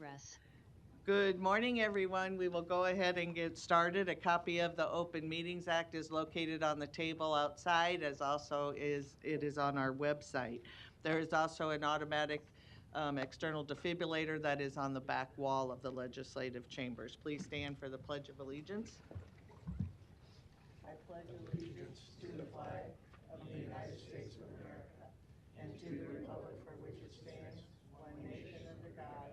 progress. Good morning, everyone. We will go ahead and get started. A copy of the Open Meetings Act is located on the table outside, as also it is on our website. There is also an automatic external defibrillator that is on the back wall of the legislative chambers. Please stand for the Pledge of Allegiance. I pledge allegiance to the flag of the United States of America and to the republic for which it stands, one nation under God,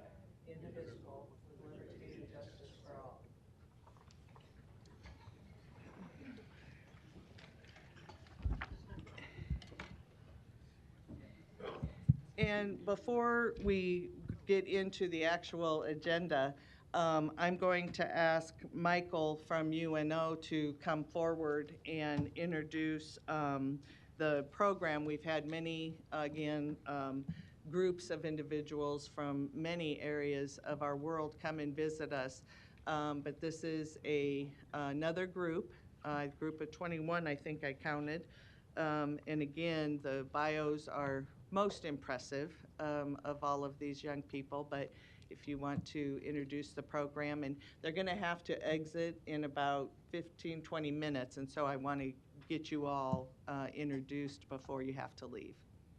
indivisible, with liberty and justice for all. And before we get into the actual agenda, I'm going to ask Michael from UNO to come forward and introduce the program. We've had many, again, groups of individuals from many areas of our world come and visit us. But this is another group of 21, I think I counted. And again, the bios are most impressive of all of these young people. But if you want to introduce the program, and they're going to have to exit in about 15, 20 minutes. And so I want to get you all introduced before you have to leave.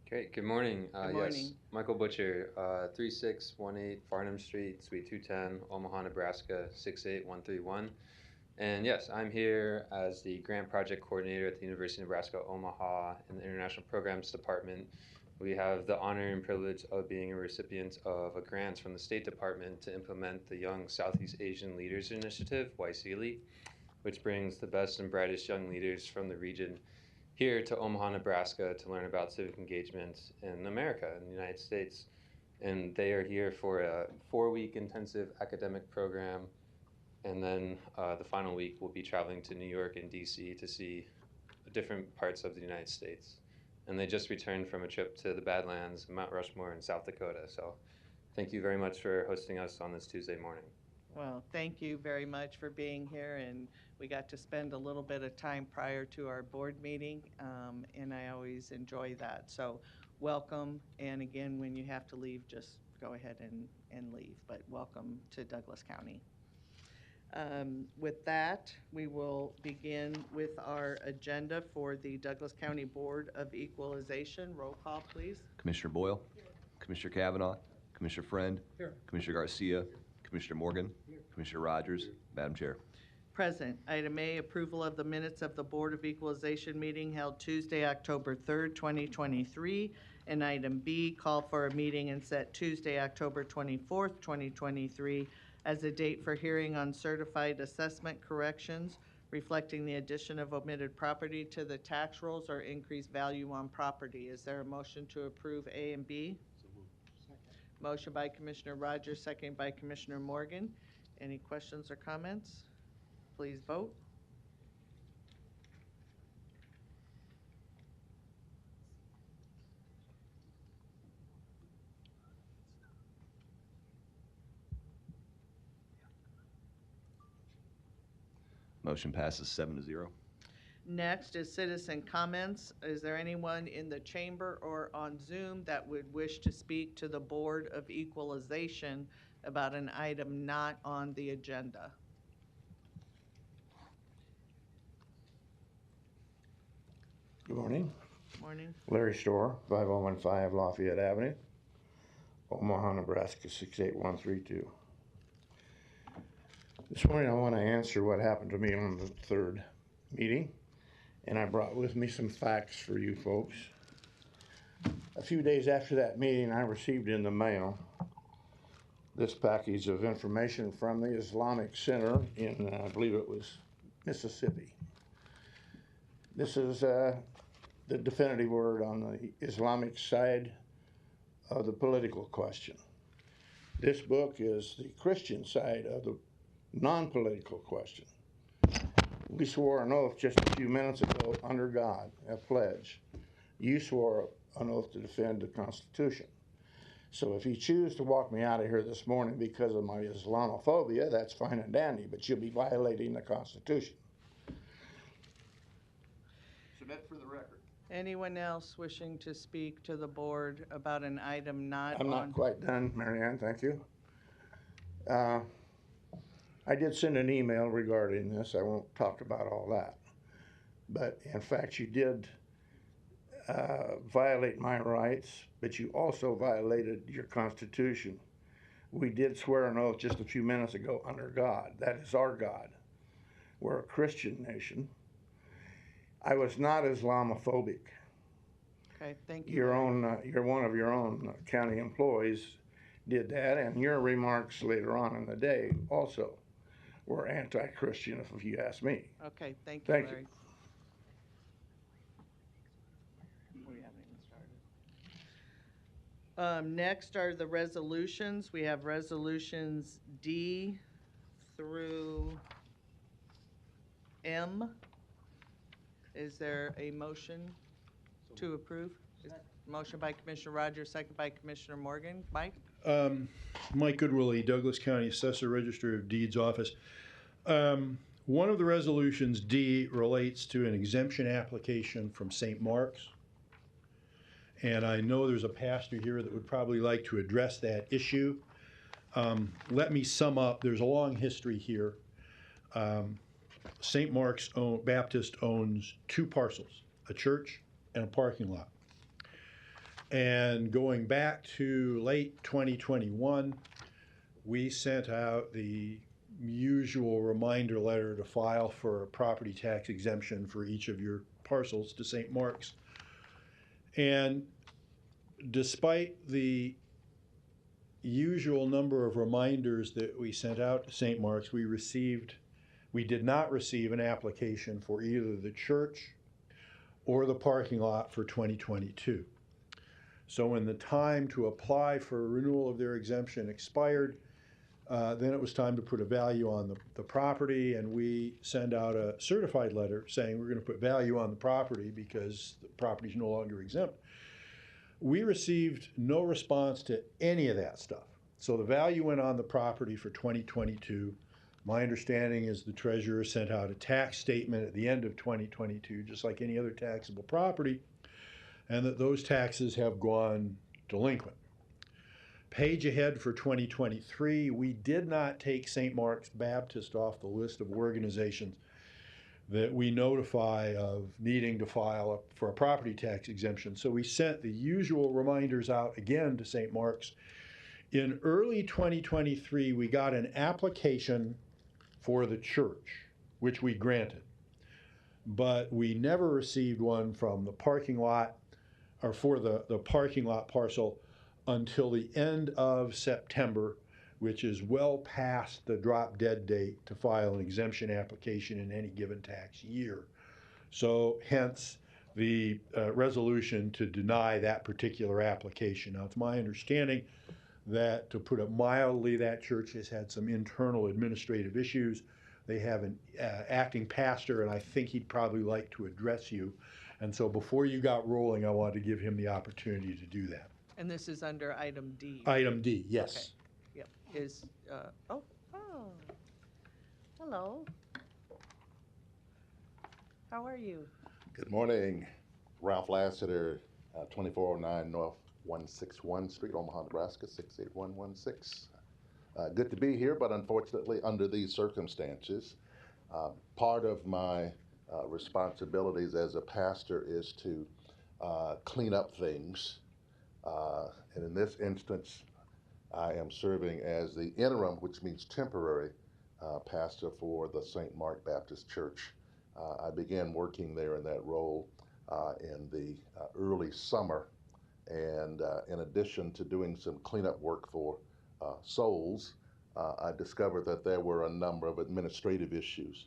Great. Good morning. Good morning. Yes, Michael Butcher, 3618 Farnham Street, Suite 210, Omaha, Nebraska 68131. And yes, I'm here as the Grant Project Coordinator at the University of Nebraska Omaha in the International Programs Department. We have the honor and privilege of being a recipient of a grant from the State Department to implement the Young Southeast Asian Leaders Initiative, YSEALI, which brings the best and brightest young leaders from the region here to Omaha, Nebraska to learn about civic engagement in America, in the United States. And they are here for a 4-week intensive academic program. And then the final week we'll be traveling to New York and DC to see different parts of the United States. And they just returned from a trip to the Badlands, Mount Rushmore, and South Dakota. So thank you very much for hosting us on this Tuesday morning. Well, thank you very much for being here, and we got to spend a little bit of time prior to our board meeting, and I always enjoy that. So welcome, and again, when you have to leave, just go ahead and leave, but welcome to Douglas County. With that, we will begin with our agenda for the Douglas County Board of Equalization. Roll call, please. Commissioner Boyle. Here. Commissioner Kavanaugh. Commissioner Friend. Here. Commissioner Garcia. Commissioner Morgan. Here. Commissioner Rogers. Here. Madam Chair. Present. Item A, approval of the minutes of the Board of Equalization meeting held Tuesday, October 3rd, 2023. And item B, call for a meeting and set Tuesday, October 24th, 2023 as a date for hearing on certified assessment corrections reflecting the addition of omitted property to the tax rolls or increased value on property. Is there a motion to approve A and B? Motion by Commissioner Rogers, second by Commissioner Morgan. Any questions or comments? Please vote. Motion passes 7-0. Next is citizen comments. Is there anyone in the chamber or on Zoom that would wish to speak to the Board of Equalization about an item not on the agenda? Good morning. Morning. Larry Storr, 5015 Lafayette Avenue, Omaha, Nebraska 68132. This morning I want to answer what happened to me on the third meeting, and I brought with me some facts for you folks. A few days after that meeting, I received in the mail this package of information from the Islamic Center in, I believe it was Mississippi. This is the definitive word on the Islamic side of the political question. This book is the Christian side of the non-political question. We swore an oath just a few minutes ago under God, a pledge. You swore an oath to defend the Constitution. So if you choose to walk me out of here this morning because of my Islamophobia, that's fine and dandy, but you'll be violating the Constitution. Submit for the record. Anyone else wishing to speak to the board about an item not I'm not quite done, Marianne, thank you. Uh, I did send an email regarding this. I won't talk about all that. But in fact, you did violate my rights, but you also violated your Constitution. We did swear an oath just a few minutes ago under God. That is our God. We're a Christian nation. I was not Islamophobic. Okay, thank you. Your Larry. you're one of your own county employees did that, and your remarks later on in the day also were anti-Christian, if you ask me. Okay, thank you, Thank you. Larry. We haven't even started. Next are the resolutions. We have resolutions D through M. Is there a motion to approve? Motion by Commissioner Rogers, second by Commissioner Morgan. Mike? Mike Goodwillie, Douglas County Assessor Register of Deeds Office. One of the resolutions, D, relates to an exemption application from St. Mark's. And I know there's a pastor here that would probably like to address that issue. Let me sum up. There's a long history here. St. Mark's Baptist owns 2 parcels, a church and a parking lot. And going back to late 2021, we sent out the usual reminder letter to file for a property tax exemption for each of your parcels to St. Mark's. And despite the usual number of reminders that we sent out to St. Mark's, we did not receive an application for either the church or the parking lot for 2022. So when the time to apply for a renewal of their exemption expired, then it was time to put a value on the property, and we send out a certified letter saying we're going to put value on the property because the property is no longer exempt. We received no response to any of that stuff. So the value went on the property for 2022. My understanding is the treasurer sent out a tax statement at the end of 2022, just like any other taxable property, and that those taxes have gone delinquent. Page ahead for 2023, we did not take St. Mark's Baptist off the list of organizations that we notify of needing to file for a property tax exemption. So we sent the usual reminders out again to St. Mark's. In early 2023, we got an application for the church, which we granted. But we never received one from the parking lot or for the parking lot parcel until the end of September, which is well past the drop dead date to file an exemption application in any given tax year. So hence the resolution to deny that particular application. Now, it's my understanding that, to put it mildly, that church has had some internal administrative issues. They have an acting pastor, and I think he'd probably like to address you. And so before you got rolling, I wanted to give him the opportunity to do that. And this is under item D. Item D, yes. Okay. Yep. Oh, hello. How are you? Good morning. Ralph Lassiter, 2409 North 161 Street, Omaha, Nebraska, 68116. Good to be here, but unfortunately under these circumstances. Part of my responsibilities as a pastor is to clean up things. And in this instance, I am serving as the interim, which means temporary, pastor for the St. Mark Baptist Church. I began working there in that role in the early summer. And in addition to doing some cleanup work for souls, I discovered that there were a number of administrative issues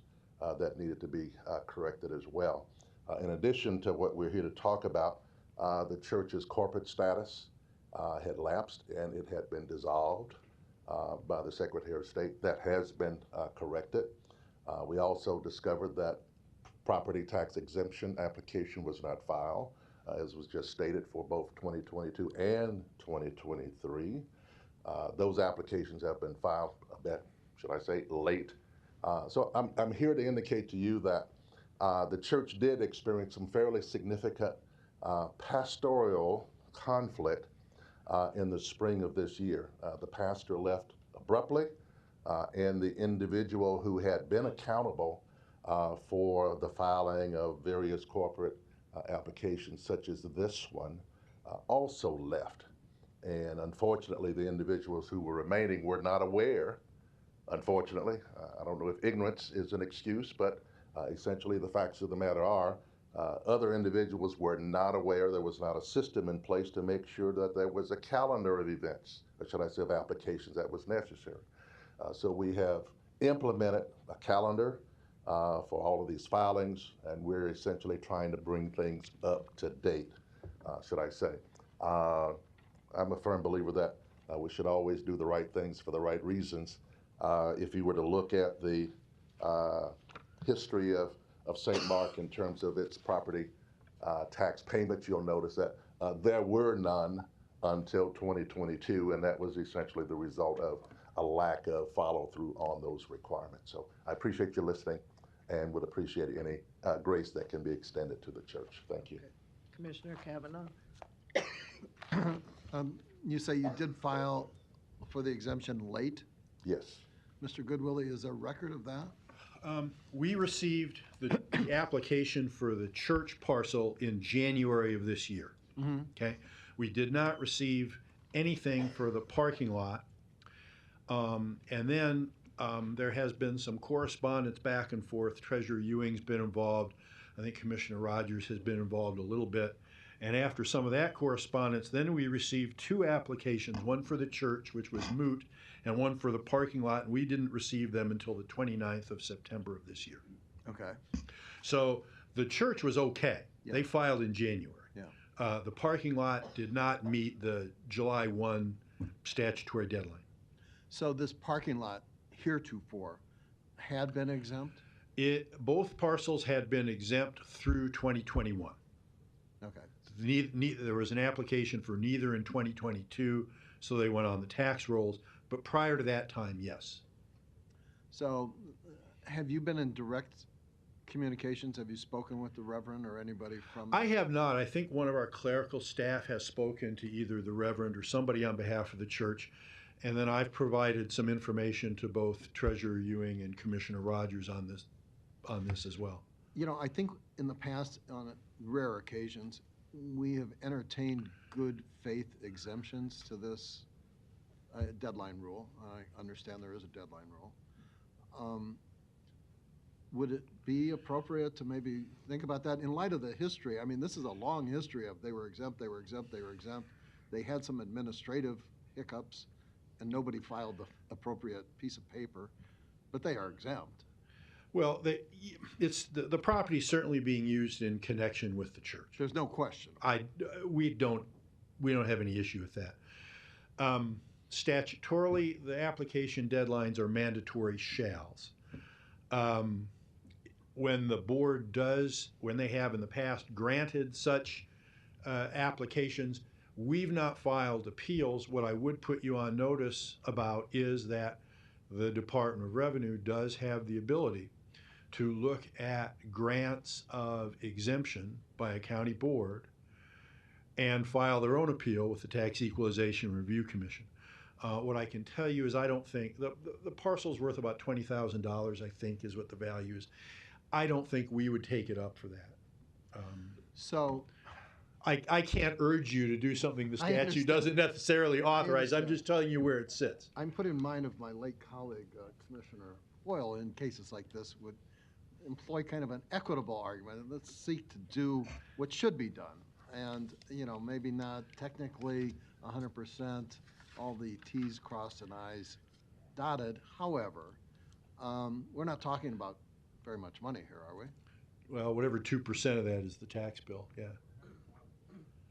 that needed to be corrected as well. In addition to what we're here to talk about, the church's corporate status had lapsed and it had been dissolved by the Secretary of State. That has been corrected. We also discovered that property tax exemption application was not filed, as was just stated, for both 2022 and 2023. Those applications have been filed a bit, should I say, late. So I'm here to indicate to you that the church did experience some fairly significant pastoral conflict in the spring of this year. The pastor left abruptly. and the individual who had been accountable for the filing of various corporate applications such as this one also left. And unfortunately, the individuals who were remaining were not aware, unfortunately. I don't know if ignorance is an excuse, but essentially the facts of the matter are other individuals were not aware there was not a system in place to make sure that there was a calendar of events, or should I say of applications, that was necessary. So we have implemented a calendar for all of these filings, and we're essentially trying to bring things up to date, should I say. I'm a firm believer that we should always do the right things for the right reasons. If you were to look at the history of St. Mark in terms of its property tax payments, you'll notice that there were none until 2022, and that was essentially the result of a lack of follow-through on those requirements. So I appreciate you listening and would appreciate any grace that can be extended to the church. Thank you. Okay. Commissioner Kavanaugh? You say you did file for the exemption late? Yes. Mr. Goodwillie, is there a record of that? We received the application for the church parcel in January of this year. Okay, we did not receive anything for the parking lot. And then there has been some correspondence back and forth. Treasurer Ewing's been involved. I think Commissioner Rogers has been involved a little bit. And after some of that correspondence, then we received two applications, one for the church, which was moot, and one for the parking lot, and we didn't receive them until the 29th of September of this year. Okay. So the church was okay. Yeah. They filed in January. Yeah. The parking lot did not meet the July 1 statutory deadline. So this parking lot heretofore had been exempt? Both parcels had been exempt through 2021. Okay. There was an application for neither in 2022, so they went on the tax rolls. But prior to that time, yes. So have you been in direct communications? Have you spoken with the Reverend or anybody from? I have not. I think one of our clerical staff has spoken to either the Reverend or somebody on behalf of the church. And then I've provided some information to both Treasurer Ewing and Commissioner Rogers on this as well. You know, I think in the past, on rare occasions, we have entertained good faith exemptions to this deadline rule. I understand there is a deadline rule. Would it be appropriate to maybe think about that in light of the history? I mean, this is a long history of they were exempt, they were exempt, they were exempt. They had some administrative hiccups, and nobody filed the appropriate piece of paper, but they are exempt. Well, it's the property is certainly being used in connection with the church. There's no question. We don't have any issue with that. Statutorily, the application deadlines are mandatory shalls. When the board when they have in the past granted such applications, we've not filed appeals. What I would put you on notice about is that the Department of Revenue does have the ability to look at grants of exemption by a county board and file their own appeal with the Tax Equalization Review Commission. What I can tell you is I don't think, the parcel's worth about $20,000, I think, is what the value is. I don't think we would take it up for that. So I can't urge you to do something the I statute understand. doesn't necessarily authorize. I'm understand. just telling you where it sits. I'm putting in mind of my late colleague, Commissioner Hoyle, in cases like this, would employ kind of an equitable argument. Let's seek to do what should be done. And, you know, maybe not technically 100%, all the T's crossed and I's dotted. However, we're not talking about very much money here, are we? Well, whatever 2% of that is the tax bill, yeah.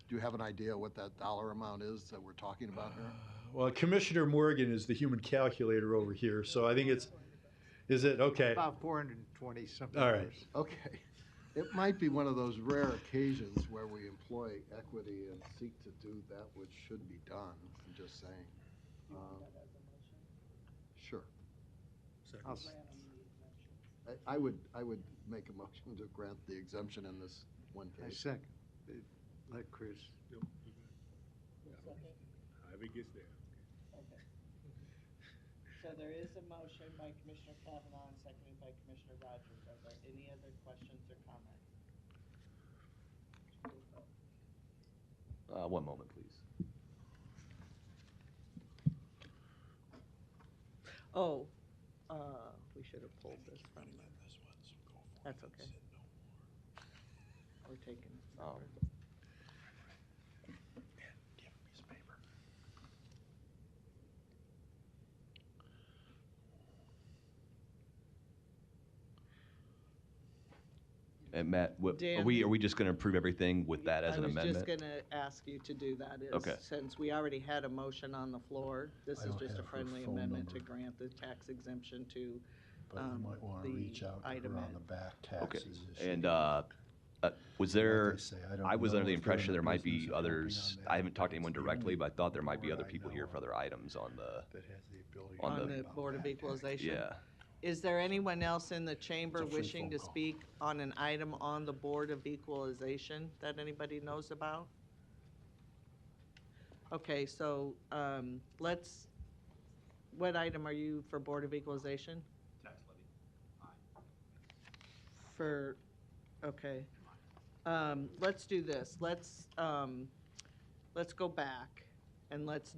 Do you have an idea what that dollar amount is that we're talking about here? Well, Commissioner Morgan is the human calculator over here, so I think is it? Okay. About 420 something. All right. Okay. It might be one of those rare occasions where we employ equity and seek to do that which should be done. I'm just saying. Sure. I would make a motion to grant the exemption in this one I case. second. Let Chris. So there is a motion by Commissioner Kavanaugh and seconded by Commissioner Rogers. Are there any other questions or comments? One moment, please. Oh, we should have pulled this from. That's okay. We're taking it separate. And Matt, Dan, are we just going to approve everything with that as an amendment? I was just gonna ask you to do that, Okay. since we already had a motion on the floor, this I is don't just a have her friendly phone amendment to number. grant the tax exemption to, But you might want to the reach out to item her on at- the back Okay. taxes issue. And was Like there, they say, don't I was know under the if they're in impression there might business be of helping others, on that, I haven't talked to but anyone it's the directly, only but I thought there might be board other I people know here of for other items on the, that has the ability on to on worry the about Board of back taxes. Equalization. yeah. Is there anyone else in the chamber It's a free wishing phone to call. speak on an item on the Board of Equalization that anybody knows about? Okay, so, what item are you for Board of Equalization? Tax levy. Okay. Let's do this. Let's go back and let's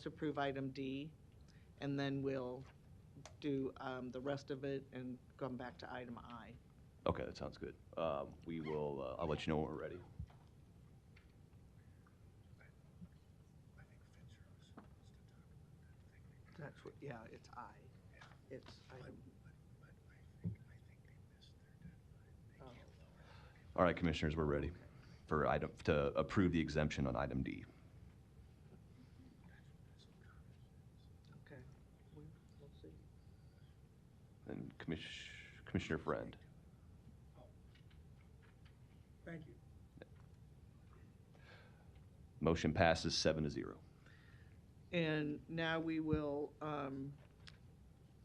approve item D, and then we'll do, the rest of it and come back to item I. Okay, that sounds good. We will, I'll let you know when we're ready. That's what, yeah, it's I. It's item. Oh. All right, commissioners, we're ready for to approve the exemption on item D. Okay. We'll see. And Commissioner Friend. Thank you. Motion passes 7-0. And now we will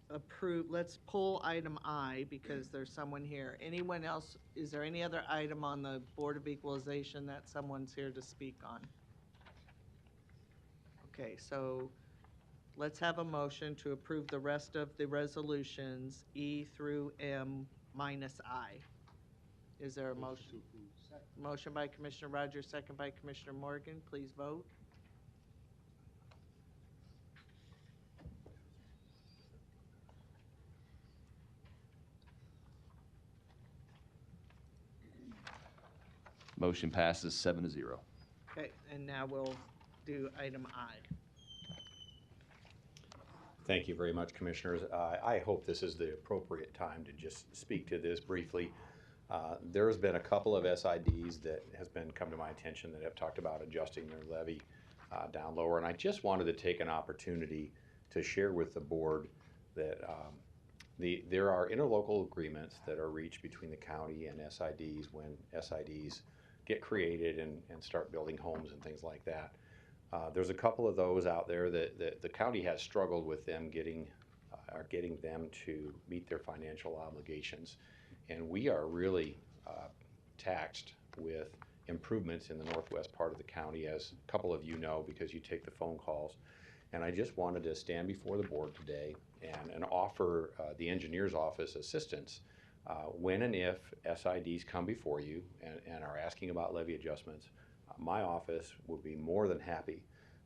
approve, let's pull item I because there's someone here. Anyone else, is there any other item on the Board of Equalization that someone's here to speak on? Okay, so let's have a motion to approve the rest of the resolutions, E through M minus I. Is there a motion? Motion by Commissioner Rogers, second by Commissioner Morgan. Please vote. Motion passes 7-0. Okay, and now we'll do item I. Thank you very much, Commissioners. I hope this is the appropriate time to just speak to this briefly. There's been a couple of SIDs that has been come to my attention that have talked about adjusting their levy down lower, and I just wanted to take an opportunity to share with the board that there are interlocal agreements that are reached between the county and SIDs when SIDs get created and start building homes and things like that. There's a couple of those out there that the county has struggled with them getting them to meet their financial obligations. And we are really taxed with improvements in the northwest part of the county, as a couple of you know, because you take the phone calls. And I just wanted to stand before the board today and offer the engineer's office assistance when and if SIDs come before you and are asking about levy adjustments. My office will be more than happy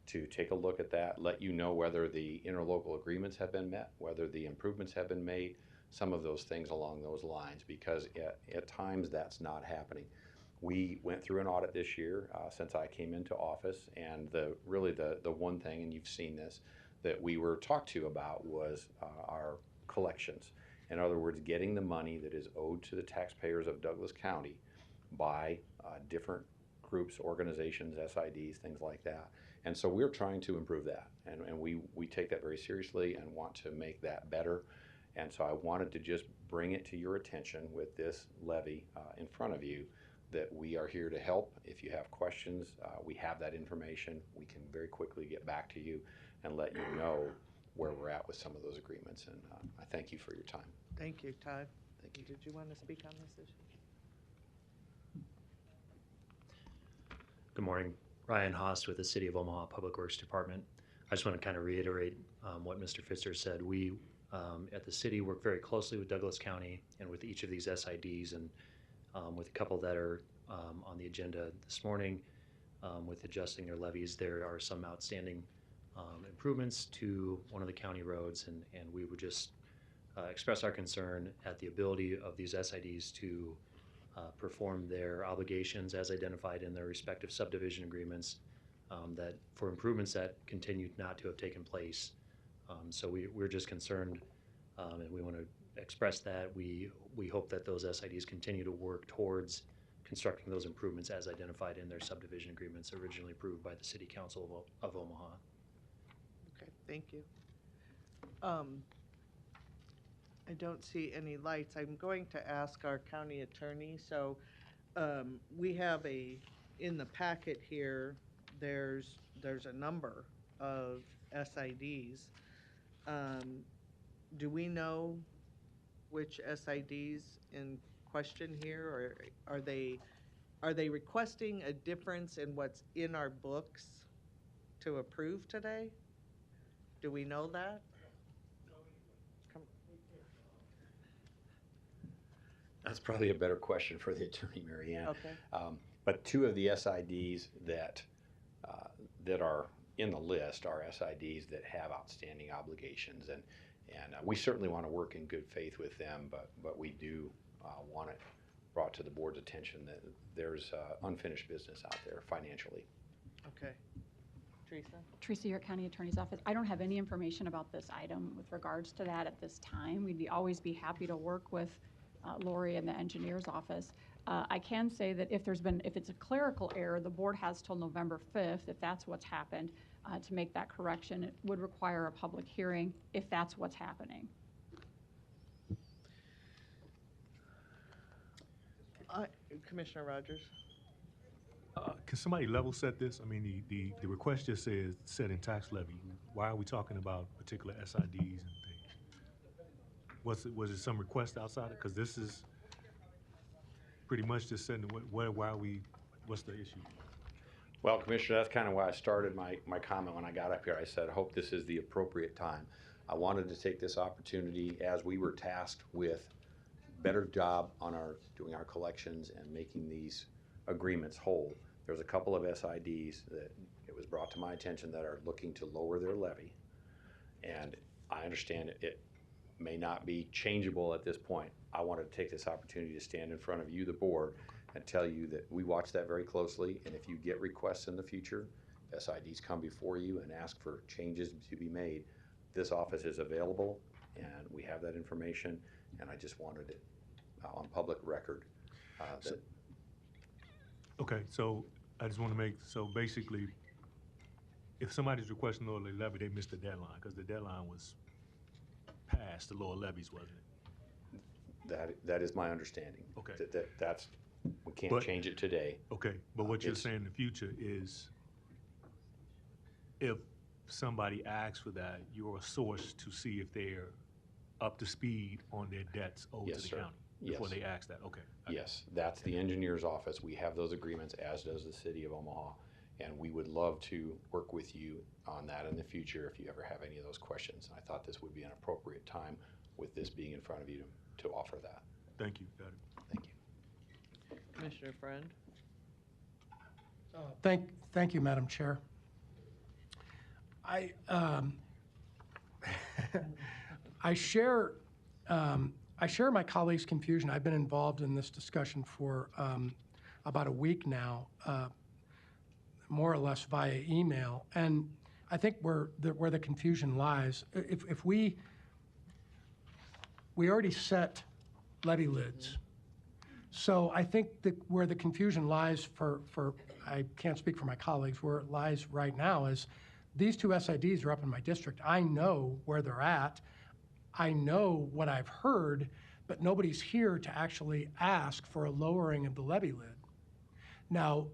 to take a look at that, let you know whether the interlocal agreements have been met, whether the improvements have been made, some of those things along those lines, because at times that's not happening. We went through an audit this year since I came into office, and the one thing, and you've seen this, that we were talked to about was our collections. In other words, getting the money that is owed to the taxpayers of Douglas County by different groups, organizations, SIDs, things like that. And so we're trying to improve that, and we take that very seriously and want to make that better. And so I wanted to just bring it to your attention with this levy in front of you, that we are here to help. If you have questions, we have that information. We can very quickly get back to you and let you know where we're at with some of those agreements. And I thank you for your time. Thank you, Todd. Thank you. Did you want to speak on this issue? Good morning. Ryan Haas with the City of Omaha Public Works Department. I just want to kind of reiterate what Mr. Pfister said. We at the city work very closely with Douglas County and with each of these SIDs, and with a couple that are on the agenda this morning with adjusting their levies. There are some outstanding improvements to one of the county roads, and we would just express our concern at the ability of these SIDs to perform their obligations as identified in their respective subdivision agreements, that for improvements that continued not to have taken place. So we're just concerned, and we want to express that. We hope that those SIDs continue to work towards constructing those improvements as identified in their subdivision agreements originally approved by the City Council of Omaha. Okay, thank you. I don't see any lights. I'm going to ask our county attorney. So we have in the packet here, there's a number of SIDs. Do we know which SIDs in question here, or are they requesting a difference in what's in our books to approve today? Do we know that? That's probably a better question for the attorney, Mary Ann. Okay. But two of the SIDs that are in the list are SIDs that have outstanding obligations, and we certainly want to work in good faith with them, but we do want it brought to the board's attention that there's unfinished business out there financially. Okay. Teresa? Teresa, York County Attorney's Office. I don't have any information about this item with regards to that at this time. We'd always be happy to work with Lori and the engineer's office. I can say that if it's a clerical error, the board has till November 5th, if that's what's happened, to make that correction. It would require a public hearing if that's what's happening. Commissioner Rogers? Can somebody level set this? I mean, the request just says setting tax levy. Why are we talking about particular SIDs and things? Was it some request outside it? Because this is pretty much just setting what's the issue? Well, Commissioner, that's kind of why I started my comment when I got up here. I said, I hope this is the appropriate time. I wanted to take this opportunity as we were tasked with better job on doing our collections and making these agreements whole. There's a couple of SIDs that it was brought to my attention that are looking to lower their levy. And I understand it may not be changeable at this point. I wanted to take this opportunity to stand in front of you, the board, and tell you that we watch that very closely, and if you get requests in the future, SIDs come before you and ask for changes to be made, this office is available, and we have that information, and I just wanted it on public record. Okay, so I just want to so basically, if somebody's requesting lower levy, they missed the deadline, because the deadline was past the lower levies, wasn't it? That is my understanding. Okay. That's we can't change it today. Okay, but what you're saying in the future is if somebody asks for that, you're a source to see if they're up to speed on their debts owed to the county before they ask that. Okay. Yes, that's the engineer's office. We have those agreements, as does the City of Omaha, and we would love to work with you on that in the future if you ever have any of those questions. I thought this would be an appropriate time with this being in front of you to offer that. Thank you. Got it. Thank you. Commissioner Friend? Thank you, Madam Chair. I share my colleagues' confusion. I've been involved in this discussion for about a week now, more or less via email, and I think where the confusion lies, if we already set levy lids. So I think that where the confusion lies for I can't speak for my colleagues, where it lies right now is these two SIDs are up in my district. I know where they're at. I know what I've heard, but nobody's here to actually ask for a lowering of the levy lid. Now,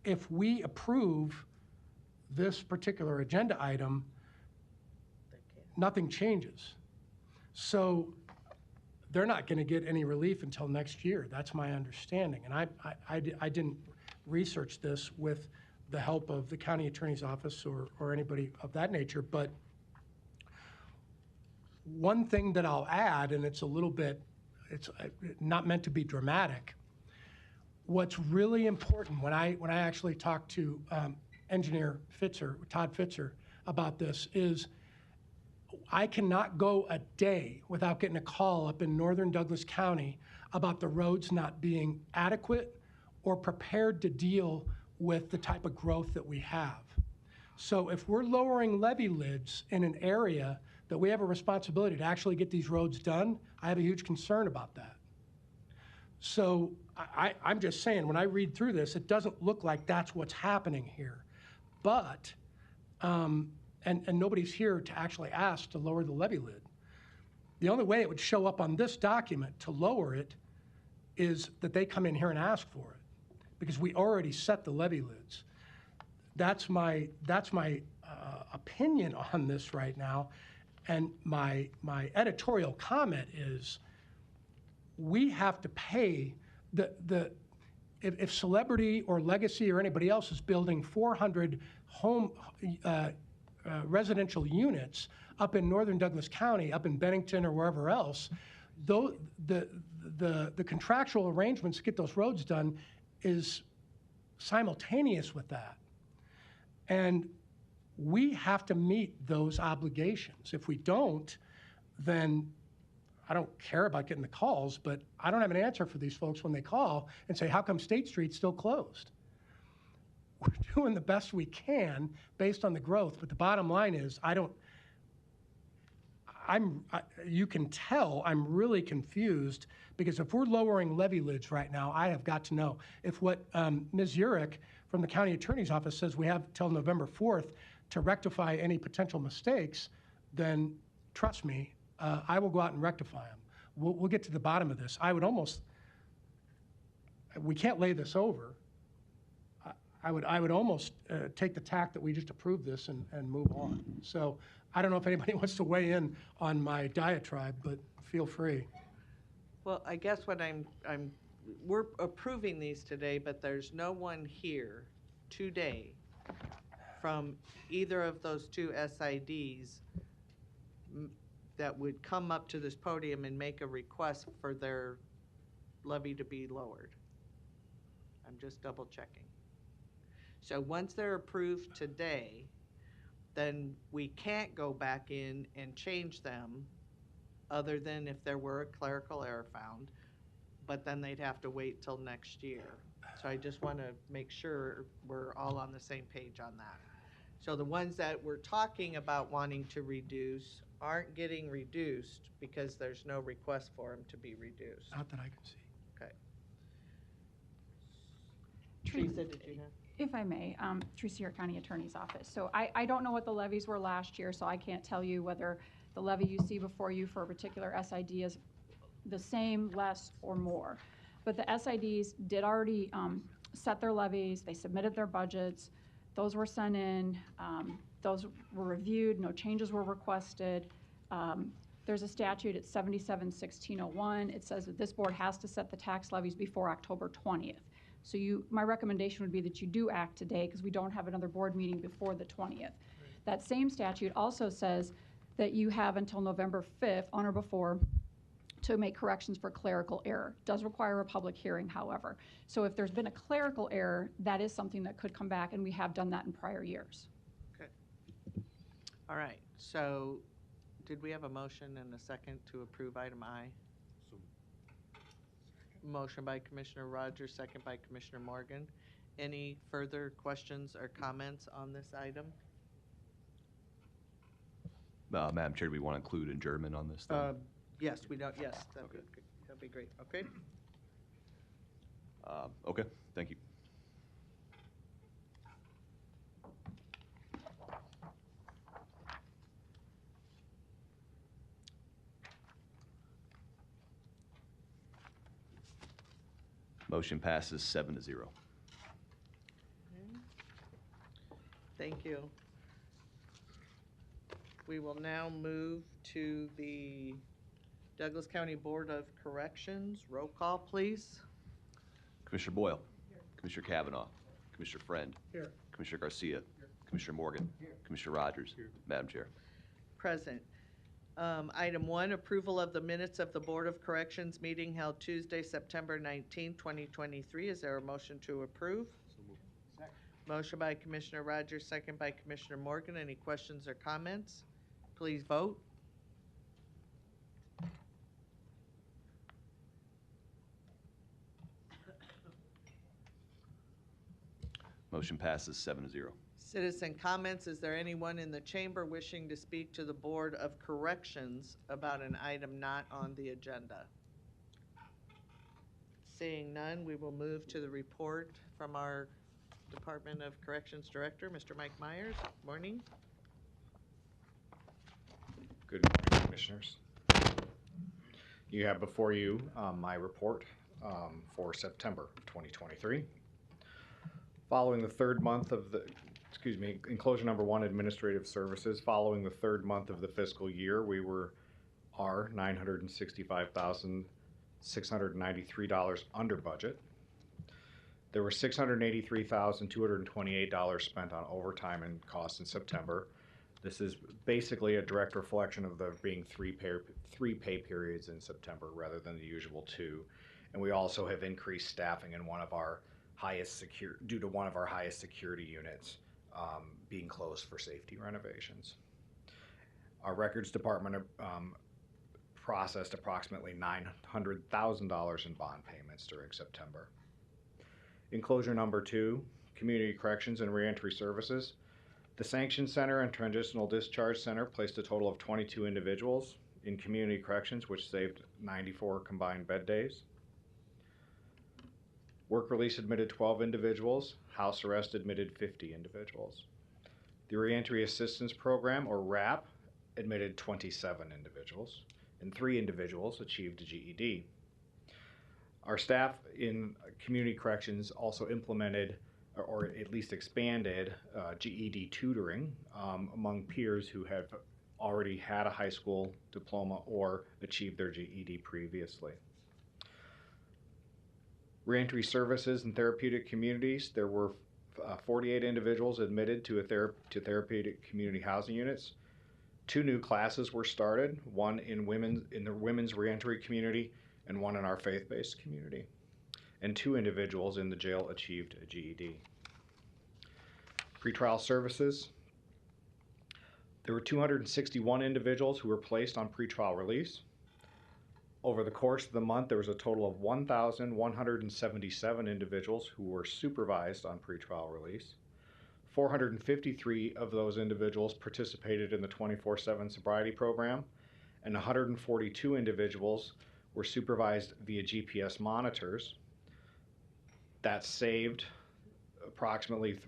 if we approve this particular agenda item, nothing changes. So they're not going to get any relief until next year. That's my understanding. And I didn't research this with the help of the county attorney's office or anybody of that nature. But one thing that I'll add, and it's a little bit, it's not meant to be dramatic. What's really important when I actually talked to engineer Fitzer, Todd Fitzer, about this is I cannot go a day without getting a call up in northern Douglas County about the roads not being adequate or prepared to deal with the type of growth that we have. So if we're lowering levee lids in an area that we have a responsibility to actually get these roads done, I have a huge concern about that. So I'm just saying, when I read through this, it doesn't look like that's what's happening here. But, and nobody's here to actually ask to lower the levee lid. The only way it would show up on this document to lower it is that they come in here and ask for it, because we already set the levee lids. That's my opinion on this right now. And my editorial comment is, we have to pay if Celebrity or Legacy or anybody else is building 400 home residential units up in northern Douglas County, up in Bennington or wherever else, though the contractual arrangements to get those roads done is simultaneous with that. And we have to meet those obligations. If we don't, then I don't care about getting the calls, but I don't have an answer for these folks when they call and say, how come State Street's still closed? We're doing the best we can based on the growth, but the bottom line is, you can tell I'm really confused, because if we're lowering levee lids right now, I have got to know. If what Ms. Urich from the county attorney's office says we have till November 4th to rectify any potential mistakes, then trust me, I will go out and rectify them. We'll get to the bottom of this. We can't lay this over. I would almost take the tack that we just approved this and move on. So I don't know if anybody wants to weigh in on my diatribe, but feel free. Well, I guess what we're approving these today, but there's no one here today from either of those two SIDs that would come up to this podium and make a request for their levy to be lowered. I'm just double checking. So once they're approved today, then we can't go back in and change them, other than if there were a clerical error found, but then they'd have to wait till next year. So I just want to make sure we're all on the same page on that. So the ones that we're talking about wanting to reduce aren't getting reduced because there's no request for them to be reduced. Not that I can see. Okay. Teresa, did you have? If I may, Teresa, your county attorney's office. So I don't know what the levies were last year, so I can't tell you whether the levy you see before you for a particular SID is the same, less, or more. But the SIDs did already set their levies, they submitted their budgets, those were sent in, those were reviewed, no changes were requested. There's a statute at 77-1601. It says that this board has to set the tax levies before October 20th. So my recommendation would be that you do act today, because we don't have another board meeting before the 20th. Right. That same statute also says that you have until November 5th, on or before, to make corrections for clerical error. Does require a public hearing, however. So if there's been a clerical error, that is something that could come back, and we have done that in prior years. Okay. All right. So did we have a motion and a second to approve item I? Motion by Commissioner Rogers, second by Commissioner Morgan. Any further questions or comments on this item? Madam Chair, do we want to include adjournment on this thing? Yes, we don't. Yes, that'd be great. Okay. Okay, thank you. Motion passes 7-0. Thank you. We will now move to the Douglas County Board of Corrections. Roll call, please. Commissioner Boyle. Here. Commissioner Kavanaugh. Commissioner Friend. Here. Commissioner Garcia. Commissioner Morgan. Commissioner Rogers. Madam Chair. Present. Item 1, approval of the minutes of the Board of Corrections meeting held Tuesday, September 19, 2023. Is there a motion to approve? Motion by Commissioner Rogers, second by Commissioner Morgan. Any questions or comments? Please vote. Motion passes 7-0. Citizen comments. Is there anyone in the chamber wishing to speak to the Board of Corrections about an item not on the agenda? Seeing none, we will move to the report from our Department of Corrections Director, Mr. Mike Myers. Morning. Good morning, Commissioners. You have before you my report for September 2023. Following the third month of the, enclosure number 1, administrative services. Following the third month of the fiscal year, we are $965,693 under budget. There were $683,228 spent on overtime and costs in September. This is basically a direct reflection of there being three pay periods in September rather than the usual 2. And we also have increased staffing in one of our due to one of our highest security units being closed for safety renovations. Our records department processed approximately $900,000 in bond payments during September. Enclosure number 2, Community Corrections and Reentry Services. The Sanction Center and Transitional Discharge Center placed a total of 22 individuals in Community Corrections, which saved 94 combined bed days. Work release admitted 12 individuals. House arrest admitted 50 individuals. The Reentry Assistance Program, or RAP, admitted 27 individuals, and 3 individuals achieved a GED. Our staff in Community Corrections also implemented, or at least expanded, GED tutoring among peers who have already had a high school diploma or achieved their GED previously. Reentry services and therapeutic communities. There were 48 individuals admitted to therapeutic community housing units. 2 new classes were started, one in the women's reentry community and one in our faith-based community. And 2 individuals in the jail achieved a GED. Pretrial services. There were 261 individuals who were placed on pretrial release. Over the course of the month, there was a total of 1,177 individuals who were supervised on pretrial release. 453 of those individuals participated in the 24/7 sobriety program, and 142 individuals were supervised via GPS monitors. That saved approximately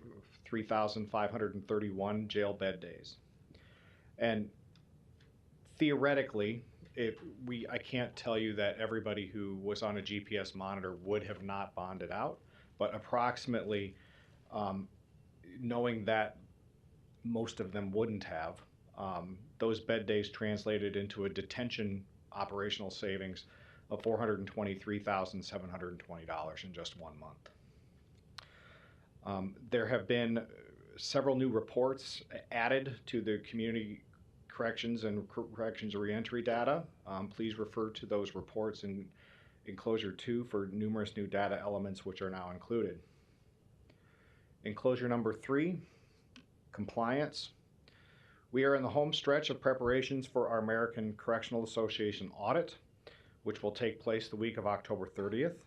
3,531 jail bed days. And theoretically, I can't tell you that everybody who was on a GPS monitor would have not bonded out, but approximately, knowing that most of them wouldn't have, those bed days translated into a detention operational savings of $423,720 in just 1 month. There have been several new reports added to the Community Corrections and Corrections Reentry data. Please refer to those reports in Enclosure 2 for numerous new data elements which are now included. Enclosure number 3, compliance. We are in the home stretch of preparations for our American Correctional Association audit, which will take place the week of October 30th.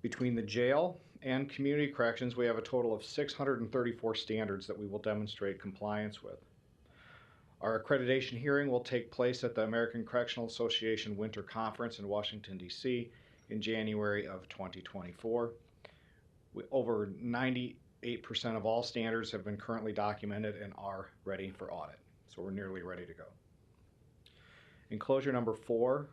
Between the jail and community corrections, we have a total of 634 standards that we will demonstrate compliance with. Our accreditation hearing will take place at the American Correctional Association Winter Conference in Washington, D.C. in January of 2024. Over 98% of all standards have been currently documented and are ready for audit. So we're nearly ready to go. Enclosure number 4,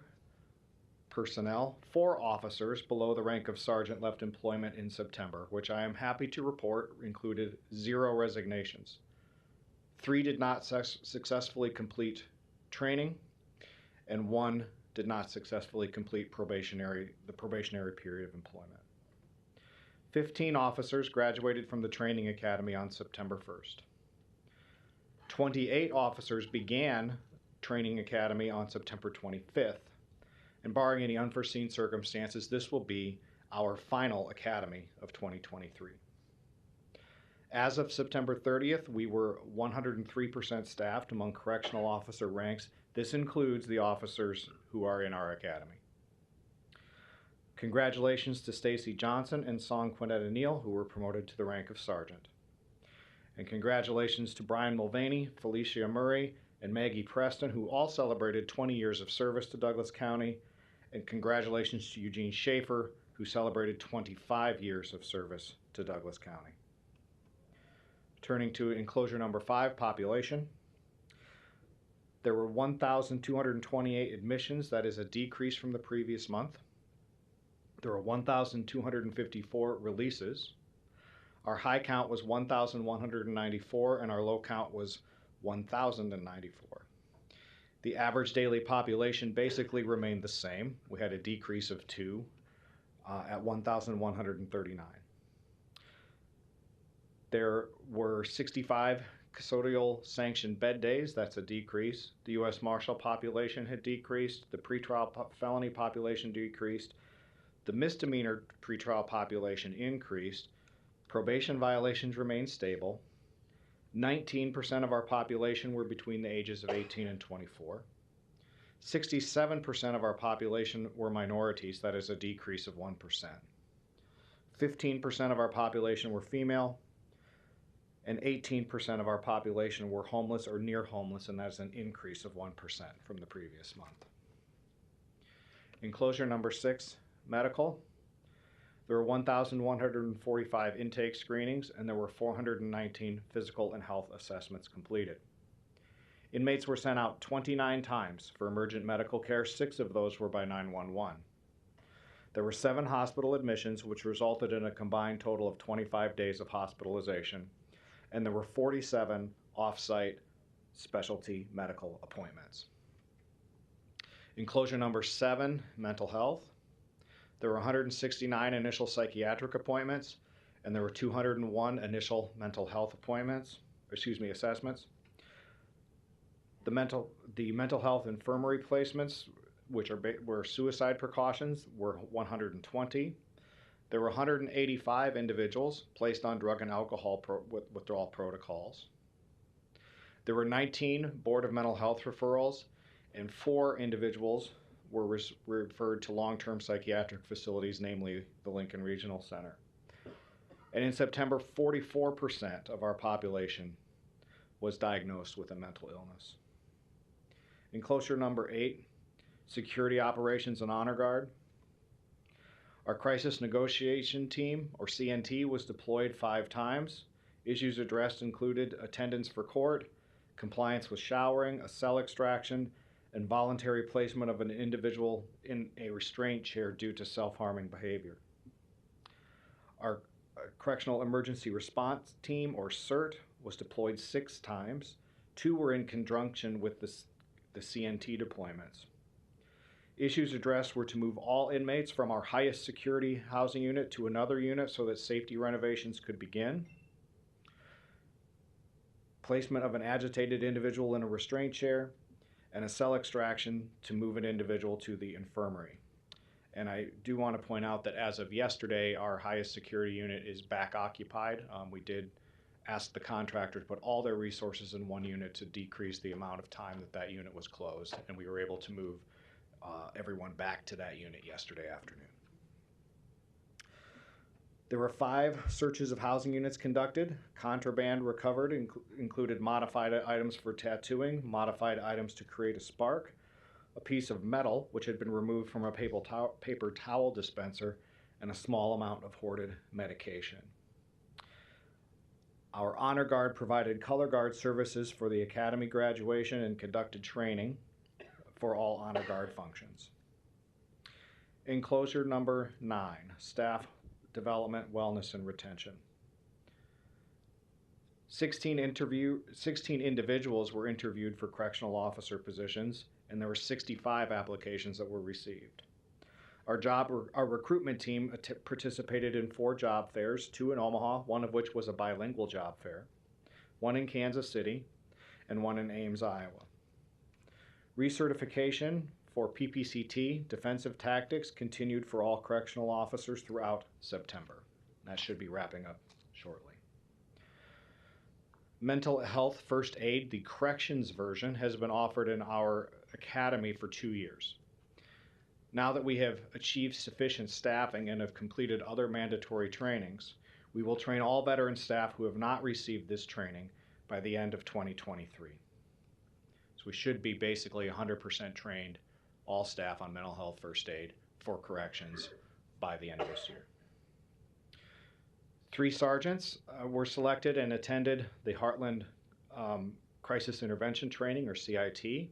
personnel. 4 officers below the rank of sergeant left employment in September, which I am happy to report included 0 resignations. 3 did not successfully complete training, and 1 did not successfully complete the probationary period of employment. 15 officers graduated from the training academy on September 1st. 28 officers began training academy on September 25th. And barring any unforeseen circumstances, this will be our final academy of 2023. As of September 30th, we were 103% staffed among correctional officer ranks. This includes the officers who are in our academy. Congratulations to Stacy Johnson and Song Quinetta Neal, who were promoted to the rank of sergeant. And congratulations to Brian Mulvaney, Felicia Murray, and Maggie Preston, who all celebrated 20 years of service to Douglas County. And congratulations to Eugene Schaefer, who celebrated 25 years of service to Douglas County. Turning to enclosure number 5, population. There were 1,228 admissions. That is a decrease from the previous month. There were 1,254 releases. Our high count was 1,194 and our low count was 1,094. The average daily population basically remained the same. We had a decrease of 2 at 1,139. There were 65 custodial sanctioned bed days. That's a decrease. The U.S. Marshal population had decreased. The pretrial felony population decreased. The misdemeanor pretrial population increased. Probation violations remained stable. 19% of our population were between the ages of 18 and 24. 67% of our population were minorities. That is a decrease of 1%. 15% of our population were female. And 18% of our population were homeless or near homeless, and that is an increase of 1% from the previous month. Enclosure number 6, medical. There were 1,145 intake screenings, and there were 419 physical and health assessments completed. Inmates were sent out 29 times for emergent medical care. 6 of those were by 911. There were 7 hospital admissions, which resulted in a combined total of 25 days of hospitalization, and there were 47 off-site specialty medical appointments. Enclosure number 7, mental health. There were 169 initial psychiatric appointments, and there were 201 initial mental health assessments. The mental health infirmary placements, which were suicide precautions, were 120. There were 185 individuals placed on drug and alcohol withdrawal protocols. There were 19 Board of Mental Health referrals, and 4 individuals were referred to long-term psychiatric facilities, namely the Lincoln Regional Center. And in September, 44% of our population was diagnosed with a mental illness. Enclosure number 8, security operations and honor guard. Our crisis negotiation team, or CNT, was deployed 5 times. Issues addressed included attendance for court, compliance with showering, a cell extraction, and voluntary placement of an individual in a restraint chair due to self-harming behavior. Our Correctional Emergency Response Team, or CERT, was deployed 6 times. 2 were in conjunction with the CNT deployments. Issues addressed were to move all inmates from our highest security housing unit to another unit so that safety renovations could begin. Placement of an agitated individual in a restraint chair, and a cell extraction to move an individual to the infirmary. And I do want to point out that as of yesterday, our highest security unit is back occupied. We did ask the contractor to put all their resources in one unit to decrease the amount of time that unit was closed, and we were able to move everyone back to that unit yesterday afternoon. There were 5 searches of housing units conducted. Contraband recovered included modified items for tattooing, modified items to create a spark, a piece of metal which had been removed from a paper towel dispenser, and a small amount of hoarded medication. Our Honor Guard provided color guard services for the academy graduation and conducted training for all Honor Guard functions. Enclosure number 9, staff development, wellness, and retention. 16 individuals were interviewed for correctional officer positions, and there were 65 applications that were received. Our recruitment team participated in 4 job fairs, 2 in Omaha, one of which was a bilingual job fair, 1 in Kansas City, and 1 in Ames, Iowa. Recertification for PPCT, defensive tactics, continued for all correctional officers throughout September. That should be wrapping up shortly. Mental health first aid, the corrections version, has been offered in our academy for 2 years. Now that we have achieved sufficient staffing and have completed other mandatory trainings, we will train all veteran staff who have not received this training by the end of 2023. So we should be basically 100% trained, all staff on mental health first aid for corrections by the end of this year. 3 sergeants were selected and attended the Heartland Crisis Intervention Training, or CIT.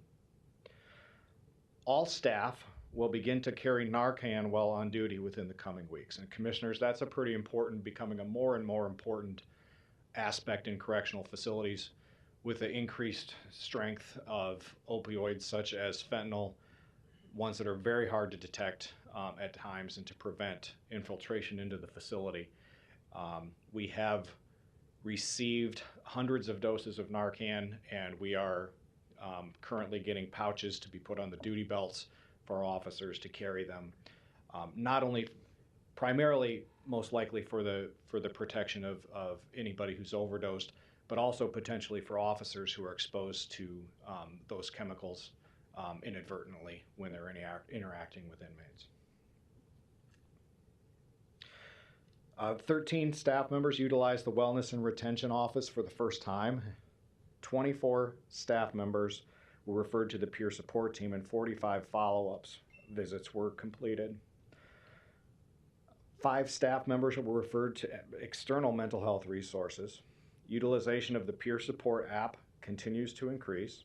All staff will begin to carry Narcan while on duty within the coming weeks. And commissioners, that's a pretty important, becoming a more and more important aspect in correctional facilities with the increased strength of opioids such as fentanyl, ones that are very hard to detect at times and to prevent infiltration into the facility. We have received hundreds of doses of Narcan, and we are currently getting pouches to be put on the duty belts for our officers to carry them, not only primarily most likely for the protection of anybody who's overdosed, but also potentially for officers who are exposed to those chemicals inadvertently when they're interacting with inmates. 13 staff members utilized the Wellness and Retention Office for the first time. 24 staff members were referred to the peer support team, and 45 follow-ups visits were completed. 5 staff members were referred to external mental health resources. Utilization of the peer support app continues to increase.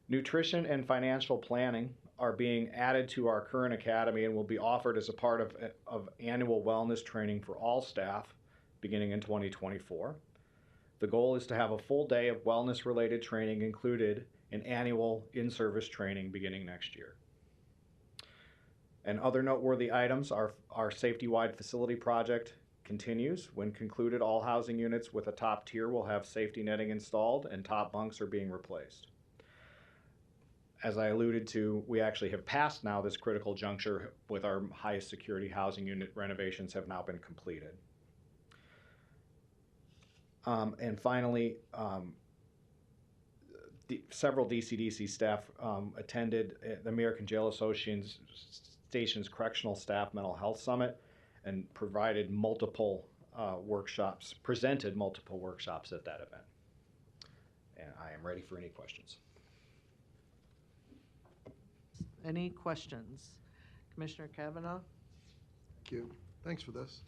Nutrition and financial planning are being added to our current academy and will be offered as a part of annual wellness training for all staff beginning in 2024. The goal is to have a full day of wellness-related training included in annual in-service training beginning next year. And other noteworthy items, our safety-wide facility project continues. When concluded, all housing units with a top tier will have safety netting installed and top bunks are being replaced. As I alluded to, we actually have passed now this critical juncture with our highest security housing unit renovations have now been completed. And finally, several DCDC staff attended the American Jail Association's Correctional Staff Mental Health Summit and provided multiple workshops, presented multiple workshops at that event. And I am ready for any questions. Any questions? Commissioner Kavanaugh? Thank you. Thanks for this.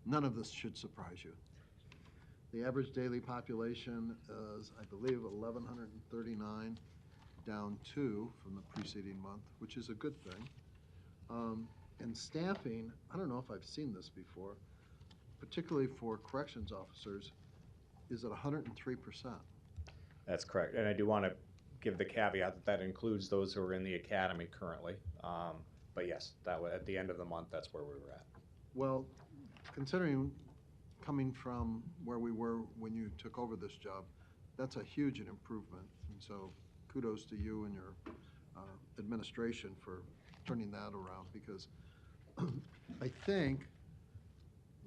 None of this should surprise you. The average daily population is, I believe, 1,139, down 2 from the preceding month, which is a good thing. And staffing, I don't know if I've seen this before, particularly for corrections officers, is at 103%. That's correct. And I do want to give the caveat that that includes those who are in the academy currently. But yes, at the end of the month, that's where we were at. Well, considering coming from where we were when you took over this job, that's a huge improvement. And so kudos to you and your administration for turning that around, because I think,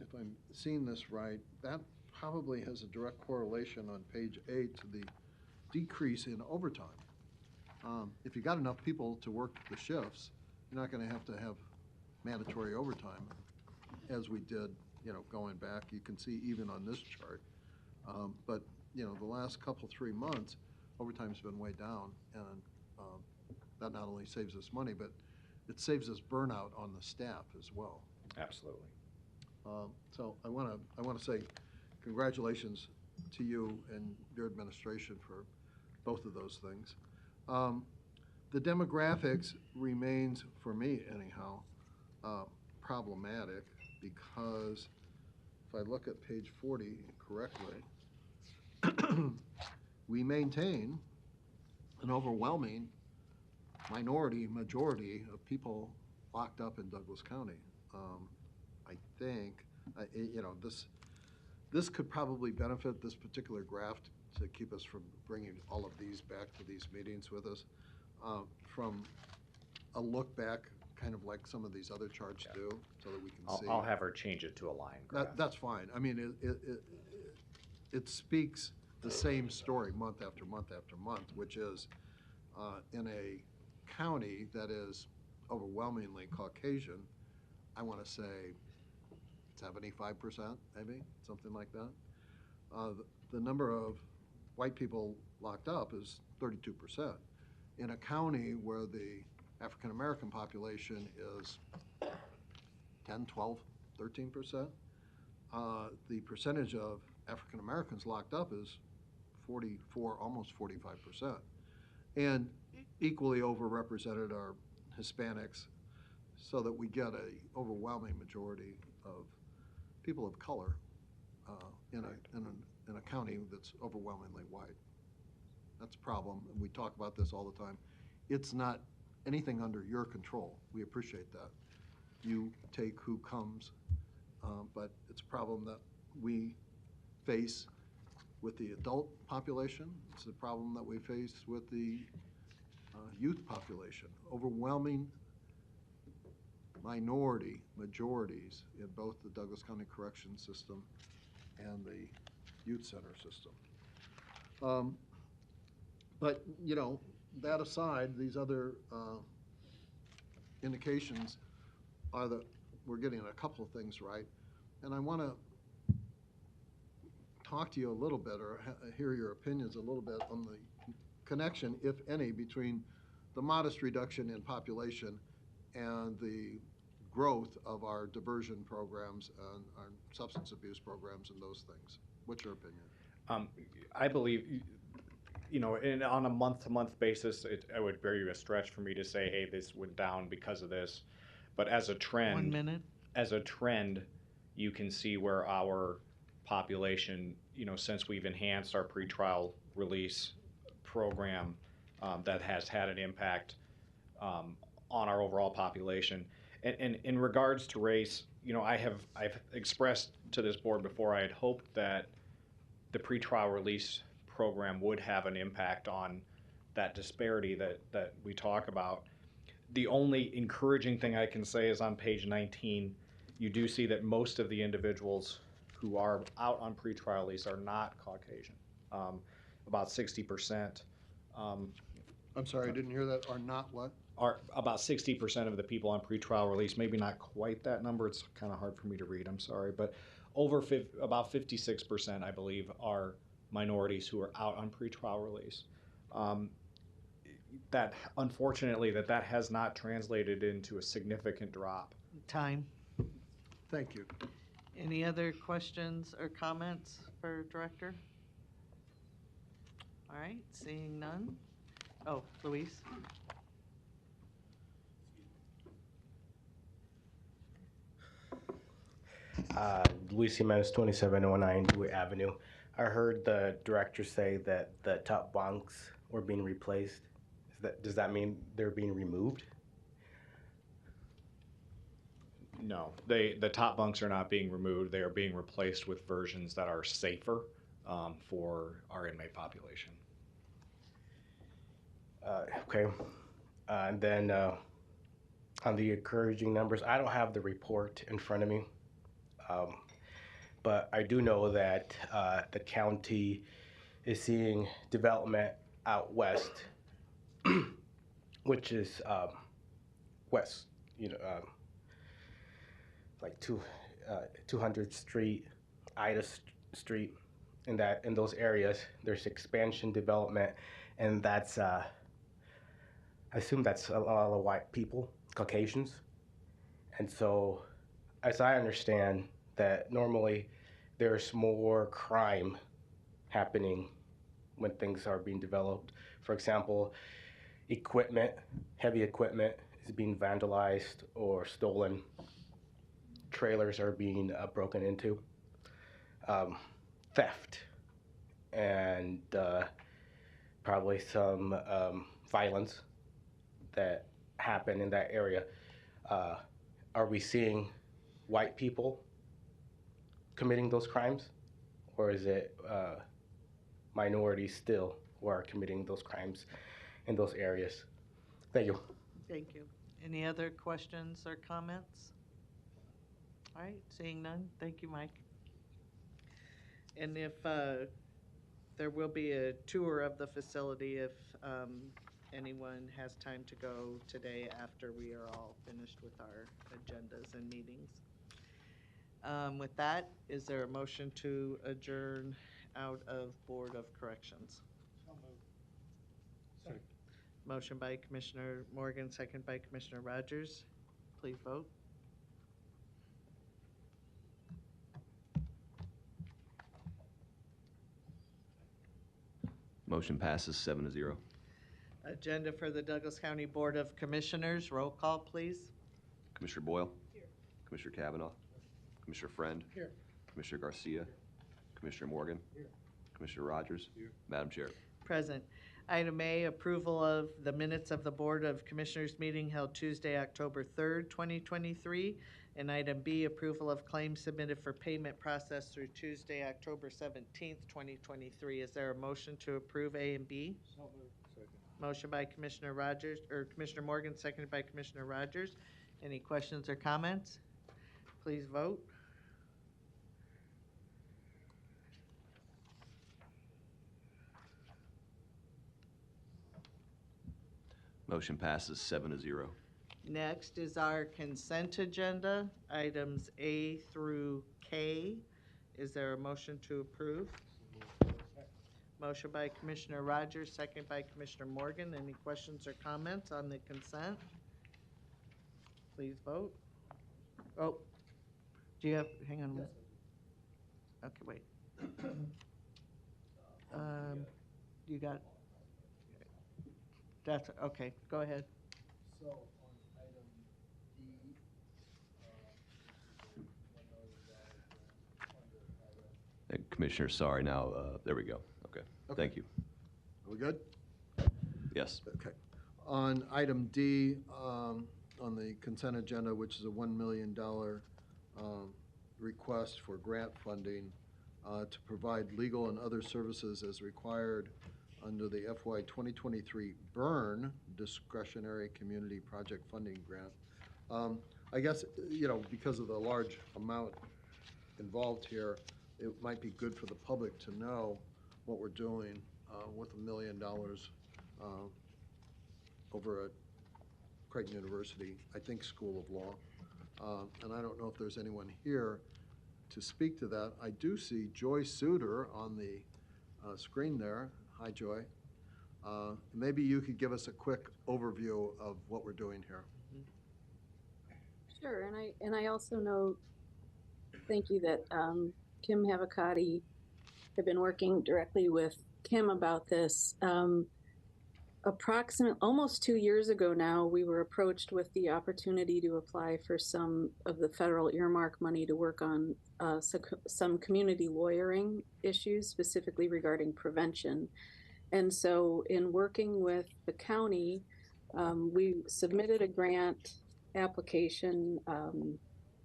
if I'm seeing this right, that probably has a direct correlation on page 8 to the decrease in overtime. If you got enough people to work the shifts, you're not going to have mandatory overtime, as we did, going back. You can see even on this chart. But, the last couple, 3 months, overtime's been way down, and that not only saves us money, but it saves us burnout on the staff as well. Absolutely. So I want to say congratulations to you and your administration for both of those things. The demographics remains, for me anyhow, problematic, because if I look at page 40 correctly, we maintain an overwhelming minority, majority of people locked up in Douglas County. I think, this could probably benefit this particular graph to keep us from bringing all of these back to these meetings with us. From a look back, kind of like some of these other charts do, so that we can see. I'll have her change it to a line graph. That's fine. I mean, it speaks the same story month after month after month, which is in a county that is overwhelmingly Caucasian, I want to say 75%, maybe, something like that. The number of white people locked up is 32%. In a county where the African-American population is 10, 12, 13%, the percentage of African-Americans locked up is 44, almost 45%. And equally overrepresented are Hispanics, so that we get a overwhelming majority of people of color in a county that's overwhelmingly white. That's a problem, and we talk about this all the time. It's not anything under your control. We appreciate that. You take who comes, but it's a problem that we face with the adult population. It's a problem that we face with the youth population. Overwhelming majorities in both the Douglas County Correction System and the Youth Center system. But, that aside, these other indications are that we're getting a couple of things right. And I want to talk to you a little bit, or hear your opinions a little bit on the connection, if any, between the modest reduction in population and the growth of our diversion programs and our substance abuse programs and those things. What's your opinion? I believe, on a month-to-month basis, it would be a stretch for me to say, hey, this went down because of this. But as a trend, 1 minute. As a trend, you can see where our population, since we've enhanced our pretrial release program, that has had an impact on our overall population. And in regards to race, I've expressed to this board before, I had hoped that the pretrial release program would have an impact on that disparity that we talk about. The only encouraging thing I can say is on page 19, you do see that most of the individuals who are out on pretrial release are not Caucasian. About 60%. I'm sorry, I didn't hear that. Are not what? Are about 60% of the people on pretrial release, maybe not quite that number, it's kind of hard for me to read, I'm sorry, but about 56%, I believe, are minorities who are out on pretrial release. That, unfortunately, that has not translated into a significant drop. Time. Thank you. Any other questions or comments for Director? All right, seeing none. Oh, Luis? Luis Jimenez, 2709 Dewey Avenue. I heard the director say that the top bunks were being replaced. Does that mean they're being removed? No, the top bunks are not being removed. They are being replaced with versions that are safer for our inmate population. Okay. And then on the encouraging numbers, I don't have the report in front of me. But I do know that the county is seeing development out west, which is west, like 200th Street, Ida Street, in those areas. There's expansion development, and that's I assume that's a lot of white people, Caucasians, and so as I understand that normally there's more crime happening when things are being developed. For example, heavy equipment is being vandalized or stolen. Trailers are being broken into. Theft and probably some violence that happen in that area, are we seeing white people committing those crimes, or is it minorities still who are committing those crimes in those areas? Thank you. Thank you. Any other questions or comments? All right, seeing none, thank you, Mike. And if there will be a tour of the facility if anyone has time to go today after we are all finished with our agendas and meetings. With that, is there a motion to adjourn out of Board of Corrections? Second. Motion by Commissioner Morgan, second by Commissioner Rogers. Please vote. Motion passes 7-0. Agenda for the Douglas County Board of Commissioners. Roll call, please. Commissioner Boyle? Here. Commissioner Kavanaugh? Commissioner Friend? Here. Commissioner Garcia? Commissioner Morgan? Here. Commissioner Rogers? Here. Madam Chair. Present. Item A, approval of the minutes of the Board of Commissioners meeting held Tuesday, October 3rd, 2023. And item B, approval of claims submitted for payment processed through Tuesday, October 17th, 2023. Is there a motion to approve A and B? So moved. Second. Motion by Commissioner Rogers, or Commissioner Morgan, seconded by Commissioner Rogers. Any questions or comments? Please vote. Motion passes 7-0. Next is our consent agenda, items A through K. Is there a motion to approve? Motion by Commissioner Rogers, second by Commissioner Morgan. Any questions or comments on the consent? Please vote. Oh, do you have, hang on a minute. Okay, wait. You got, that's, okay, go ahead. So on item D, Commissioner, sorry, now, there we go. Okay, thank you. are we good? Yes. Okay. On item D, on the consent agenda, which is a $1 million request for grant funding to provide legal and other services as required under the FY 2023 BURN Discretionary Community Project Funding Grant. I guess, you know, because of the large amount involved here, it might be good for the public to know what we're doing with $1 million over at Creighton University, I think School of Law. And I don't know if there's anyone here to speak to that. I do see Joy Suter on the screen there. Hi, Joy. Maybe you could give us a quick overview of what we're doing here. Sure, and I also know, thank you, that Kim Havakati have been working directly with Kim about this. Almost 2 years ago now, we were approached with the opportunity to apply for some of the federal earmark money to work on some community lawyering issues, specifically regarding prevention. And so in working with the county, we submitted a grant application,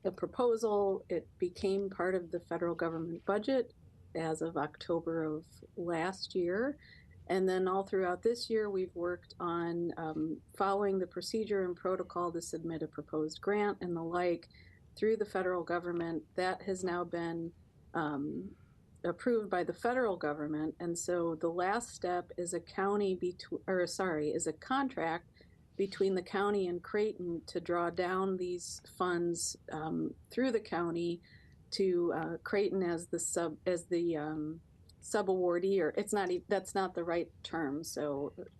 a proposal. It became part of the federal government budget as of October of last year. And then all throughout this year, we've worked on following the procedure and protocol to submit a proposed grant and the like through the federal government. That has now been approved by the federal government. And so the last step is a contract between the county and Creighton to draw down these funds through the county to Creighton as the sub-awardee, or that's not the right term,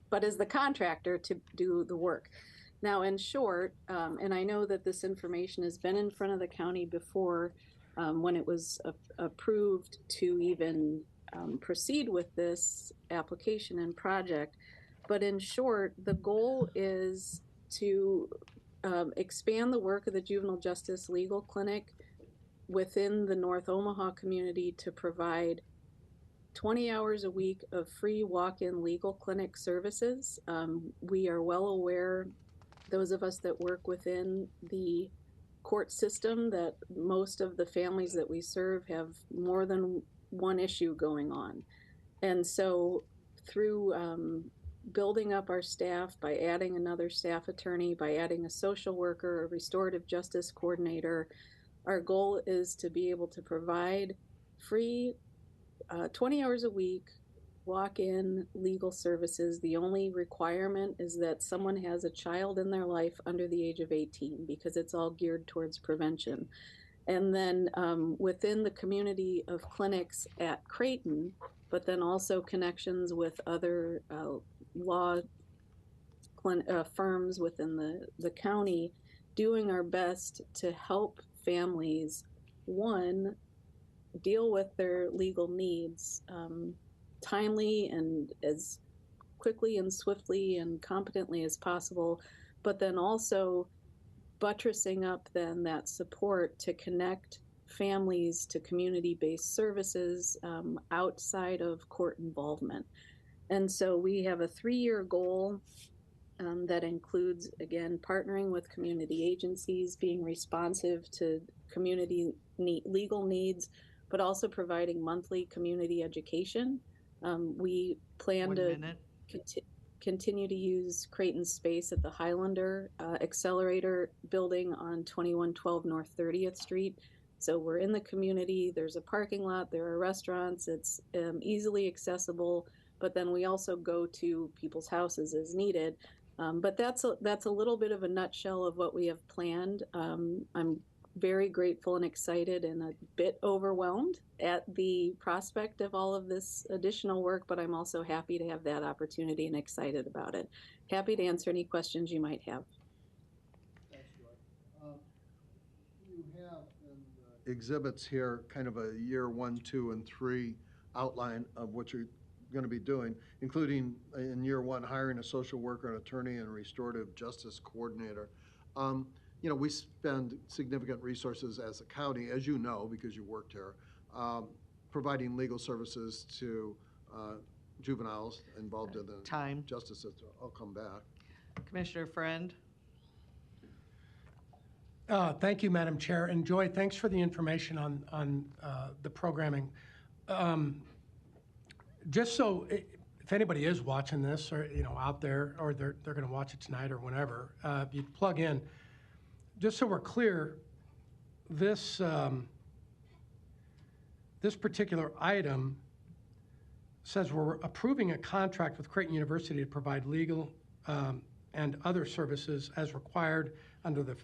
but as the contractor to do the work. Now, in short, and I know that this information has been in front of the county before when it was approved to even proceed with this application and project, but in short, the goal is to expand the work of the Juvenile Justice Legal Clinic within the North Omaha community to provide 20 hours a week of free walk-in legal clinic services. We are well aware, those of us that work within the court system, that most of the families that we serve have more than one issue going on. And so through building up our staff by adding another staff attorney, by adding a social worker, a restorative justice coordinator, our goal is to be able to provide free 20 hours a week walk-in legal services. The only requirement is that someone has a child in their life under the age of 18, because it's all geared towards prevention. And then within the community of clinics at Creighton, but then also connections with other law firms within the county, doing our best to help families, one, deal with their legal needs timely and as quickly and swiftly and competently as possible, but then also buttressing up then that support to connect families to community-based services outside of court involvement. And so we have a 3-year goal that includes, again, partnering with community agencies, being responsive to community legal needs, but also providing monthly community education. We plan to continue to use Creighton's space at the Highlander Accelerator building on 2112 North 30th Street. So we're in the community, there's a parking lot, there are restaurants, it's easily accessible, but then we also go to people's houses as needed. But that's a little bit of a nutshell of what we have planned. I'm very grateful and excited and a bit overwhelmed at the prospect of all of this additional work, but I'm also happy to have that opportunity and excited about it. Happy to answer any questions you might have. Thanks, Joy. You have in the exhibits here kind of a year 1, 2, and 3 outline of what you're going to be doing, including in year 1 hiring a social worker, an attorney, and a restorative justice coordinator. You know, we spend significant resources as a county, as you know, because you worked here, providing legal services to juveniles involved in the justice system. I'll come back. Commissioner Friend. Thank you, Madam Chair. And Joy, thanks for the information on the programming. Just so, if anybody is watching this, or out there, or they're going to watch it tonight or whenever, you plug in. Just so we're clear, this this particular item says we're approving a contract with Creighton University to provide legal and other services as required under the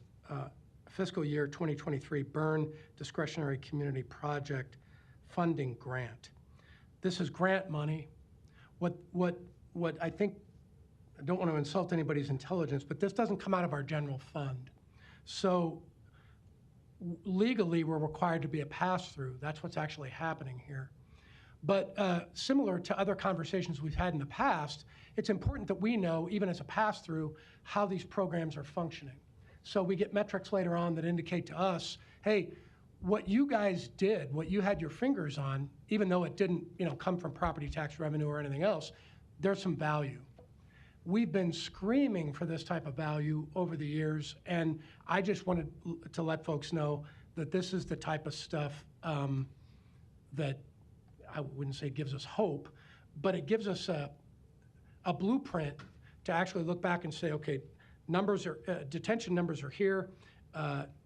fiscal year 2023 Byrne Discretionary Community Project Funding Grant. This is grant money. What I think, I don't want to insult anybody's intelligence, but this doesn't come out of our general fund. So legally, we're required to be a pass-through. That's what's actually happening here. But similar to other conversations we've had in the past, it's important that we know, even as a pass-through, how these programs are functioning. So we get metrics later on that indicate to us, hey, what you guys did, what you had your fingers on, even though it didn't come from property tax revenue or anything else, there's some value. We've been screaming for this type of value over the years, and I just wanted to let folks know that this is the type of stuff that I wouldn't say gives us hope, but it gives us a blueprint to actually look back and say, okay, detention numbers are here,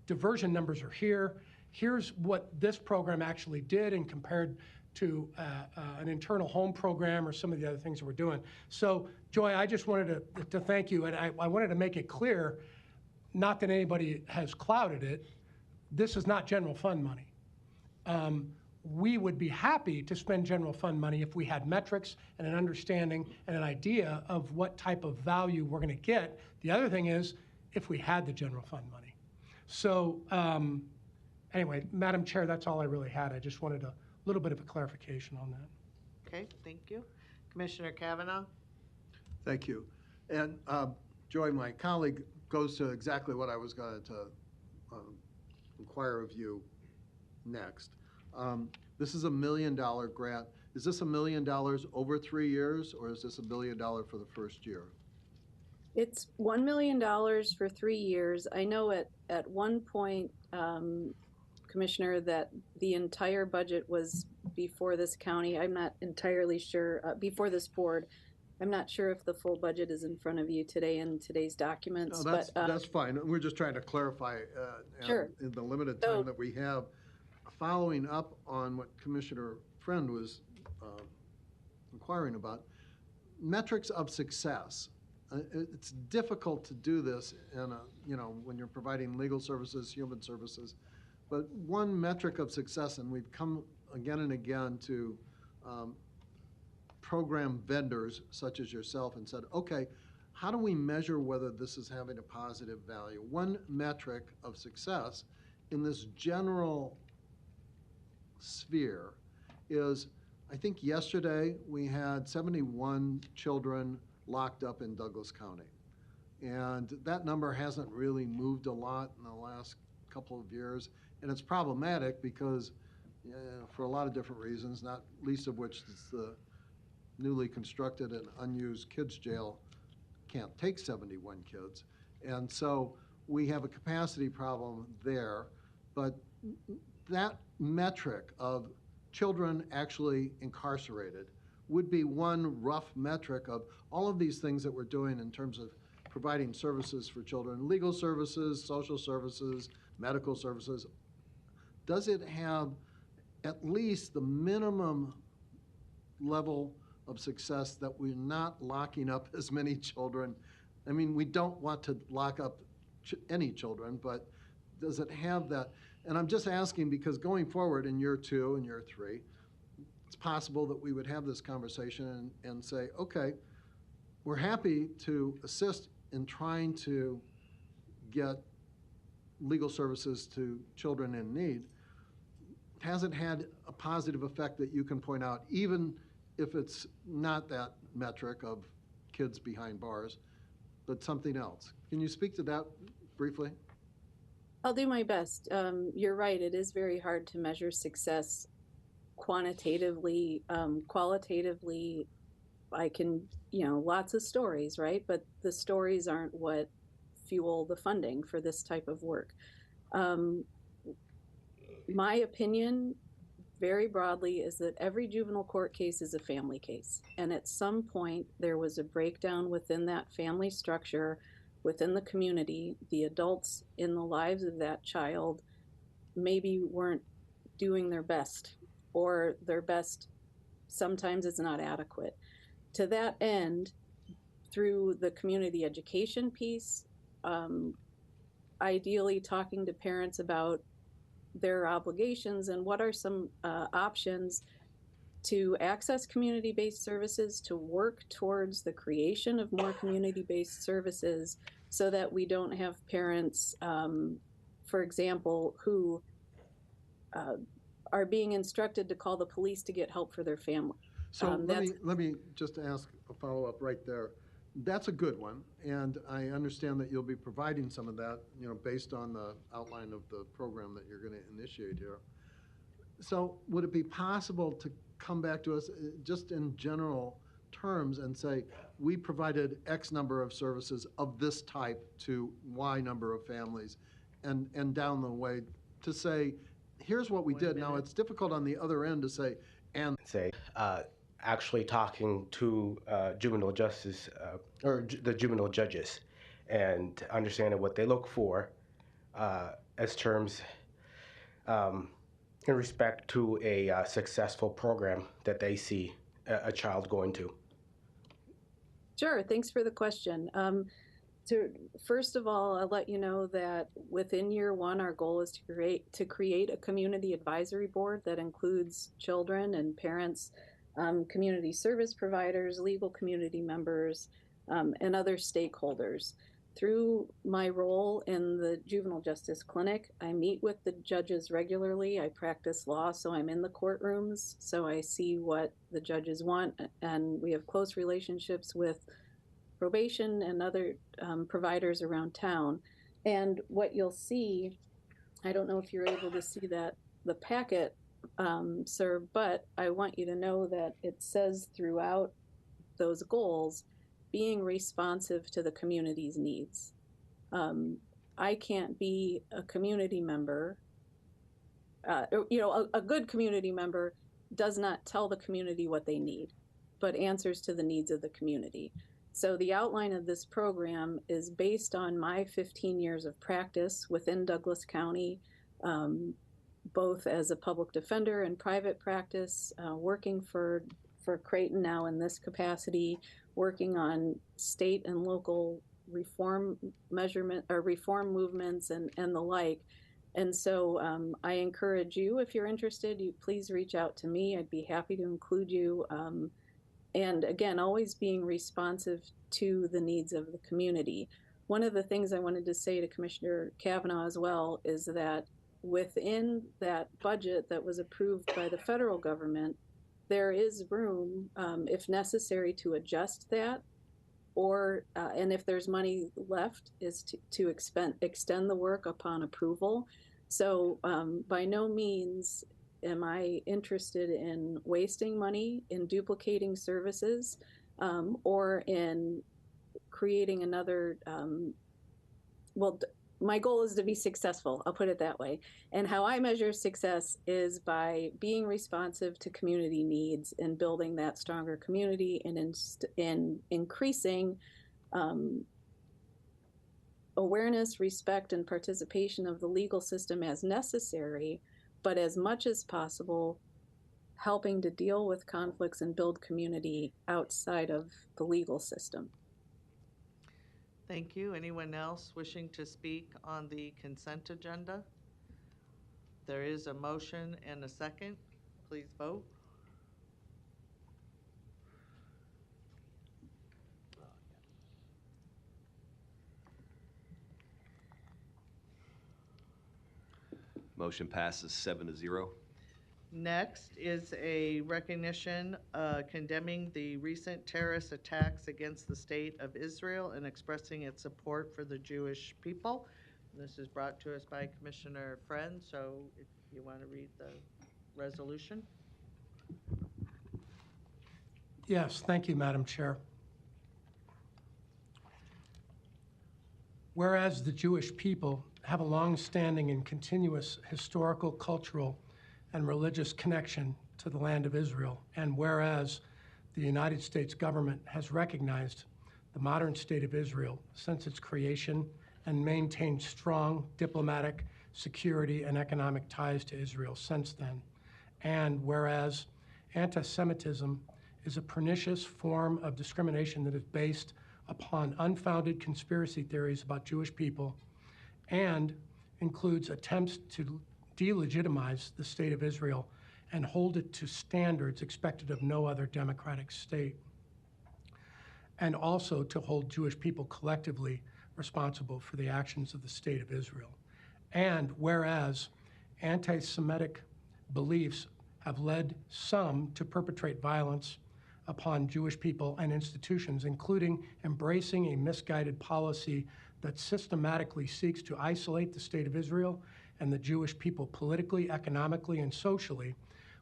diversion numbers are here. Here's what this program actually did and compared to an internal home program or some of the other things that we're doing. So, Joy, I just wanted to thank you, and I wanted to make it clear, not that anybody has clouded it, this is not general fund money. We would be happy to spend general fund money if we had metrics and an understanding and an idea of what type of value we're going to get. The other thing is if we had the general fund money. So anyway, Madam Chair, that's all I really had. I just wanted a little bit of a clarification on that. Okay, thank you. Commissioner Kavanaugh. Thank you. And Joy, my colleague, goes to exactly what I was going to inquire of you next. This is a $1 million grant. Is this $1 million over 3 years, or is this $1 million for the first year? It's $1 million for 3 years. I know at one point, Commissioner, that the entire budget was before this county. I'm not entirely sure, before this board. I'm not sure if the full budget is in front of you today in today's documents. No, that's fine. We're just trying to clarify Sure. in the limited time that we have, following up on what Commissioner Friend was inquiring about, metrics of success. It's difficult to do this in when you're providing legal services, human services. But one metric of success, and we've come again and again to program vendors such as yourself and said, okay, how do we measure whether this is having a positive value? One metric of success in this general sphere is, I think yesterday we had 71 children locked up in Douglas County. And that number hasn't really moved a lot in the last couple of years. And it's problematic because for a lot of different reasons, not least of which is the newly constructed and unused kids jail can't take 71 kids. And so we have a capacity problem there. But that metric of children actually incarcerated would be one rough metric of all of these things that we're doing in terms of providing services for children, legal services, social services, medical services. Does it have at least the minimum level of success that we're not locking up as many children? I mean, we don't want to lock up any children, but does it have that? And I'm just asking because going forward in year 2 and year 3, it's possible that we would have this conversation and say, okay, we're happy to assist in trying to get legal services to children in need. Has it had a positive effect that you can point out, even if it's not that metric of kids behind bars, but something else? Can you speak to that briefly? I'll do my best. You're right. It is very hard to measure success quantitatively. Qualitatively, I can, lots of stories, right? But the stories aren't what fuel the funding for this type of work. My opinion, very broadly, is that every juvenile court case is a family case. And at some point, there was a breakdown within that family structure, within the community. The adults in the lives of that child maybe weren't doing their best, or their best sometimes is not adequate. To that end, through the community education piece, ideally talking to parents about their obligations and what are some options to access community-based services, to work towards the creation of more community-based services so that we don't have parents, for example, who are being instructed to call the police to get help for their family. So let me just ask a follow-up right there. That's a good one, and I understand that you'll be providing some of that, based on the outline of the program that you're going to initiate here. So would it be possible to come back to us just in general terms and say, we provided X number of services of this type to Y number of families, and down the way to say, here's what we did. Now, it's difficult on the other end to say, and say, actually talking to juvenile justice or the juvenile judges and understanding what they look for as terms in respect to a successful program that they see a child going to. Sure, thanks for the question. First of all, I'll let you know that within year 1, our goal is to create a community advisory board that includes children and parents, community service providers, legal community members, and other stakeholders. Through my role in the juvenile justice clinic, I meet with the judges regularly. I practice law, so I'm in the courtrooms, so I see what the judges want, and we have close relationships with probation and other providers around town. And what you'll see, I don't know if you're able to see that, the packet sir, but I want you to know that it says throughout those goals, being responsive to the community's needs. I can't be a community member. A good community member does not tell the community what they need, but answers to the needs of the community. So the outline of this program is based on my 15 years of practice within Douglas County, both as a public defender and private practice, working for Creighton now in this capacity, working on state and local reform movements and the like. And so I encourage you, if you're interested, you please reach out to me. I'd be happy to include you. And again, always being responsive to the needs of the community. One of the things I wanted to say to Commissioner Cavanaugh as well is that within that budget that was approved by the federal government, there is room, if necessary, to adjust that, or and if there's money left, is to extend the work upon approval. So by no means am I interested in wasting money, in duplicating services, or in creating another, my goal is to be successful, I'll put it that way. And how I measure success is by being responsive to community needs and building that stronger community and in increasing awareness, respect, and participation of the legal system as necessary, but as much as possible, helping to deal with conflicts and build community outside of the legal system. Thank you. Anyone else wishing to speak on the consent agenda? There is a motion and a second. Please vote. Motion passes 7-0. Next is a recognition condemning the recent terrorist attacks against the state of Israel and expressing its support for the Jewish people. This is brought to us by Commissioner Friend, so if you want to read the resolution. Yes, thank you, Madam Chair. Whereas the Jewish people have a long-standing and continuous historical, cultural, and religious connection to the land of Israel, and whereas the United States government has recognized the modern state of Israel since its creation and maintained strong diplomatic, security, and economic ties to Israel since then, and whereas anti-Semitism is a pernicious form of discrimination that is based upon unfounded conspiracy theories about Jewish people and includes attempts to delegitimize the state of Israel and hold it to standards expected of no other democratic state, and also to hold Jewish people collectively responsible for the actions of the state of Israel. And whereas anti-Semitic beliefs have led some to perpetrate violence upon Jewish people and institutions, including embracing a misguided policy that systematically seeks to isolate the state of Israel and the Jewish people politically, economically, and socially,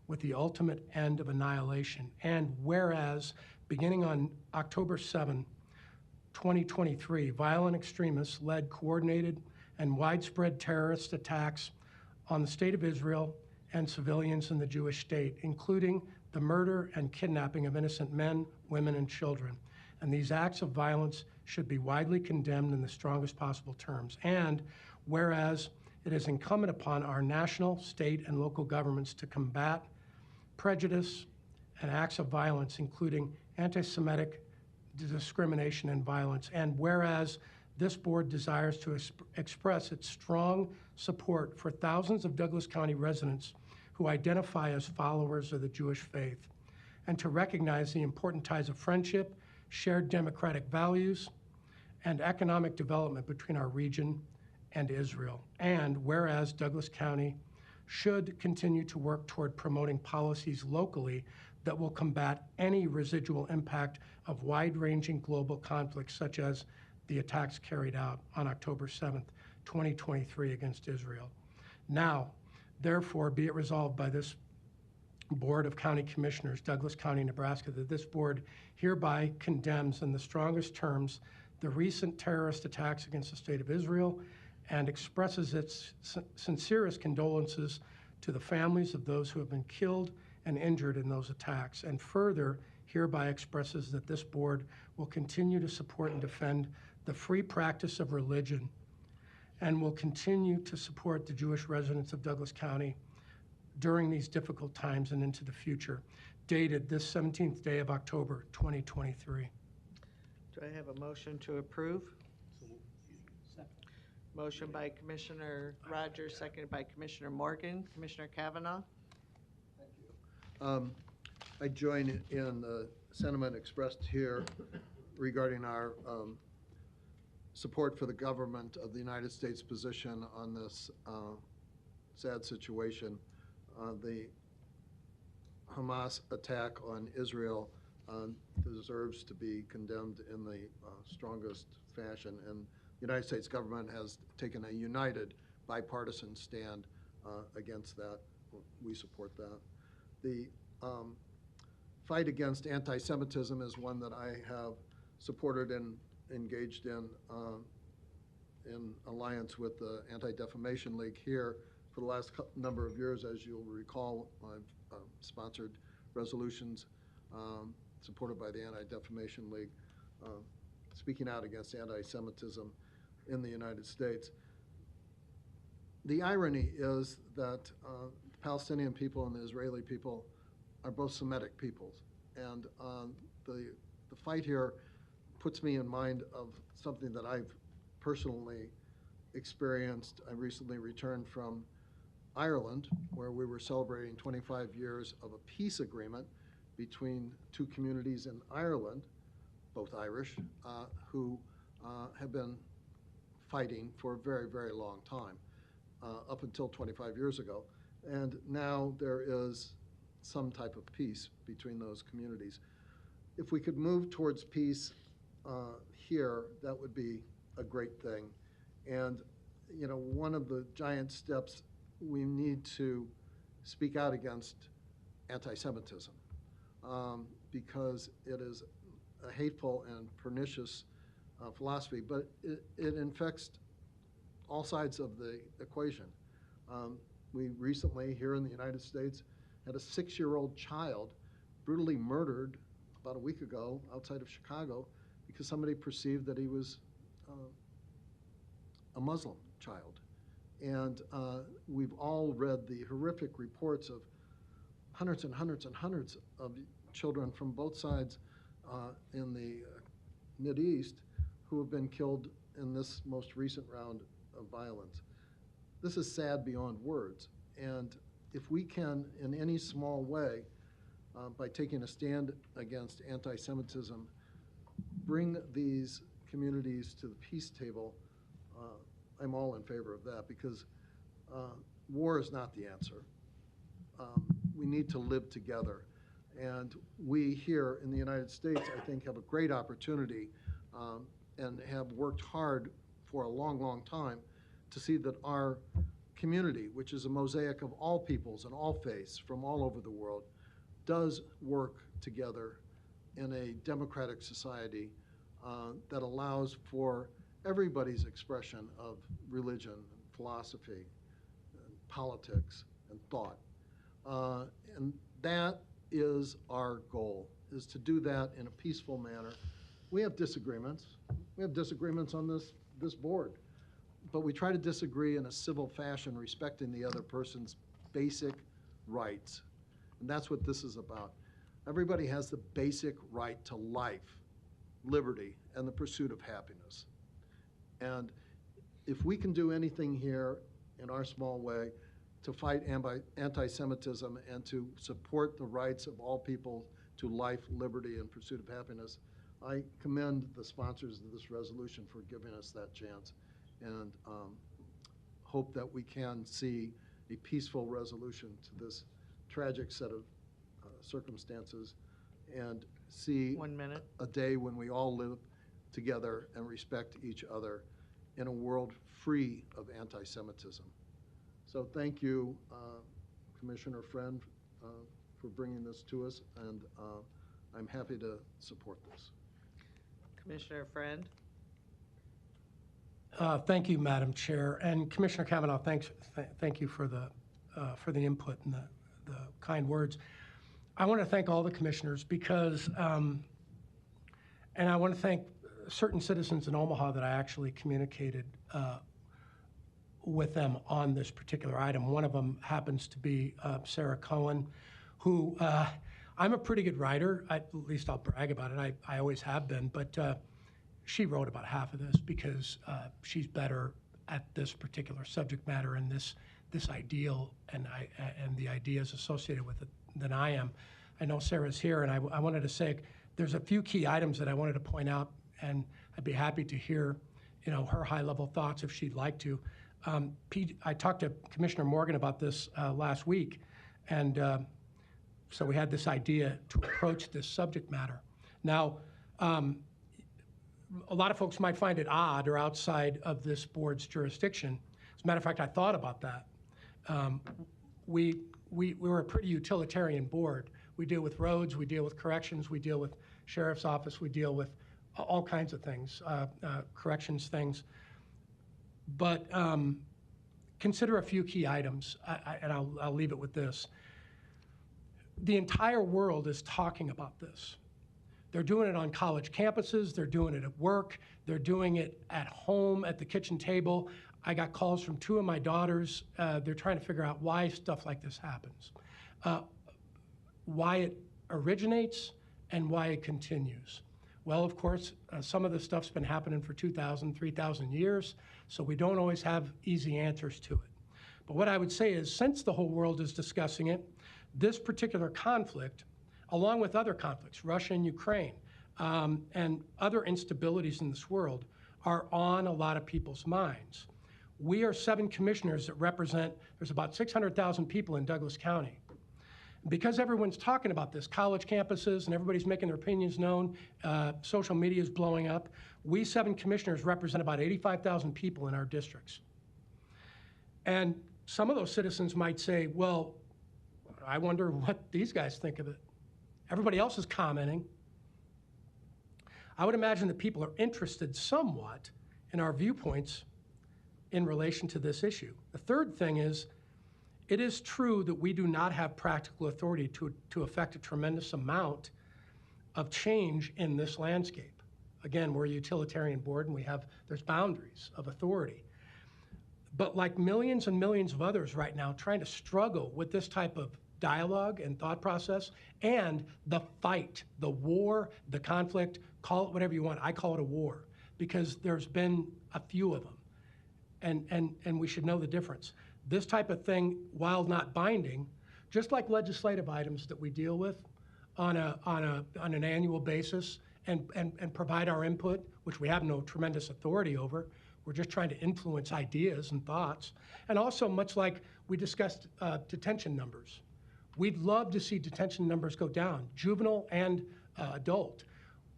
with the ultimate end of annihilation. And whereas, beginning on October 7, 2023, violent extremists led coordinated and widespread terrorist attacks on the state of Israel and civilians in the Jewish state, including the murder and kidnapping of innocent men, women, and children. And these acts of violence should be widely condemned in the strongest possible terms. And whereas it is incumbent upon our national, state, and local governments to combat prejudice and acts of violence, including anti-Semitic discrimination and violence. And whereas this board desires to express its strong support for thousands of Douglas County residents who identify as followers of the Jewish faith, and to recognize the important ties of friendship, shared democratic values, and economic development between our region and Israel. And whereas Douglas County should continue to work toward promoting policies locally that will combat any residual impact of wide-ranging global conflicts, such as the attacks carried out on October 7th, 2023 against Israel. Now, therefore, be it resolved by this Board of County Commissioners, Douglas County, Nebraska, that this board hereby condemns in the strongest terms the recent terrorist attacks against the State of Israel and expresses its sincerest condolences to the families of those who have been killed and injured in those attacks, and further hereby expresses that this board will continue to support and defend the free practice of religion and will continue to support the Jewish residents of Douglas County during these difficult times and into the future. Dated this 17th day of October, 2023. Do I have a motion to approve? Motion by Commissioner Rogers, seconded by Commissioner Morgan. Commissioner Kavanaugh? I join in the sentiment expressed here regarding our support for the government of the United States position on this sad situation. The Hamas attack on Israel deserves to be condemned in the strongest fashion, and the United States government has taken a united bipartisan stand against that. We support that. The fight against anti-Semitism is one that I have supported and engaged in alliance with the Anti-Defamation League here for the last number of years. As you'll recall, I've sponsored resolutions supported by the Anti-Defamation League speaking out against anti-Semitism in the United States. The irony is that the Palestinian people and the Israeli people are both Semitic peoples, and the fight here puts me in mind of something that I've personally experienced. I recently returned from Ireland, where we were celebrating 25 years of a peace agreement between two communities in Ireland, both Irish, who have been fighting for a very, very long time, up until 25 years ago. And now there is some type of peace between those communities. If we could move towards peace here, that would be a great thing. And, you know, one of the giant steps, we need to speak out against anti-Semitism because it is a hateful and pernicious philosophy, but it infects all sides of the equation. We recently, here in the United States, had a 6-year-old child brutally murdered about a week ago outside of Chicago because somebody perceived that he was a Muslim child. And we've all read the horrific reports of hundreds and hundreds and hundreds of children from both sides in the Mideast who have been killed in this most recent round of violence. This is sad beyond words. And if we can, in any small way, by taking a stand against anti-Semitism, bring these communities to the peace table, I'm all in favor of that, because war is not the answer. We need to live together. And we here in the United States, I think, have a great opportunity and have worked hard for a long, long time to see that our community, which is a mosaic of all peoples and all faiths from all over the world, does work together in a democratic society that allows for everybody's expression of religion, and philosophy, and politics, and thought. And that is our goal, is to do that in a peaceful manner. We have disagreements. We have disagreements on this board. But we try to disagree in a civil fashion, respecting the other person's basic rights. And that's what this is about. Everybody has the basic right to life, liberty, and the pursuit of happiness. And if we can do anything here in our small way to fight anti-Semitism and to support the rights of all people to life, liberty, and pursuit of happiness, I commend the sponsors of this resolution for giving us that chance, and hope that we can see a peaceful resolution to this tragic set of circumstances, and see 1 minute. a day when we all live together and respect each other in a world free of anti-Semitism. So thank you, Commissioner Friend, for bringing this to us, and I'm happy to support this. Commissioner Friend? Thank you, Madam Chair. And Commissioner Kavanaugh, thank you for the input and the kind words. I want to thank all the commissioners because, and I want to thank certain citizens in Omaha that I actually communicated with them on this particular item. One of them happens to be Sarah Cohen, who I'm a pretty good writer. At least I'll brag about it. I always have been, but she wrote about half of this because she's better at this particular subject matter and this ideal and the ideas associated with it than I am. I know Sarah's here, and I wanted to say there's a few key items that I wanted to point out, and I'd be happy to hear, her high-level thoughts if she'd like to. I talked to Commissioner Morgan about this last week, and so we had this idea to approach this subject matter. Now, a lot of folks might find it odd or outside of this board's jurisdiction. As a matter of fact, I thought about that. We're a pretty utilitarian board. We deal with roads, we deal with corrections, we deal with sheriff's office, we deal with all kinds of things, corrections things. But consider a few key items, and I'll leave it with this. The entire world is talking about this. They're doing it on college campuses, they're doing it at work, they're doing it at home, at the kitchen table. I got calls from two of my daughters. They're trying to figure out why stuff like this happens, why it originates, and why it continues. Well, of course, some of this stuff's been happening for 2,000, 3,000 years, so we don't always have easy answers to it. But what I would say is, since the whole world is discussing it, this particular conflict, along with other conflicts, Russia and Ukraine, and other instabilities in this world, are on a lot of people's minds. We are 7 commissioners that represent, there's about 600,000 people in Douglas County. Because everyone's talking about this, college campuses, and everybody's making their opinions known, social media is blowing up, we 7 commissioners represent about 85,000 people in our districts. And some of those citizens might say, well, I wonder what these guys think of it. Everybody else is commenting. I would imagine that people are interested somewhat in our viewpoints in relation to this issue. The third thing is, it is true that we do not have practical authority to affect a tremendous amount of change in this landscape. Again, we're a utilitarian board and there's boundaries of authority. But like millions and millions of others right now trying to struggle with this type of dialogue and thought process and the fight, the war, the conflict, call it whatever you want. I call it a war because there's been a few of them. And we should know the difference. This type of thing, while not binding, just like legislative items that we deal with on an annual basis and provide our input, which we have no tremendous authority over. We're just trying to influence ideas and thoughts. And also, much like we discussed detention numbers. We'd love to see detention numbers go down, juvenile and adult.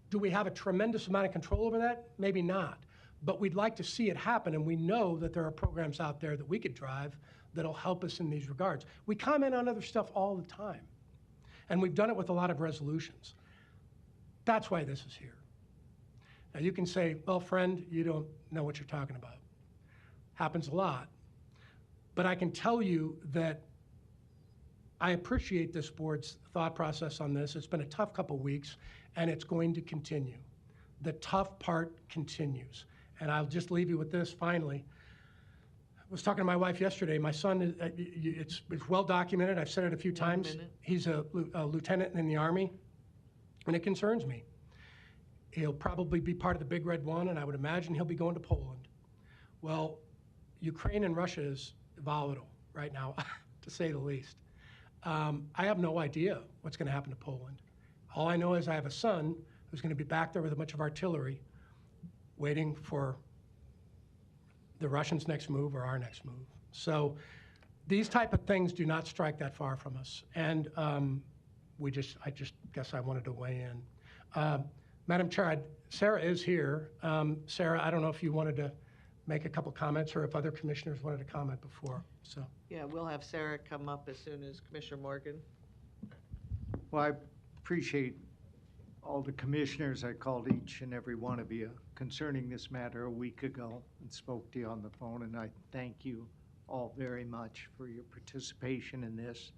Do we have a tremendous amount of control over that? Maybe not. But we'd like to see it happen, and we know that there are programs out there that we could drive that'll help us in these regards. We comment on other stuff all the time, and we've done it with a lot of resolutions. That's why this is here. Now, you can say, well, friend, you don't know what you're talking about. Happens a lot. But I can tell you that I appreciate this board's thought process on this. It's been a tough couple weeks, and it's going to continue. The tough part continues. And I'll just leave you with this finally. I was talking to my wife yesterday. My son, it's well documented. I've said it a few times. He's a lieutenant in the Army, and it concerns me. He'll probably be part of the Big Red One, and I would imagine he'll be going to Poland. Well, Ukraine and Russia is volatile right now, to say the least. I have no idea what's going to happen to Poland. All I know is I have a son who's going to be back there with a bunch of artillery waiting for the Russians' next move or our next move. So these type of things do not strike that far from us. And I just guess I wanted to weigh in. Madam Chair, Sarah is here. Sarah, I don't know if you wanted to make a couple comments or if other commissioners wanted to comment before. So Yeah, we'll have Sarah come up as soon as Commissioner Morgan. Well, I appreciate all the commissioners. I called each and every one of you concerning this matter a week ago and spoke to you on the phone, and I thank you all very much for your participation in this.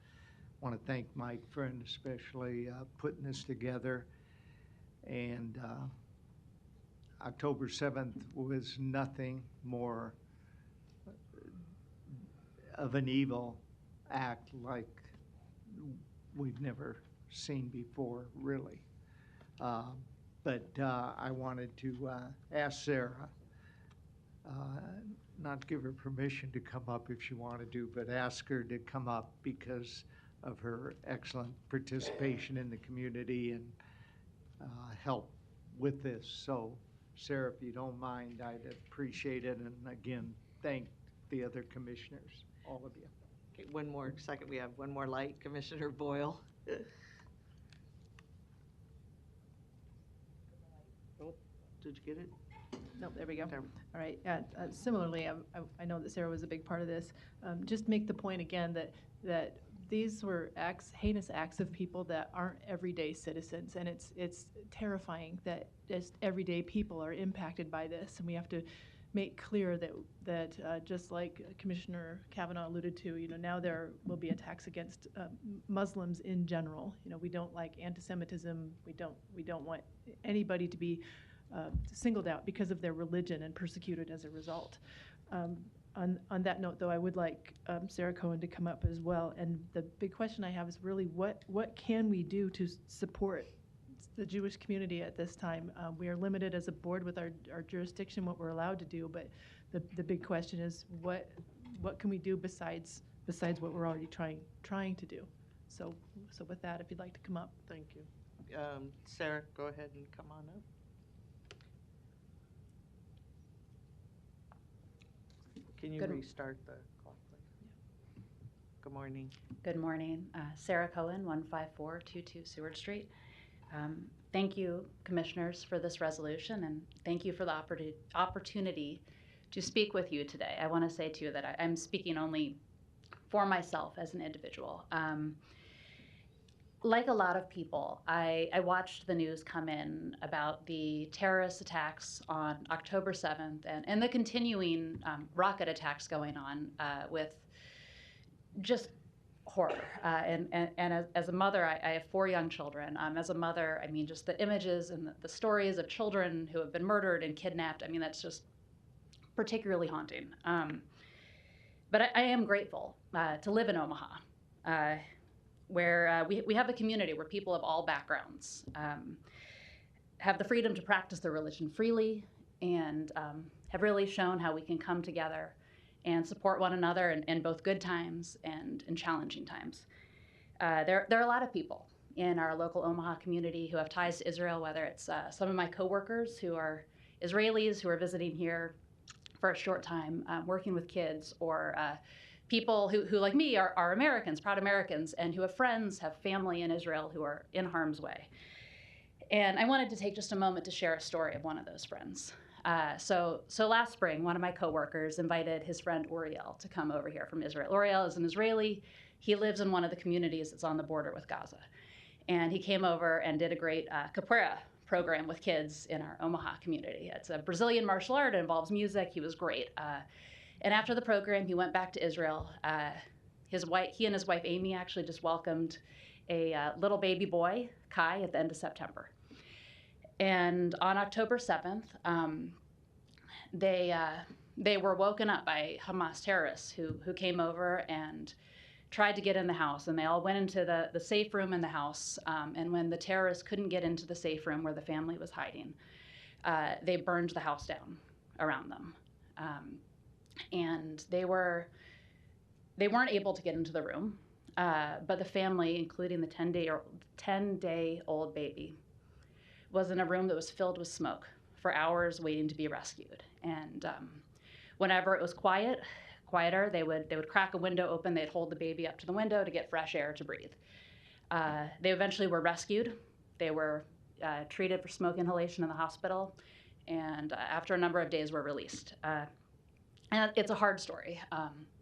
I want to thank Mike Friend especially putting this together. And October 7th was nothing more of an evil act like we've never seen before, really. But I wanted to ask Sarah, not give her permission to come up if she wanted to, but ask her to come up because of her excellent participation in the community and help with this. So, Sarah, if you don't mind, I'd appreciate it. And again, thank the other commissioners, all of you. Okay, one more second. We have one more light, Commissioner Boyle. Oh, did you get it? No, there we go. All right. Similarly, I know that Sarah was a big part of this. Just make the point again that these were heinous acts of people that aren't everyday citizens, and it's terrifying that just everyday people are impacted by this, and we have to make clear that just like Commissioner Kavanaugh alluded to, now there will be attacks against Muslims in general. We don't like anti-Semitism. We don't want anybody to be singled out because of their religion and persecuted as a result. On that note, though, I would like Sarah Cohen to come up as well. And the big question I have is really what can we do to support the Jewish community at this time? We are limited as a board with our jurisdiction, what we're allowed to do, but the big question is what can we do besides what we're already trying to do? So with that, if you'd like to come up. Thank you. Sarah, go ahead and come on up. Can you restart the clock, please? Good morning. Good morning. Sarah Cohen, 15422 Seward Street. Thank you, commissioners, for this resolution, and thank you for the opportunity to speak with you today. I want to say to you that I'm speaking only for myself as an individual. Like a lot of people, I watched the news come in about the terrorist attacks on October 7th and the continuing rocket attacks going on with just horror. And as a mother, I have 4 young children. As a mother, I mean, just the images and the stories of children who have been murdered and kidnapped, I mean, that's just particularly haunting. But I am grateful to live in Omaha, where we have a community where people of all backgrounds have the freedom to practice their religion freely and have really shown how we can come together and support one another in both good times and in challenging times. There are a lot of people in our local Omaha community who have ties to Israel, whether it's some of my coworkers who are Israelis who are visiting here for a short time, working with kids, or people who like me, are Americans, proud Americans, and who have friends, have family in Israel who are in harm's way. And I wanted to take just a moment to share a story of one of those friends. So last spring, one of my coworkers invited his friend Uriel to come over here from Israel. Uriel is an Israeli. He lives in one of the communities that's on the border with Gaza. And he came over and did a great capoeira program with kids in our Omaha community. It's a Brazilian martial art. It involves music. He was great. And after the program, he went back to Israel. He and his wife, Amy, actually just welcomed a little baby boy, Kai, at the end of September. And on October 7th, they were woken up by Hamas terrorists who came over and tried to get in the house. And they all went into the safe room in the house. And when the terrorists couldn't get into the safe room where the family was hiding, they burned the house down around them. And they weren't able to get into the room, but the family, including the 10-day-old baby, was in a room that was filled with smoke for hours waiting to be rescued. And whenever it was quieter, they would crack a window open, they'd hold the baby up to the window to get fresh air to breathe. They eventually were rescued. They were treated for smoke inhalation in the hospital, and after a number of days were released. And it's a hard story,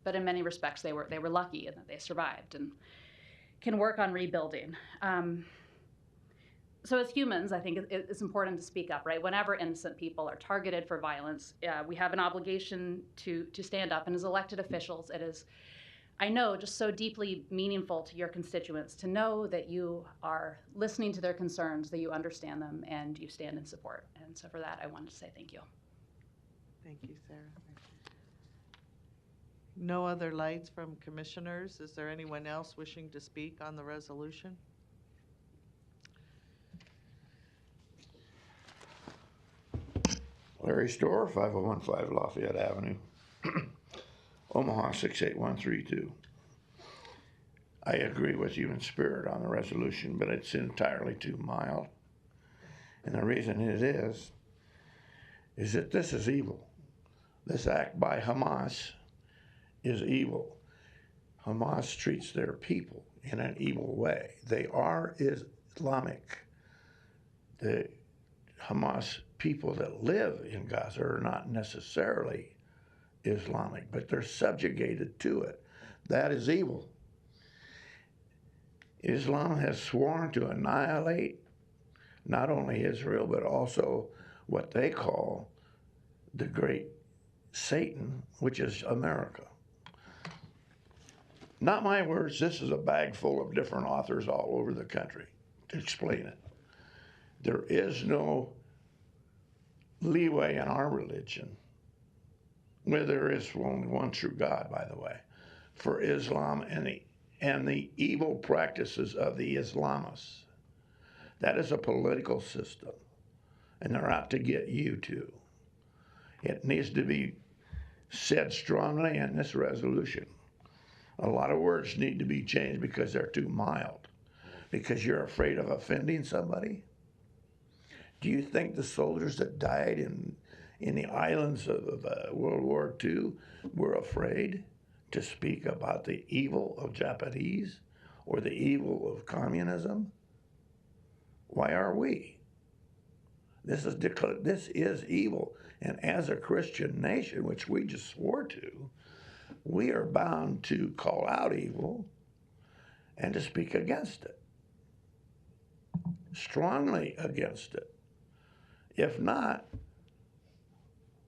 but in many respects they were lucky in that they survived. can work on rebuilding. So as humans, I think it's important to speak up, right? Whenever innocent people are targeted for violence, we have an obligation to stand up. And as elected officials, it is, I know, just so deeply meaningful to your constituents to know that you are listening to their concerns, that you understand them, and you stand in support. And so for that, I wanted to say thank you. Thank you, Sarah. No other lights from commissioners. Is there anyone else wishing to speak on the resolution? Larry Storr, 5015 Lafayette Avenue, Omaha 68132. I agree with you in spirit on the resolution, but it's entirely too mild. And the reason it is that this is evil. This act by Hamas is evil. Hamas treats their people in an evil way. They are Islamic. The Hamas people that live in Gaza are not necessarily Islamic, but they're subjugated to it. That is evil. Islam has sworn to annihilate not only Israel, but also what they call the great Satan, which is America. Not my words, this is a bag full of different authors all over the country to explain it. There is no leeway in our religion, where there is only one true God, by the way, for Islam and the evil practices of the Islamists. That is a political system, and they're out to get you too. It needs to be said strongly in this resolution. A lot of words need to be changed because they're too mild, because you're afraid of offending somebody. Do you think the soldiers that died in the islands of World War II were afraid to speak about the evil of Japanese or the evil of communism? Why are we? This is evil. And as a Christian nation, which we just swore to, we are bound to call out evil and to speak against it, strongly against it. If not,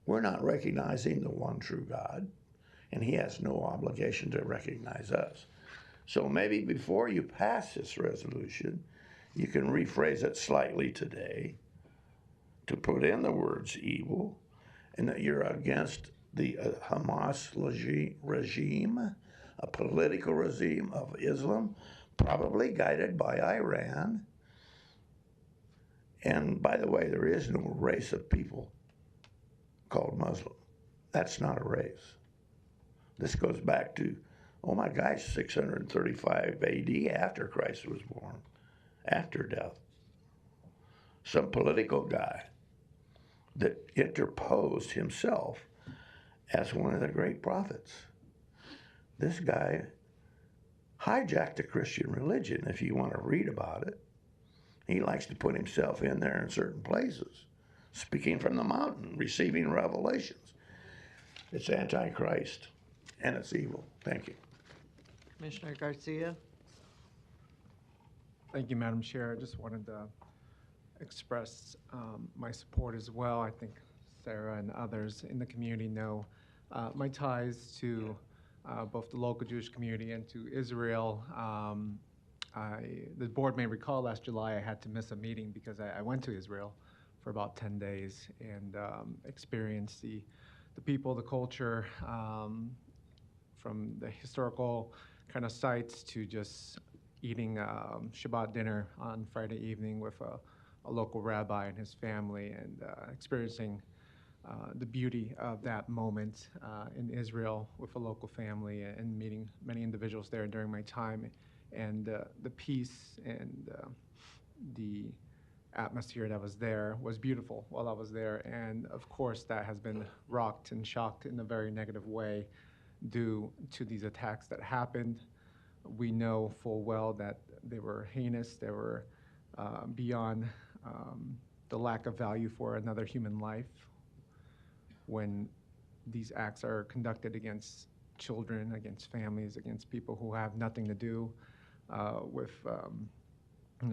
we're not recognizing the one true God, and he has no obligation to recognize us. So maybe before you pass this resolution, you can rephrase it slightly today to put in the words evil, and that you're against the Hamas regime, a political regime of Islam, probably guided by Iran. And by the way, there is no race of people called Muslim. That's not a race. This goes back to, oh my gosh, 635 AD, after Christ was born, after death. Some political guy that interposed himself as one of the great prophets. This guy hijacked the Christian religion, if you want to read about it. He likes to put himself in there in certain places, speaking from the mountain, receiving revelations. It's Antichrist, and it's evil. Thank you. Commissioner Garcia. Thank you, Madam Chair. I just wanted to express my support as well. I think Sarah and others in the community know my ties to both the local Jewish community and to Israel. The board may recall last July I had to miss a meeting because I went to Israel for about 10 days and experienced the people, the culture, from the historical kind of sites to just eating Shabbat dinner on Friday evening with a local rabbi and his family, and experiencing the beauty of that moment in Israel with a local family, and meeting many individuals there during my time, and the peace and the atmosphere that was there was beautiful while I was there. And of course that has been rocked and shocked in a very negative way due to these attacks that happened. We know full well that they were heinous, they were beyond the lack of value for another human life. When these acts are conducted against children, against families, against people who have nothing to do with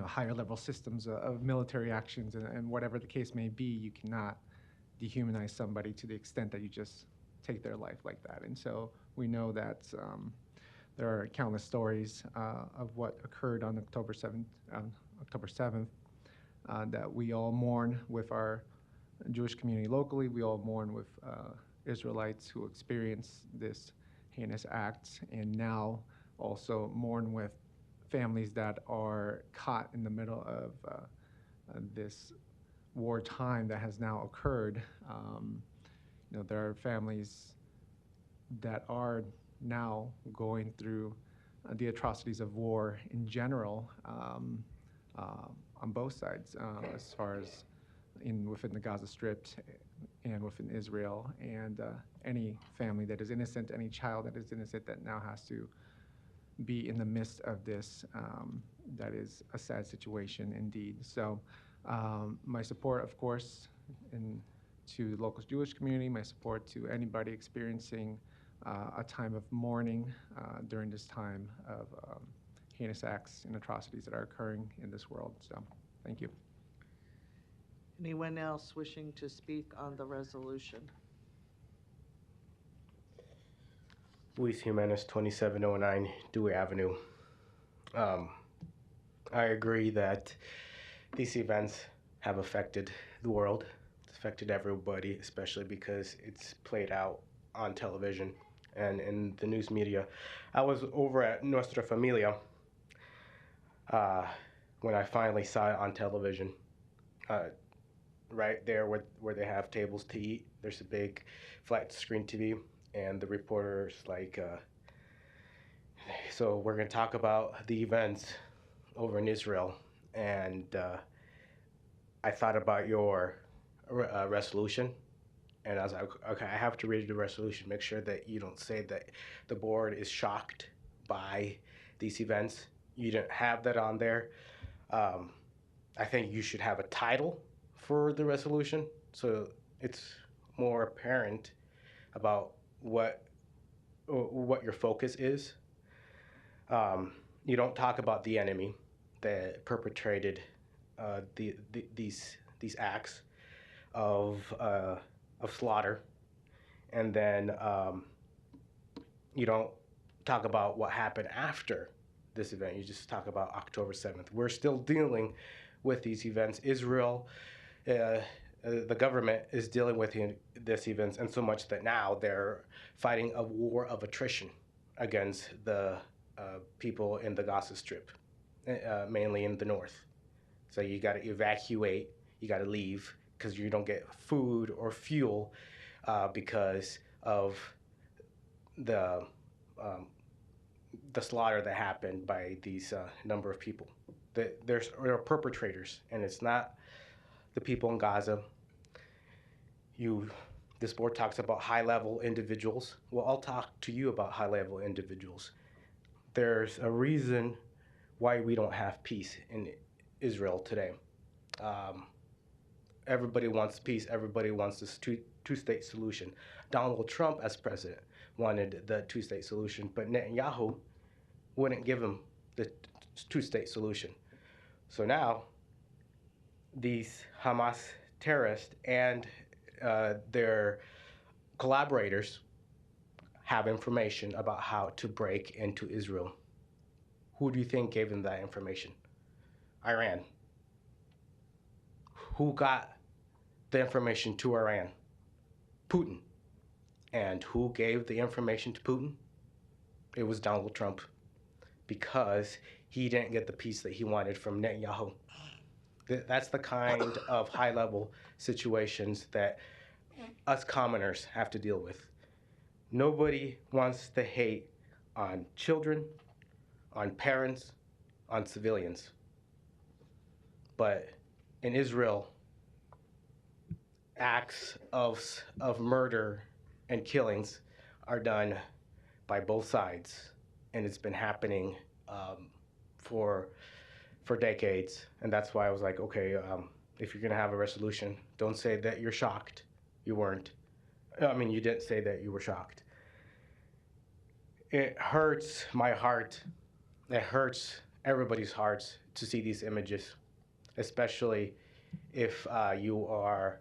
higher level systems of military actions and whatever the case may be, you cannot dehumanize somebody to the extent that you just take their life like that. And so we know that there are countless stories of what occurred on October 7th, that we all mourn with our Jewish community locally. We all mourn with Israelites who experienced this heinous act, and now also mourn with families that are caught in the middle of this wartime that has now occurred. There are families that are now going through the atrocities of war in general on both sides, as far as within the Gaza Strip and within Israel, and any family that is innocent, any child that is innocent that now has to be in the midst of this. That is a sad situation indeed. So my support, of course, to the local Jewish community, my support to anybody experiencing a time of mourning during this time of heinous acts and atrocities that are occurring in this world. So thank you. Anyone else wishing to speak on the resolution? Luis Jimenez, 2709 Dewey Avenue. I agree that these events have affected the world. It's affected everybody, especially because it's played out on television and in the news media. I was over at Nuestra Familia when I finally saw it on television. Right there where they have tables to eat, there's a big flat screen TV, and the reporter's like, so we're going to talk about the events over in Israel. And I thought about your resolution, and I was like, okay, I have to read the resolution, make sure that you don't say that the board is shocked by these events. You didn't have that on there. I think you should have a title for the resolution, so it's more apparent about what your focus is. You don't talk about the enemy that perpetrated these acts of slaughter, and then you don't talk about what happened after this event. You just talk about October 7th. We're still dealing with these events. Israel, the government is dealing with these events, and so much that now they're fighting a war of attrition against the people in the Gaza Strip, mainly in the north. So you got to evacuate, you got to leave, because you don't get food or fuel because of the slaughter that happened by these number of people. There are perpetrators, and it's not the people in Gaza. This board talks about high-level individuals. Well, I'll talk to you about high-level individuals. There's a reason why we don't have peace in Israel today. Everybody wants peace. Everybody wants this two-state solution. Donald Trump, as president, wanted the two-state solution, but Netanyahu wouldn't give him the two-state solution. So now, these Hamas terrorists and their collaborators have information about how to break into Israel. Who do you think gave them that information? Iran. Who got the information to Iran? Putin. And who gave the information to Putin? It was Donald Trump, because he didn't get the peace that he wanted from Netanyahu. That's the kind of high-level situations that us commoners have to deal with. Nobody wants to hate on children, on parents, on civilians. But in Israel, acts of murder and killings are done by both sides, and it's been happening for decades. And that's why I was like, okay, if you're gonna have a resolution, don't say that you're shocked. You weren't. I mean, you didn't say that you were shocked. It hurts my heart it hurts everybody's hearts to see these images, especially if you are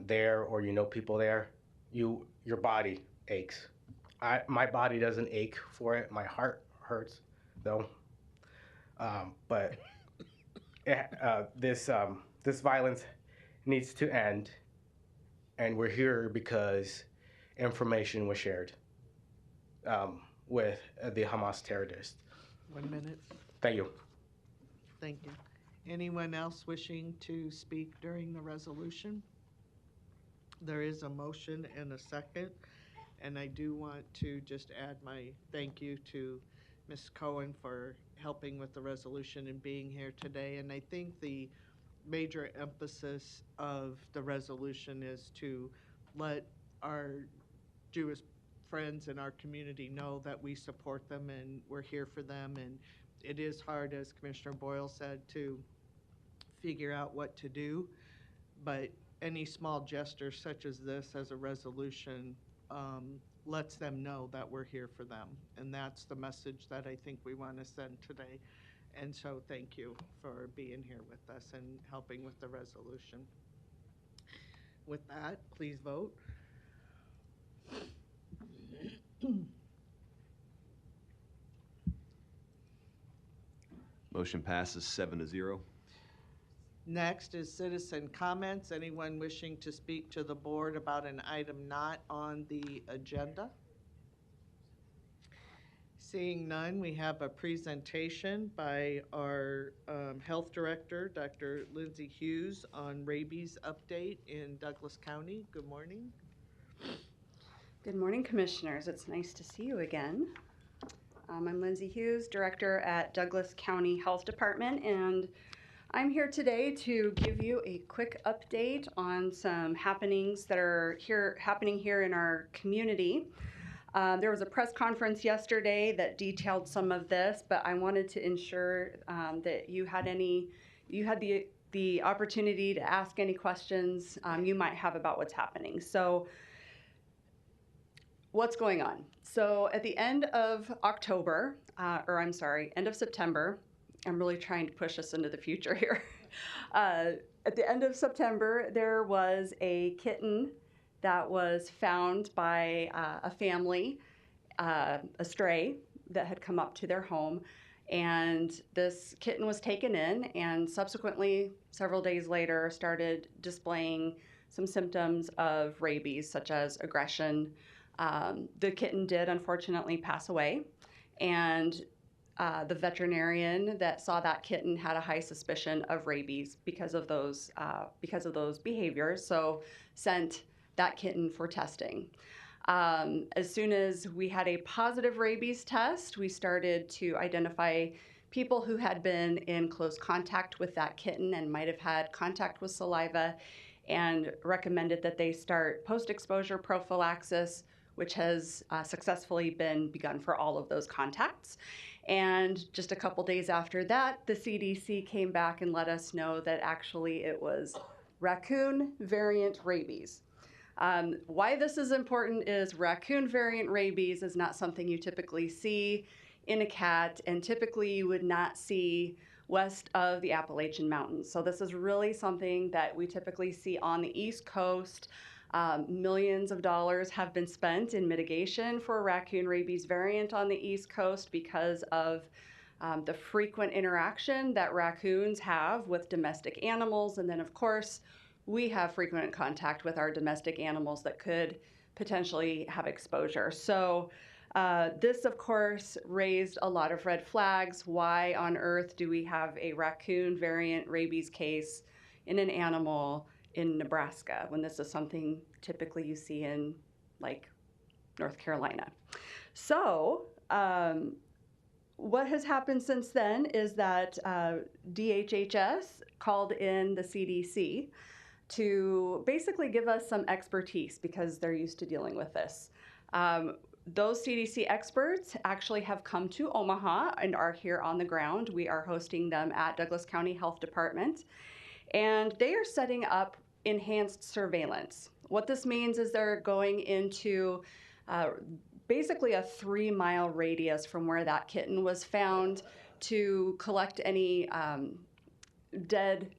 there or you know people there. Your body aches. My body doesn't ache for it. My heart hurts though. But this violence needs to end, and we're here because information was shared with the Hamas terrorists. 1 minute. Thank you. Thank you. Anyone else wishing to speak during the resolution? There is a motion and a second, and I do want to just add my thank you to Ms. Cohen for helping with the resolution and being here today. And I think the major emphasis of the resolution is to let our Jewish friends in our community know that we support them and we're here for them. And it is hard, as Commissioner Boyle said, to figure out what to do, but any small gesture such as this as a resolution lets them know that we're here for them. And that's the message that I think we want to send today. And so thank you for being here with us and helping with the resolution. With that, please vote. Motion passes 7-0. Next is citizen comments. Anyone wishing to speak to the board about an item not on the agenda? Seeing none, we have a presentation by our health director, Dr. Lindsay Hughes, on rabies update in Douglas County. Good morning. Good morning, Commissioners. It's nice to see you again. I'm Lindsay Hughes, Director at Douglas County Health Department, and I'm here today to give you a quick update on some happenings that are happening here in our community. There was a press conference yesterday that detailed some of this, but I wanted to ensure that you had the opportunity to ask any questions you might have about what's happening. So, what's going on? So at the end of end of September, I'm really trying to push us into the future here. At the end of September, there was a kitten that was found by a family, a stray that had come up to their home. And this kitten was taken in and subsequently, several days later, started displaying some symptoms of rabies, such as aggression. The kitten did unfortunately pass away, and the veterinarian that saw that kitten had a high suspicion of rabies because of those behaviors, so sent that kitten for testing. As soon as we had a positive rabies test, we started to identify people who had been in close contact with that kitten and might have had contact with saliva, and recommended that they start post-exposure prophylaxis, which has successfully been begun for all of those contacts. And just a couple days after that, the CDC came back and let us know that actually it was raccoon variant rabies. Why this is important is raccoon variant rabies is not something you typically see in a cat, and typically you would not see west of the Appalachian Mountains. So this is really something that we typically see on the East Coast. Millions of dollars have been spent in mitigation for raccoon rabies variant on the East Coast because of the frequent interaction that raccoons have with domestic animals. And then, of course, we have frequent contact with our domestic animals that could potentially have exposure. So this, of course, raised a lot of red flags. Why on earth do we have a raccoon variant rabies case in an animal in Nebraska when this is something typically you see in like North Carolina? So what has happened since then is that DHHS called in the CDC to basically give us some expertise because they're used to dealing with this. Those CDC experts actually have come to Omaha and are here on the ground. We are hosting them at Douglas County Health Department, and they are setting up enhanced surveillance. What this means is they're going into basically a 3-mile radius from where that kitten was found to collect any dead,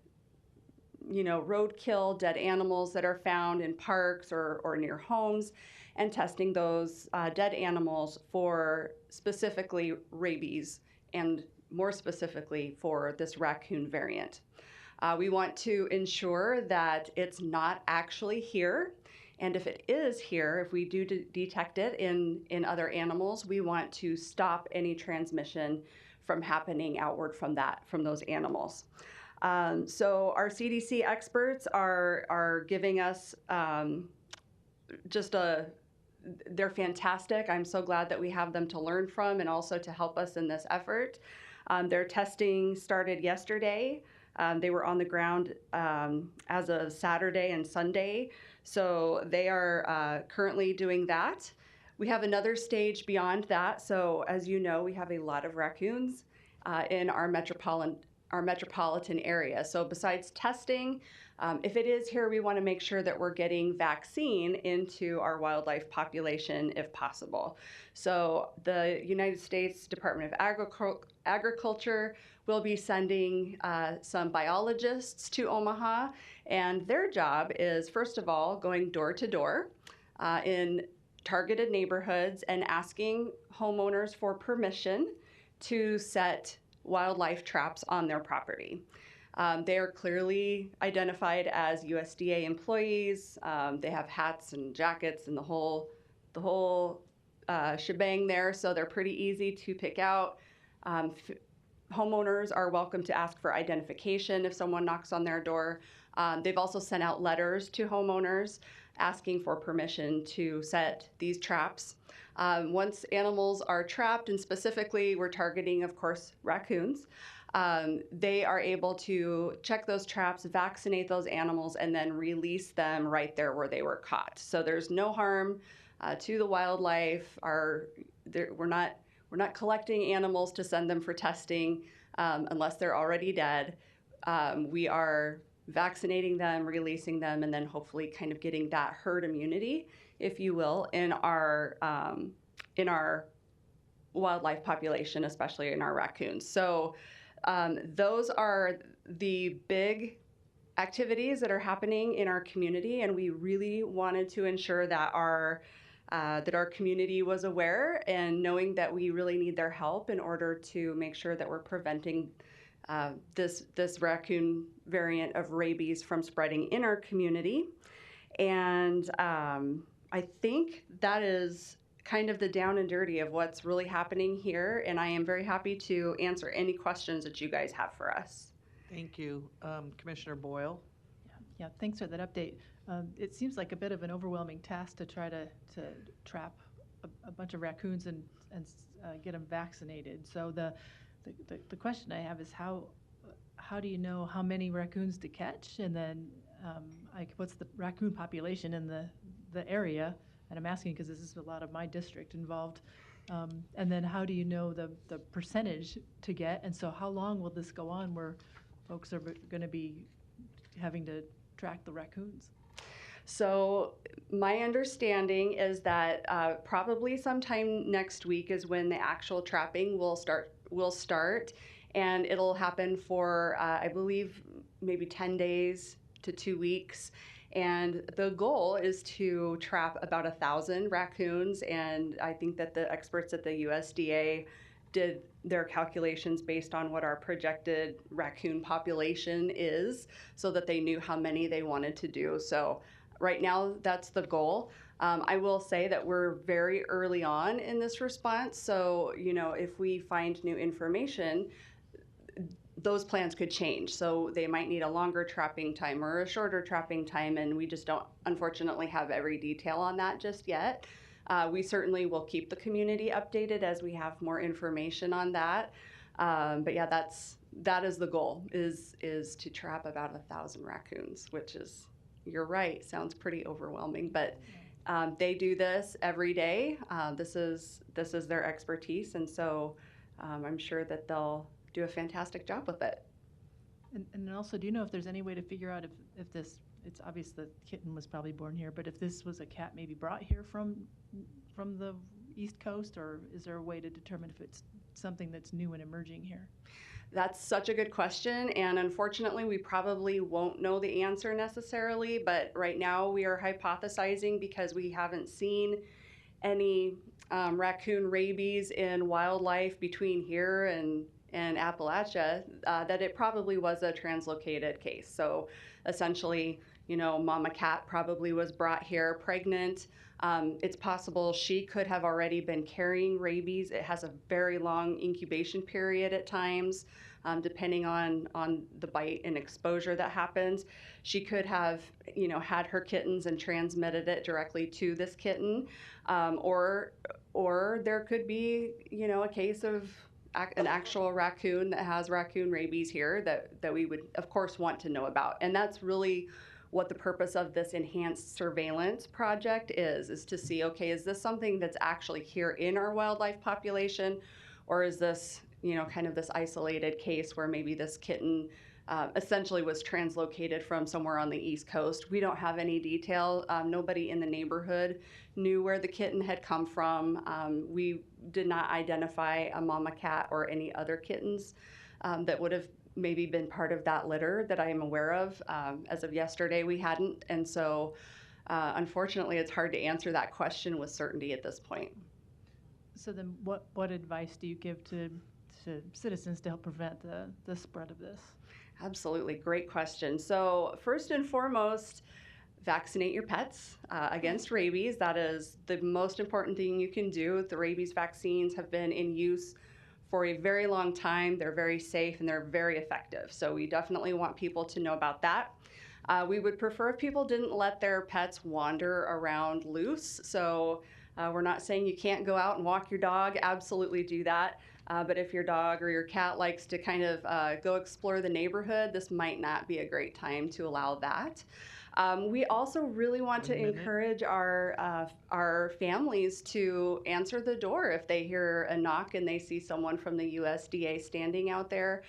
roadkill, dead animals that are found in parks or near homes, and testing those dead animals for specifically rabies, and more specifically for this raccoon variant. We want to ensure that it's not actually here, and if it is here, if we do detect it in other animals, we want to stop any transmission from happening outward from those animals. So our CDC experts are giving us they're fantastic. I'm so glad that we have them to learn from and also to help us in this effort. Their testing started yesterday. They were on the ground as of Saturday and Sunday, so they are currently doing that. We have another stage beyond that. So as you know, we have a lot of raccoons in our metropolitan area. So besides testing, if it is here, we want to make sure that we're getting vaccine into our wildlife population if possible. So the United States Department of Agriculture will be sending some biologists to Omaha, and their job is, first of all, going door to door in targeted neighborhoods and asking homeowners for permission to set wildlife traps on their property. They are clearly identified as USDA employees. They have hats and jackets and the whole shebang there, so they're pretty easy to pick out. Homeowners are welcome to ask for identification if someone knocks on their door. They've also sent out letters to homeowners asking for permission to set these traps. Once animals are trapped, and specifically we're targeting, of course, raccoons, they are able to check those traps, vaccinate those animals, and then release them right there where they were caught. So there's no harm to the wildlife. We're not collecting animals to send them for testing unless they're already dead. We are vaccinating them, releasing them, and then hopefully kind of getting that herd immunity, if you will, in our wildlife population, especially in our raccoons. So those are the big activities that are happening in our community, and we really wanted to ensure that our community was aware and knowing that we really need their help in order to make sure that we're preventing this raccoon variant of rabies from spreading in our community. And I think that is kind of the down and dirty of what's really happening here, and I am very happy to answer any questions that you guys have for us. Thank you. Commissioner Boyle? Yeah, thanks for that update. It seems like a bit of an overwhelming task to try to trap a bunch of raccoons and get them vaccinated. So the question I have is how do you know how many raccoons to catch, and then what's the raccoon population in the area? And I'm asking because this is a lot of my district involved. And then how do you know the percentage to get? And so how long will this go on where folks are going to be having to track the raccoons? So my understanding is that probably sometime next week is when the actual trapping will start, and it'll happen for, I believe, maybe 10 days to 2 weeks. And the goal is to trap about 1,000 raccoons, and I think that the experts at the USDA did their calculations based on what our projected raccoon population is so that they knew how many they wanted to do. So right now, that's the goal. I will say that we're very early on in this response, so if we find new information, those plans could change. So they might need a longer trapping time or a shorter trapping time, and we just don't, unfortunately, have every detail on that just yet. We certainly will keep the community updated as we have more information on that. But yeah, that is the goal, is to trap about 1,000 raccoons, which is, you're right, sounds pretty overwhelming, but they do this every day. This is their expertise, and so I'm sure that they'll do a fantastic job with it. And also, do you know if there's any way to figure out if this, it's obvious the kitten was probably born here, but if this was a cat maybe brought here from the East Coast, or is there a way to determine if it's something that's new and emerging here? That's such a good question, and unfortunately, we probably won't know the answer necessarily, but right now we are hypothesizing because we haven't seen any raccoon rabies in wildlife between here and Appalachia, that it probably was a translocated case. So essentially, mama cat probably was brought here pregnant. It's possible she could have already been carrying rabies. It has a very long incubation period at times, depending on the bite and exposure that happens. She could have, had her kittens and transmitted it directly to this kitten, or there could be, a case of an actual raccoon that has raccoon rabies here that we would, of course, want to know about. And that's really what the purpose of this enhanced surveillance project is to see, okay, is this something that's actually here in our wildlife population, or is this, kind of this isolated case where maybe this kitten essentially was translocated from somewhere on the East Coast. We don't have any detail. Nobody in the neighborhood knew where the kitten had come from. We did not identify a mama cat or any other kittens that would have maybe been part of that litter that I am aware of. As of yesterday, we hadn't. And so, unfortunately, it's hard to answer that question with certainty at this point. So then what advice do you give to citizens to help prevent the spread of this? Absolutely. Great question. So first and foremost, vaccinate your pets against rabies. That is the most important thing you can do. The rabies vaccines have been in use for a very long time. They're very safe and they're very effective. So we definitely want people to know about that. We would prefer if people didn't let their pets wander around loose. So we're not saying you can't go out and walk your dog. Absolutely do that. But if your dog or your cat likes to kind of go explore the neighborhood, this might not be a great time to allow that. We also really want to encourage our families to answer the door if they hear a knock and they see someone from the USDA standing out there.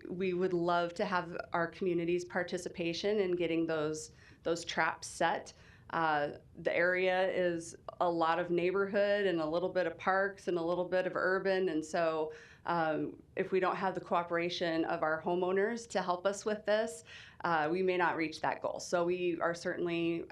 We would love to have our community's participation in getting those traps set. The area is a lot of neighborhood and a little bit of parks and a little bit of urban. And so if we don't have the cooperation of our homeowners to help us with this, we may not reach that goal. So we are certainly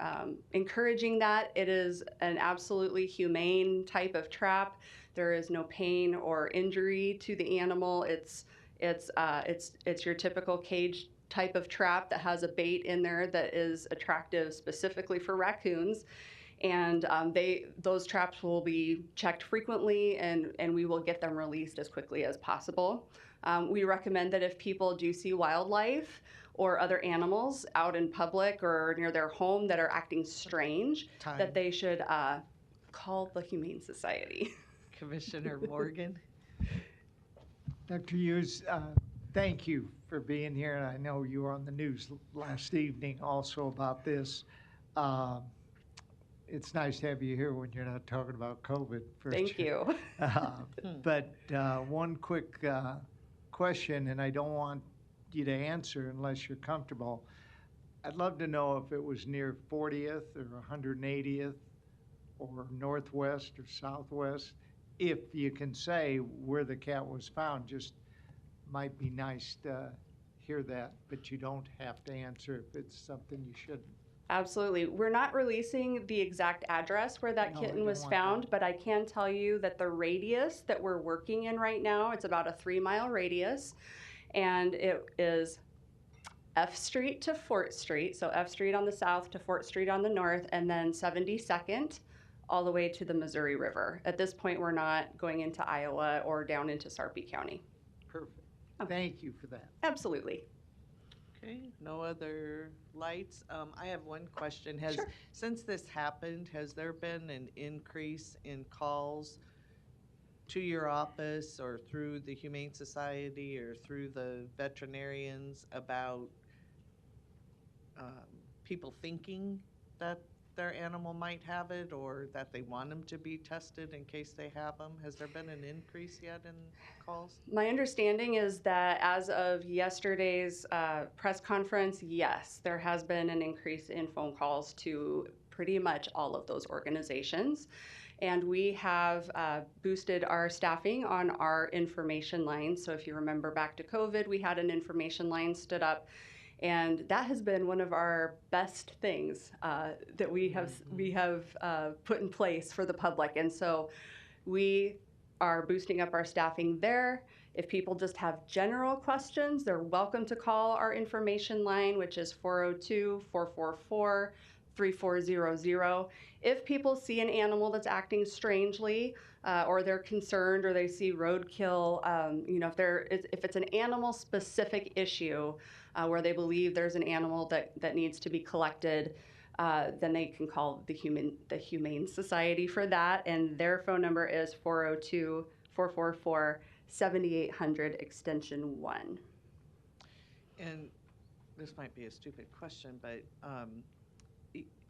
encouraging that. It is an absolutely humane type of trap. There is no pain or injury to the animal. It's your typical cage type of trap that has a bait in there that is attractive specifically for raccoons. And those traps will be checked frequently, and we will get them released as quickly as possible. We recommend that if people do see wildlife or other animals out in public or near their home that are acting strange, that they should call the Humane Society. Commissioner Morgan. Dr. Hughes, thank you for being here. And I know you were on the news last evening also about this. It's nice to have you here when you're not talking about COVID. Thank you. But one quick question, and I don't want you to answer unless you're comfortable. I'd love to know if it was near 40th or 180th or northwest or southwest. If you can say where the cat was found, just might be nice to hear that, but you don't have to answer if it's something you shouldn't. Absolutely. We're not releasing the exact address where that kitten was found, but I can tell you that the radius that we're working in right now, it's about a 3-mile radius, and it is F Street to Fort Street, so F Street on the south to Fort Street on the north, and then 72nd all the way to the Missouri River. At this point, we're not going into Iowa or down into Sarpy County. Perfect. Thank you for that. Absolutely. Okay, no other lights. I have one question. Sure. Since this happened, has there been an increase in calls to your office or through the Humane Society or through the veterinarians about people thinking that their animal might have it or that they want them to be tested in case they have them? Has there been an increase yet in calls? My understanding is that as of yesterday's press conference, yes, there has been an increase in phone calls to pretty much all of those organizations. And we have boosted our staffing on our information line. So if you remember back to COVID, we had an information line stood up. And that has been one of our best things that we have put in place for the public. And so we are boosting up our staffing there. If people just have general questions, they're welcome to call our information line, which is 402-444-3400. If people see an animal that's acting strangely, or they're concerned, or they see roadkill, if it's an animal-specific issue where they believe there's an animal that needs to be collected, then they can call the Humane Society for that, and their phone number is 402-444-7800 extension 1. And this might be a stupid question, but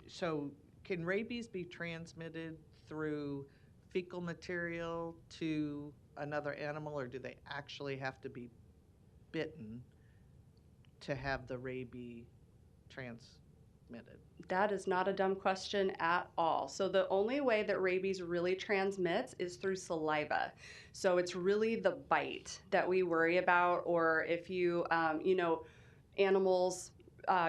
so can rabies be transmitted through fecal material to another animal, or do they actually have to be bitten to have the rabies transmitted? That is not a dumb question at all. So the only way that rabies really transmits is through saliva. So it's really the bite that we worry about, or if animals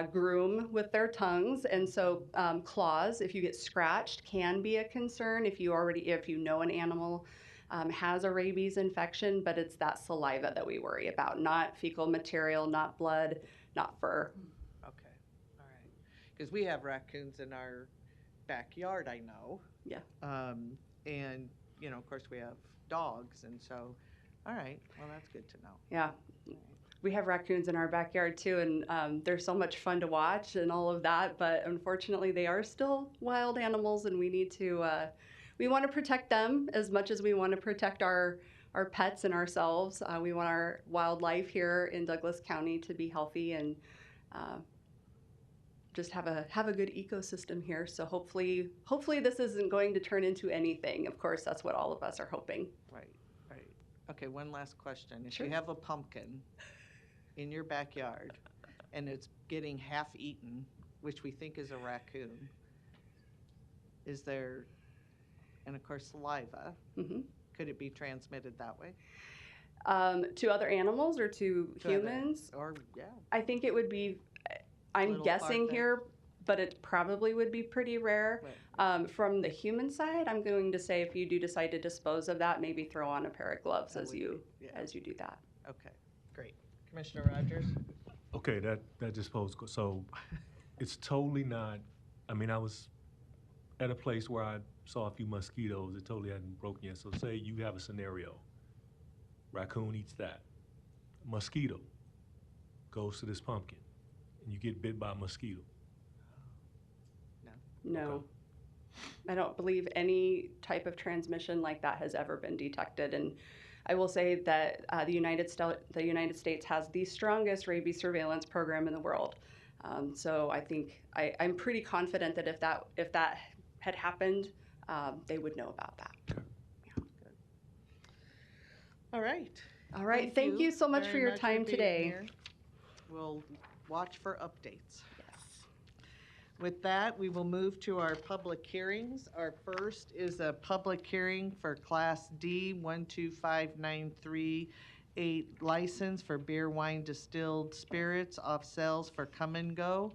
groom with their tongues, and so claws, if you get scratched, can be a concern if you know an animal has a rabies infection, but it's that saliva that we worry about, not fecal material, not blood, not fur. Okay, all right. Because we have raccoons in our backyard, I know. Yeah. And, of course, we have dogs, and so, all right, well, that's good to know. Yeah. We have raccoons in our backyard too, and they're so much fun to watch and all of that, but unfortunately they are still wild animals, and we need to, we want to protect them as much as we want to protect our pets and ourselves. We want our wildlife here in Douglas County to be healthy and just have a good ecosystem here. So hopefully this isn't going to turn into anything. Of course, that's what all of us are hoping. Right. Okay, one last question. If Sure. you have a pumpkin in your backyard and it's getting half eaten, which we think is a raccoon, is there, and of course saliva, could it be transmitted that way? To other animals or to humans? I think it would be, I'm Little guessing far-fetched. here, but it probably would be pretty rare. From the human side, I'm going to say if you do decide to dispose of that, maybe throw on a pair of gloves as you do that. Okay, great. Commissioner Rogers? Okay, that just posed, so it's totally not, I mean, I was at a place where I saw a few mosquitoes. It totally hadn't broken yet. So say you have a scenario, raccoon eats that, mosquito goes to this pumpkin, and you get bit by a mosquito. No. Okay. I don't believe any type of transmission like that has ever been detected. And I will say that the United States has the strongest rabies surveillance program in the world. So I think I'm pretty confident that if that had happened, they would know about that. All right. All right. Thank you so much for your time today. Here. We'll watch for updates. With that, we will move to our public hearings. Our first is a public hearing for Class D 125938 license for beer, wine, distilled spirits off sales for Come and Go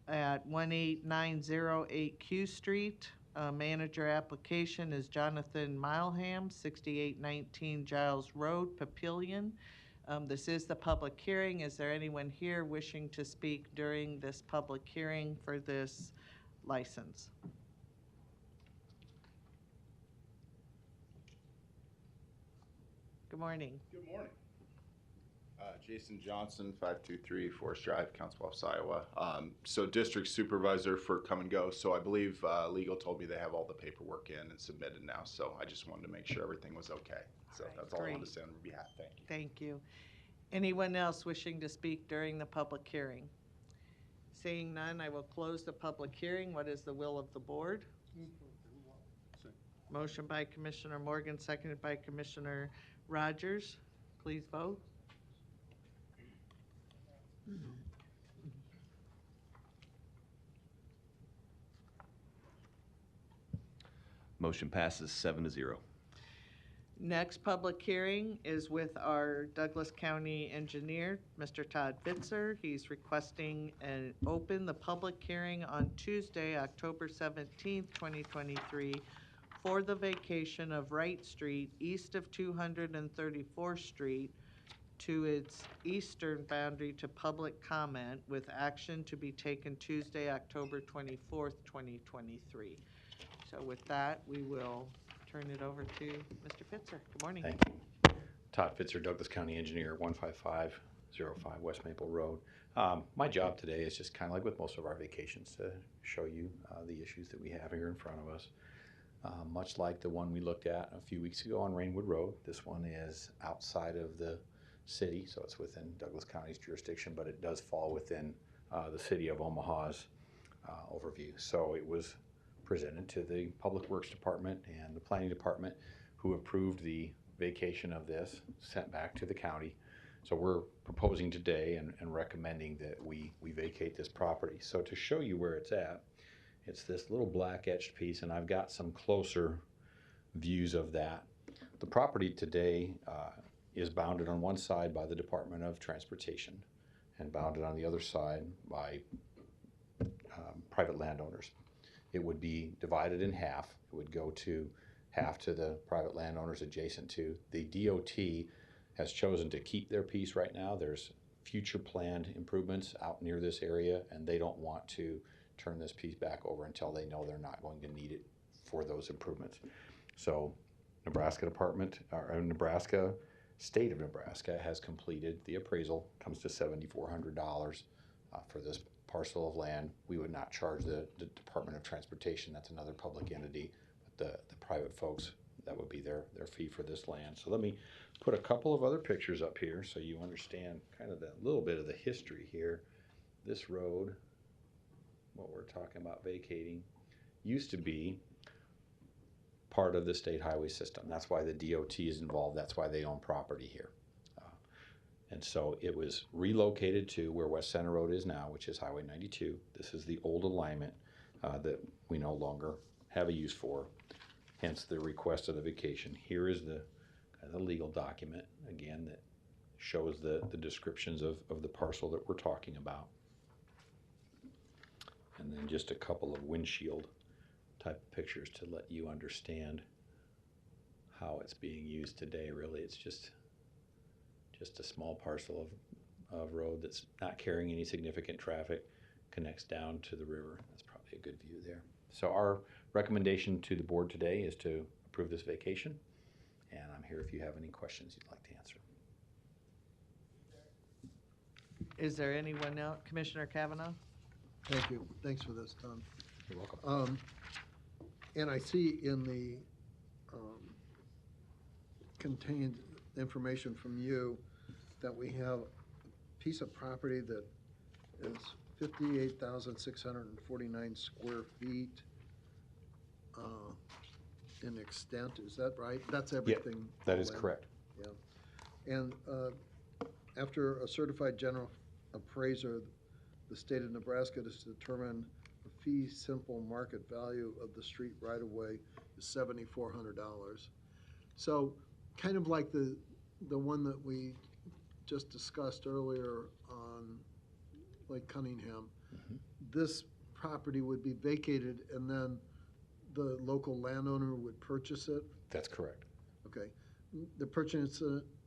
at 18908 Q Street. Manager application is Jonathan Mileham, 6819 Giles Road, Papillion. This is the public hearing. Is there anyone here wishing to speak during this public hearing for this license? Good morning. Good morning. Jason Johnson, 523 Forest Drive, Council Bluffs, Iowa. So district supervisor for Come and Go. So I believe legal told me they have all the paperwork in and submitted now. So I just wanted to make sure everything was okay. So that's all I wanted to say on your behalf. Thank you. Thank you. Anyone else wishing to speak during the public hearing? Seeing none, I will close the public hearing. What is the will of the board? Motion by Commissioner Morgan, seconded by Commissioner Rogers. Please vote. Motion passes 7-0. Next public hearing is with our Douglas County engineer, Mr. Todd Fitzer. He's requesting an open the public hearing on Tuesday, October 17th, 2023 for the vacation of Wright Street east of 234th Street to its eastern boundary to public comment with action to be taken Tuesday, October 24th, 2023. So with that, we will turn it over to Mr. Fitzer. Good morning. Thank you. Todd Fitzer, Douglas County Engineer, 15505 West Maple Road. My job today is just kind of like with most of our vacations to show you the issues that we have here in front of us. Much like the one we looked at a few weeks ago on Rainwood Road, this one is outside of the city, so it's within Douglas County's jurisdiction, but it does fall within the city of Omaha's overview. So it was presented to the Public Works Department and the Planning Department, who approved the vacation of this, sent back to the county. So we're proposing today and recommending that we vacate this property. So to show you where it's at, it's this little black etched piece, and I've got some closer views of that. The property today is bounded on one side by the Department of Transportation and bounded on the other side by private landowners. It would be divided in half. It would go to half to the private landowners adjacent to. The DOT has chosen to keep their piece right now. There's future planned improvements out near this area, and they don't want to turn this piece back over until they know they're not going to need it for those improvements. So Nebraska State of Nebraska has completed the appraisal. Comes to $7,400 for this parcel of land. We would not charge the Department of Transportation. That's another public entity. But the private folks, that would be their fee for this land. So let me put a couple of other pictures up here so you understand kind of that little bit of the history here. This road, what we're talking about vacating, used to be part of the state highway system. That's why the DOT is involved. That's why they own property here. And so it was relocated to where West Center Road is now, which is Highway 92. This is the old alignment that we no longer have a use for, hence the request of the vacation. Here is the kind of the legal document, again, that shows the descriptions of the parcel that we're talking about. And then just a couple of windshield type of pictures to let you understand how it's being used today. Really, it's just a small parcel of road that's not carrying any significant traffic, connects down to the river. That's probably a good view there. So our recommendation to the board today is to approve this vacation, and I'm here if you have any questions you'd like to answer. Is there anyone else? Commissioner Kavanaugh? Thank you. Thanks for this, Tom. You're welcome. And I see in the contained information from you that we have a piece of property that is 58,649 square feet in extent. Is that right? That's everything? Yep, that is correct. Yeah. And after a certified general appraiser, the state of Nebraska has determined the fee simple market value of the street right-of-way is $7,400. So kind of like the one that we just discussed earlier on Lake Cunningham, this property would be vacated and then the local landowner would purchase it? That's correct. Okay. The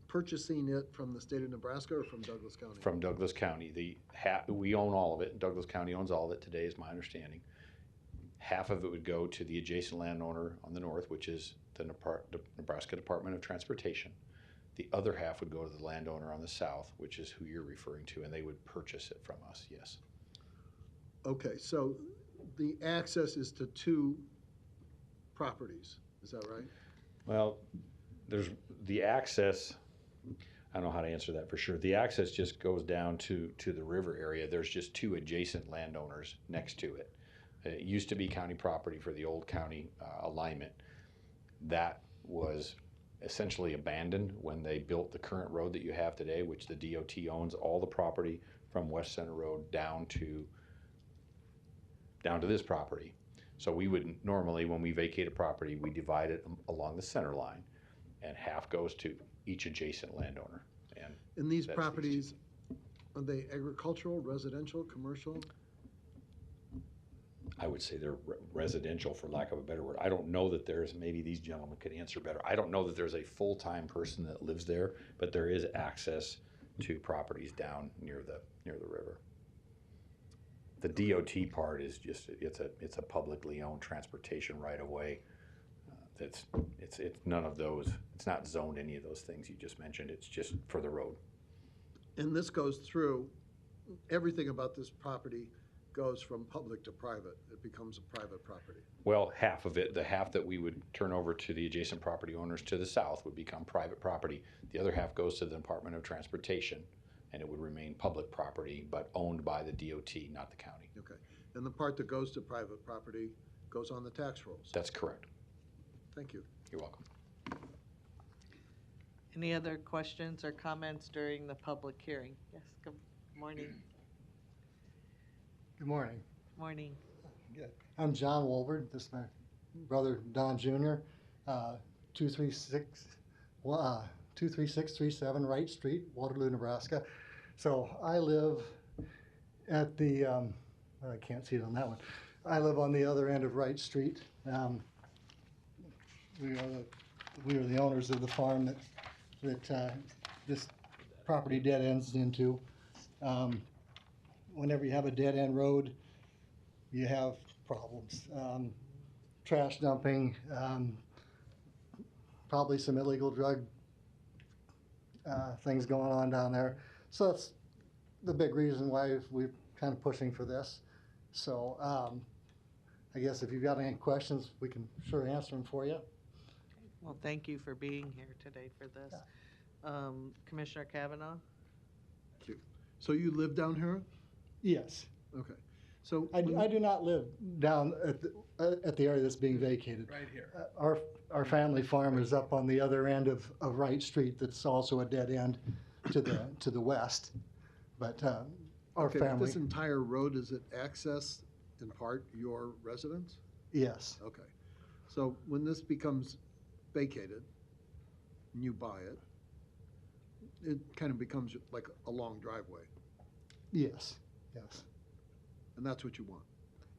purchasing it from the state of Nebraska or from Douglas County? From Douglas County. We own all of it. Douglas County owns all of it today, is my understanding. Half of it would go to the adjacent landowner on the north, which is the Nebraska Department of Transportation. The other half would go to the landowner on the south, which is who you're referring to, and they would purchase it from us, yes. Okay, so the access is to two properties, is that right? Well, there's the access, I don't know how to answer that for sure. The access just goes down to the river area. There's just two adjacent landowners next to it. It used to be county property for the old county alignment. That was essentially abandoned when they built the current road that you have today, which the DOT owns all the property from West Center Road down to this property. So we would normally, when we vacate a property, we divide it along the center line, and half goes to each adjacent landowner. And these that's properties, are they agricultural, residential, commercial? I would say they're residential, for lack of a better word. I don't know that there's, maybe these gentlemen could answer better. I don't know that there's a full-time person that lives there, but there is access to properties down near the river. The DOT part is just, it's a publicly owned transportation right of way. It's none of those, it's not zoned any of those things you just mentioned. It's just for the road. And this goes through, everything about this property goes from public to private. It becomes a private property. Well, half of it, the half that we would turn over to the adjacent property owners to the south would become private property. The other half goes to the Department of Transportation, and it would remain public property, but owned by the DOT, not the county. Okay. And the part that goes to private property goes on the tax rolls. That's correct. Thank you. You're welcome. Any other questions or comments during the public hearing? Yes, good morning. Good morning. Morning. Good. I'm John Wolbert. This is my brother Don Jr. 23637 Wright Street, Waterloo, Nebraska. So I live at the, I can't see it on that one. I live on the other end of Wright Street. We are the owners of the farm that this property dead ends into. Whenever you have a dead end road, you have problems. Trash dumping, probably some illegal drug things going on down there. So that's the big reason why we're kind of pushing for this. So I guess if you've got any questions, we can sure answer them for you. Well, thank you for being here today for this. Commissioner Kavanaugh? Thank you. So you live down here? Yes. Okay. So I do not live down at the area that's being vacated. Right here. Our family farm is up on the other end of Wright Street. That's also a dead end to the west. But our okay, but family. this entire road, is it access in part your residence? Yes. Okay. So when this becomes vacated and you buy it, it kind of becomes like a long driveway. Yes. Yes. And that's what you want?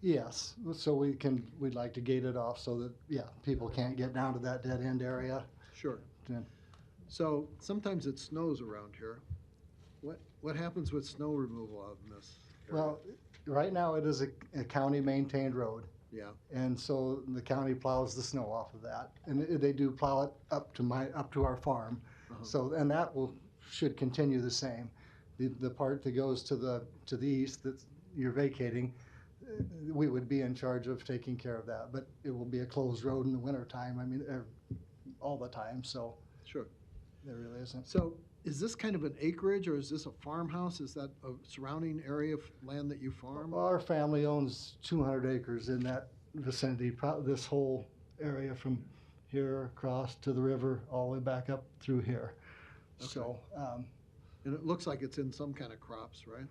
Yes. So we'd like to gate it off so that, yeah, people can't get down to that dead end area. Sure. Yeah. So sometimes it snows around here. What happens with snow removal out in this area? Well, right now it is a county maintained road. Yeah. And so the county plows the snow off of that, and they do plow it up to our farm. So, and that should continue the same. The part that goes to the east that you're vacating, we would be in charge of taking care of that. But it will be a closed road in the wintertime. I mean, all the time. So sure, there really isn't. So is this kind of an acreage, or is this a farmhouse? Is that a surrounding area of land that you farm? Well, our family owns 200 acres in that vicinity. This whole area from here across to the river, all the way back up through here. Okay. So. And it looks like it's in some kind of crops, right?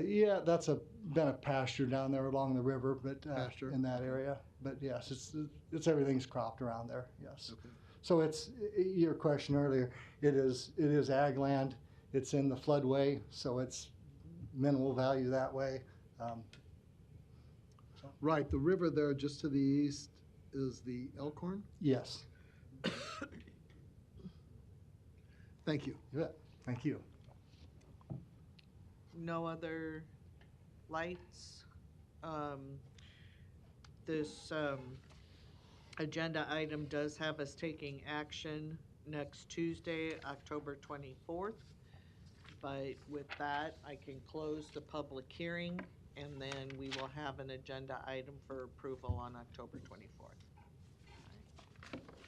Yeah, that's been a pasture down there along the river, but Pasture. in that area. But yes, it's everything's cropped around there. Yes. Okay. So it's your question earlier. It is ag land. It's in the floodway, so it's minimal value that way. Right. The river there, just to the east, is the Elkhorn. Yes. Thank you. You bet. Thank you. No other lights? This agenda item does have us taking action next Tuesday, October 24th. But with that, I can close the public hearing, and then we will have an agenda item for approval on October 24th.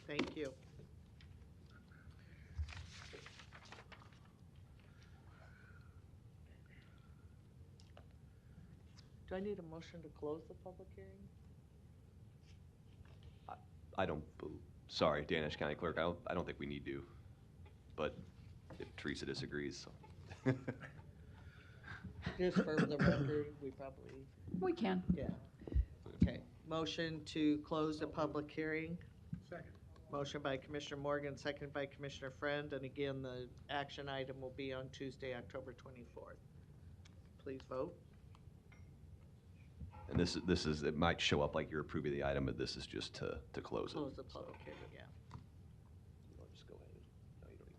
Thank you. Do I need a motion to close the public hearing? I don't, sorry, Danish County Clerk, I don't think we need to, but if Teresa disagrees, so. Just for the record, we probably, We can. yeah. Okay, Motion to close the public hearing. Second. Motion by Commissioner Morgan, seconded by Commissioner Friend, and again, the action item will be on Tuesday, October 24th. Please vote. And this is, it might show up like you're approving the item, but this is just to close it. Close the public hearing, yeah. I'll just go ahead. No, you don't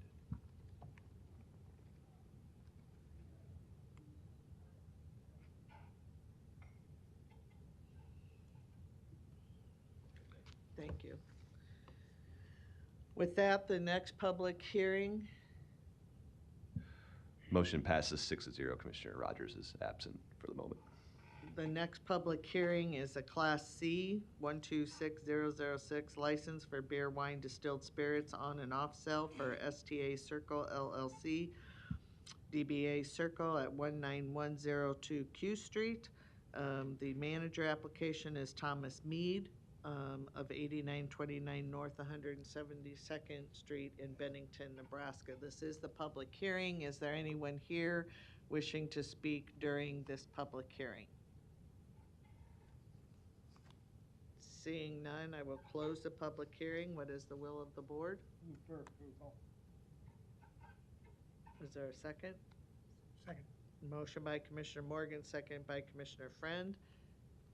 need to. Thank you. With that, the next public hearing, Motion passes 6-0. Commissioner Rogers is absent for the moment. the next public hearing is a Class C 126006 license for beer, wine, distilled spirits on and off sale for STA Circle LLC, DBA Circle at 19102 Q Street. The manager application is Thomas Mead of 8929 North 172nd Street in Bennington, Nebraska. This is the public hearing. Is there anyone here wishing to speak during this public hearing? Seeing none, I will close the public hearing. What is the will of the board? Move for approval. Is there a second? Second. Motion by Commissioner Morgan, second by Commissioner Friend.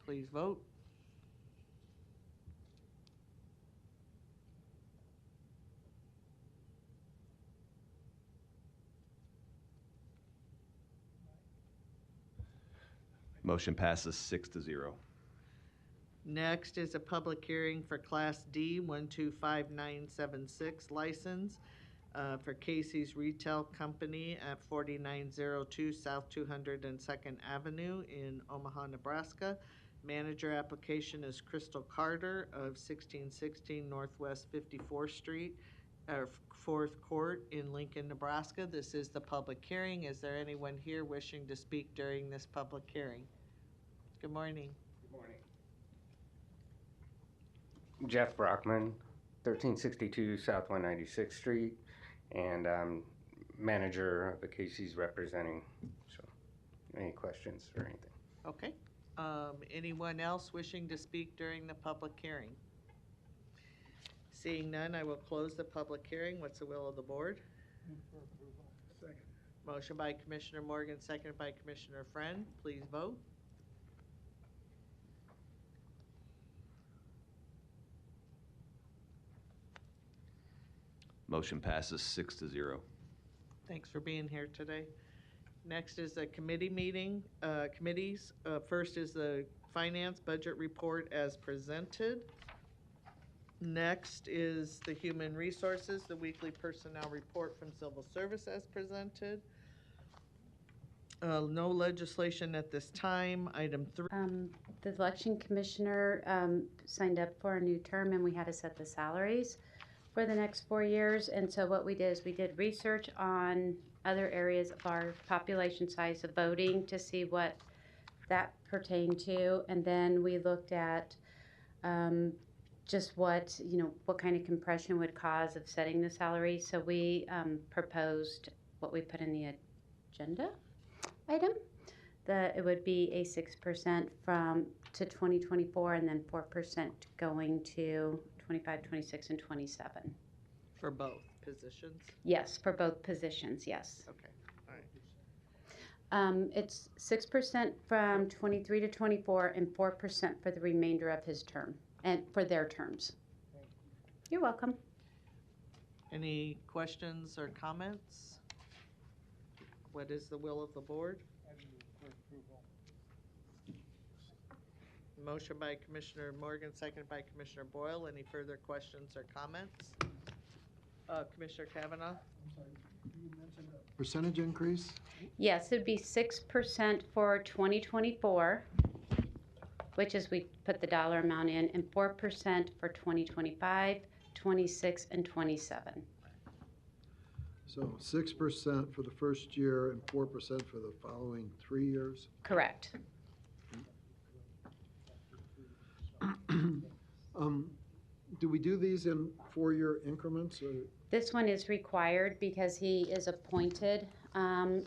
Please vote. Motion passes 6-0. Next is a public hearing for Class D 125976 license for Casey's Retail Company at 4902 South 202nd Avenue in Omaha, Nebraska. Manager application is Crystal Carter of 1616 Northwest 54th Street, 4th Court in Lincoln, Nebraska. This is the public hearing. Is there anyone here wishing to speak during this public hearing? Good morning. Good morning. Jeff Brockman, 1362 South 196th Street, and I'm manager of the Casey's representing. So, any questions or anything? Okay. Anyone else wishing to speak during the public hearing? Seeing none, I will close the public hearing. What's the will of the board? Move for approval. Second. Motion by Commissioner Morgan, seconded by Commissioner Friend. Please vote. Motion passes 6-0. Thanks for being here today. Next is a committee meeting, committees. First is the finance budget report as presented. Next is the human resources, the weekly personnel report from civil service as presented. No legislation at this time. Item 3. The election commissioner signed up for a new term, and we had to set the salaries for the next 4 years. And so what we did is we did research on other areas of our population size of voting to see what that pertained to. And then we looked at just what, what kind of compression would cause of setting the salary. So we proposed what we put in the agenda item, that it would be a 6% to 2024, and then 4% going to 25, 26, and 27. For both positions? Yes, for both positions, yes. Okay, all right. It's 6% from 23 to 24 and 4% for the remainder of his term, and for their terms. You're welcome. Any questions or comments? What is the will of the board? Motion by Commissioner Morgan, seconded by Commissioner Boyle. Any further questions or comments? Commissioner Kavanaugh? Percentage increase? Yes, it'd be 6% for 2024, which is we put the dollar amount in, and 4% for 2025, 26, and 27. So 6% for the first year and 4% for the following 3 years? Correct. Do we do these in 4-year increments? Or? This one is required because he is appointed, and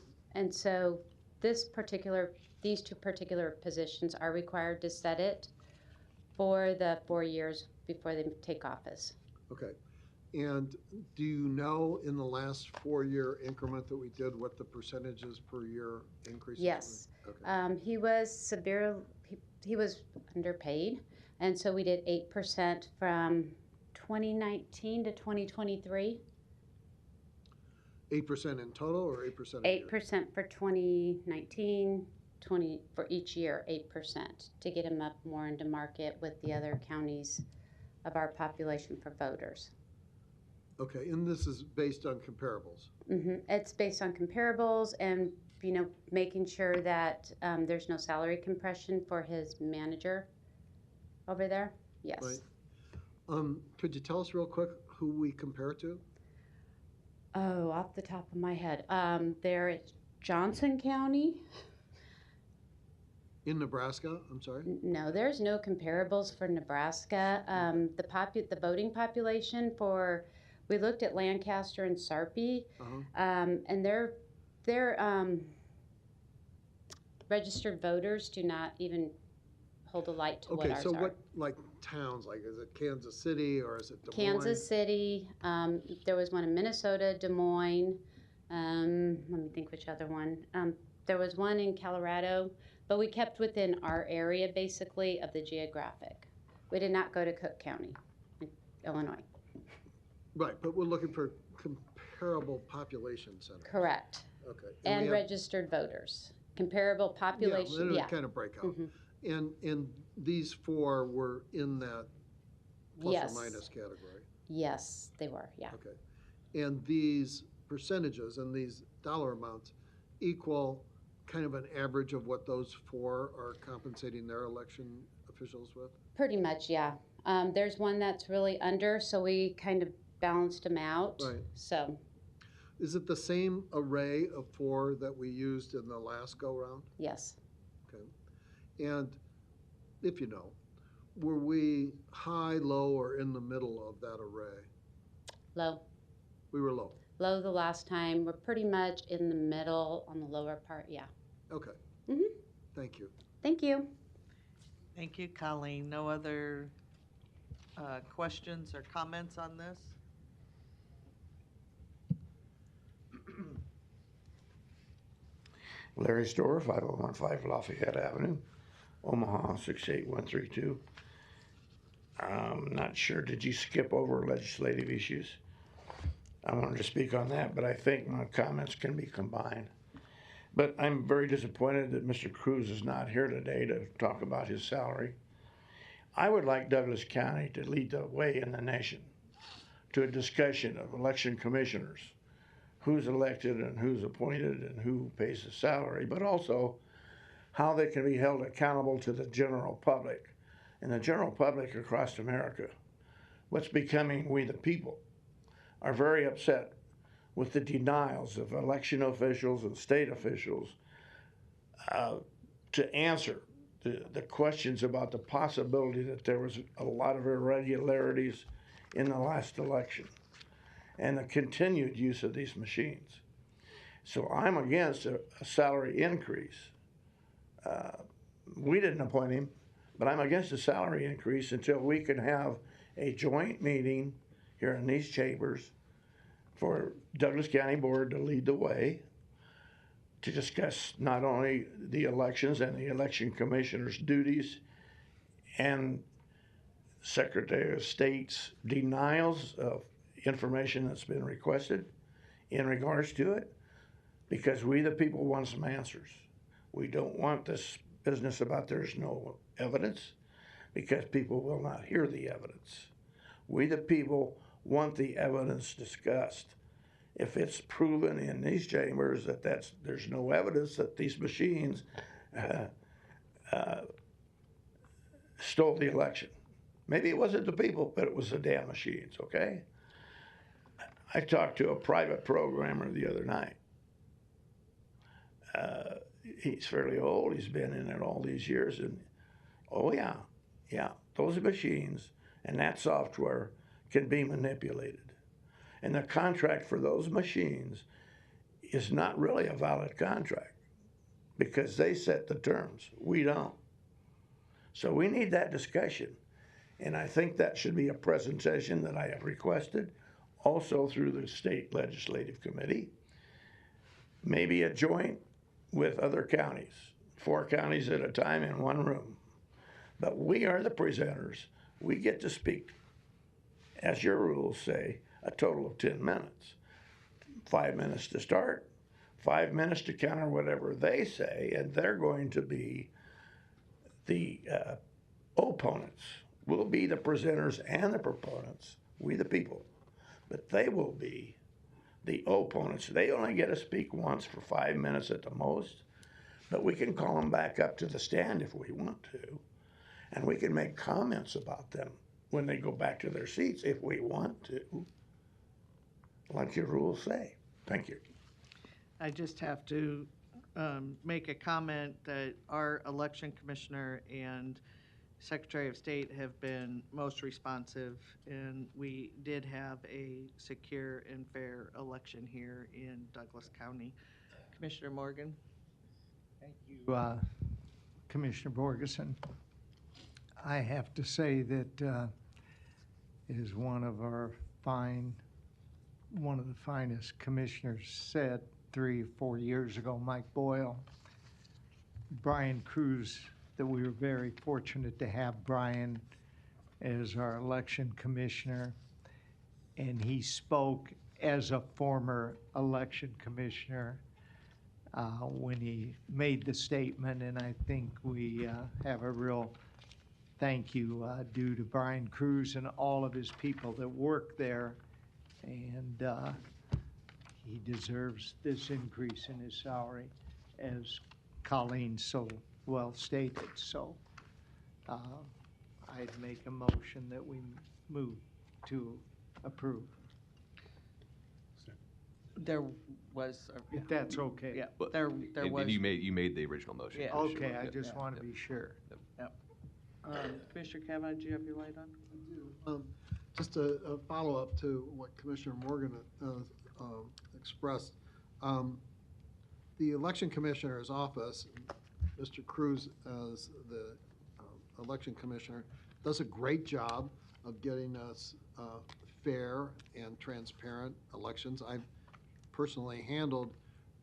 so these two particular positions are required to set it for the 4 years before they take office. Okay. And do you know in the last 4-year increment that we did what the percentages per year increases were? Yes. Okay. He was he was underpaid, and so we did 8% from 2019 to 2023. 8% in total or 8% a year? 8% for 2019, 20 for each year, 8% to get him up more into market with the other counties of our population for voters. Okay, and this is based on comparables? It's based on comparables and, you know, making sure that there's no salary compression for his manager over there. Yes. Right. Could you tell us real quick who we compare to? Oh, off the top of my head, there is Johnson County. In Nebraska, I'm sorry? No, there's no comparables for Nebraska. The voting population for, we looked at Lancaster and Sarpy, and their registered voters do not even hold a light to what Okay, ours so are. what, like towns, like is it Kansas City or is it Des Moines? Kansas City, there was one in Minnesota, Des Moines, let me think which other one. There was one in Colorado, but we kept within our area basically of the geographic. We did not go to Cook County, Illinois. Right, but we're looking for comparable population centers. Correct. Okay. And registered voters. Comparable population, yeah. Kind of break out. And these 4 were in that plus Yes. or minus category? Yes, they were, yeah. Okay. And these percentages and these dollar amounts equal kind of an average of what those 4 are compensating their election officials with? Pretty much, yeah. There's one that's really under, so we kind of balanced them out. Right. So. Is it the same array of 4 that we used in the last go-round? Yes. Okay. And if you know, were we high, low, or in the middle of that array? Low. We were low. Low the last time. We're pretty much in the middle on the lower part, yeah. Okay. Thank you. Thank you. Thank you, Colleen. No other questions or comments on this? Larry Store, 5015 Lafayette Avenue, Omaha 68132. I'm not sure, did you skip over legislative issues? I wanted to speak on that, but I think my comments can be combined. But I'm very disappointed that Mr. Cruz is not here today to talk about his salary. I would like Douglas County to lead the way in the nation to a discussion of election commissioners, who's elected and who's appointed and who pays the salary, but also how they can be held accountable to the general public. And the general public across America, what's becoming we the people, are very upset with the denials of election officials and state officials to answer the questions about the possibility that there was a lot of irregularities in the last election and the continued use of these machines. So I'm against a salary increase. We didn't appoint him, but I'm against a salary increase until we can have a joint meeting here in these chambers for Douglas County Board to lead the way to discuss not only the elections and the election commissioner's duties and Secretary of State's denials of information that's been requested in regards to it, because we the people want some answers. We don't want this business about there's no evidence, because people will not hear the evidence. We the people want the evidence discussed. If it's proven in these chambers that there's no evidence that these machines stole the election. Maybe it wasn't the people, but it was the damn machines, okay? I talked to a private programmer the other night. He's fairly old. He's been in it all these years. And, oh, yeah, those machines and that software can be manipulated. And the contract for those machines is not really a valid contract because they set the terms. We don't. So we need that discussion. And I think that should be a presentation that I have requested, also through the state legislative committee. Maybe a joint with other counties, 4 counties at a time in one room. But we are the presenters. We get to speak, as your rules say, a total of 10 minutes. 5 minutes to start, 5 minutes to counter whatever they say, and they're going to be the opponents. We'll be the presenters and the proponents, we the people, but they will be the opponents. They only get to speak once for 5 minutes at the most, but we can call them back up to the stand if we want to, and we can make comments about them when they go back to their seats if we want to, like your rules say. Thank you. I just have to make a comment that our election commissioner and Secretary of State have been most responsive, and we did have a secure and fair election here in Douglas County. Commissioner Morgan? Thank you, Commissioner Borgeson. I have to say that it is one of the finest commissioners said 3 or 4 years ago, Mike Boyle, Brian Cruz, that we were very fortunate to have Brian as our election commissioner. And he spoke as a former election commissioner when he made the statement. And I think we have a real thank you due to Brian Cruz and all of his people that work there. And he deserves this increase in his salary, as Colleen so well stated. So I'd make a motion that we move to approve. There was. If that's okay. Yeah, But- there and was. you made the original motion. Yeah. Commissioner Okay, I Morgan. just want to be sure. Yep. Commissioner Kavanaugh, do you have your light on? Just a follow-up to what Commissioner Morgan expressed. The election commissioner's office, Mr. Cruz as the election commissioner, does a great job of getting us fair and transparent elections. I've personally handled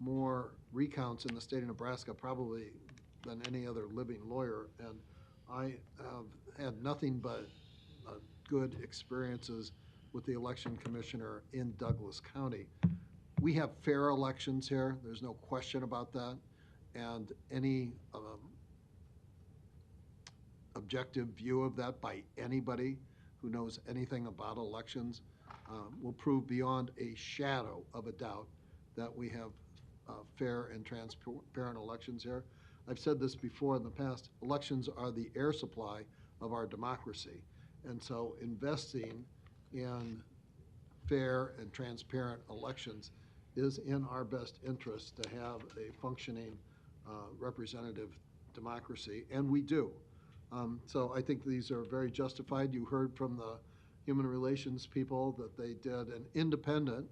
more recounts in the state of Nebraska probably than any other living lawyer, and I have had nothing but good experiences with the election commissioner in Douglas County. We have fair elections here, there's no question about that, and any objective view of that by anybody who knows anything about elections will prove beyond a shadow of a doubt that we have fair and transparent elections here. I've said this before in the past, elections are the air supply of our democracy. And so investing in fair and transparent elections is in our best interest to have a functioning representative democracy, and we do. So I think these are very justified. You heard from the Human Relations people that they did an independent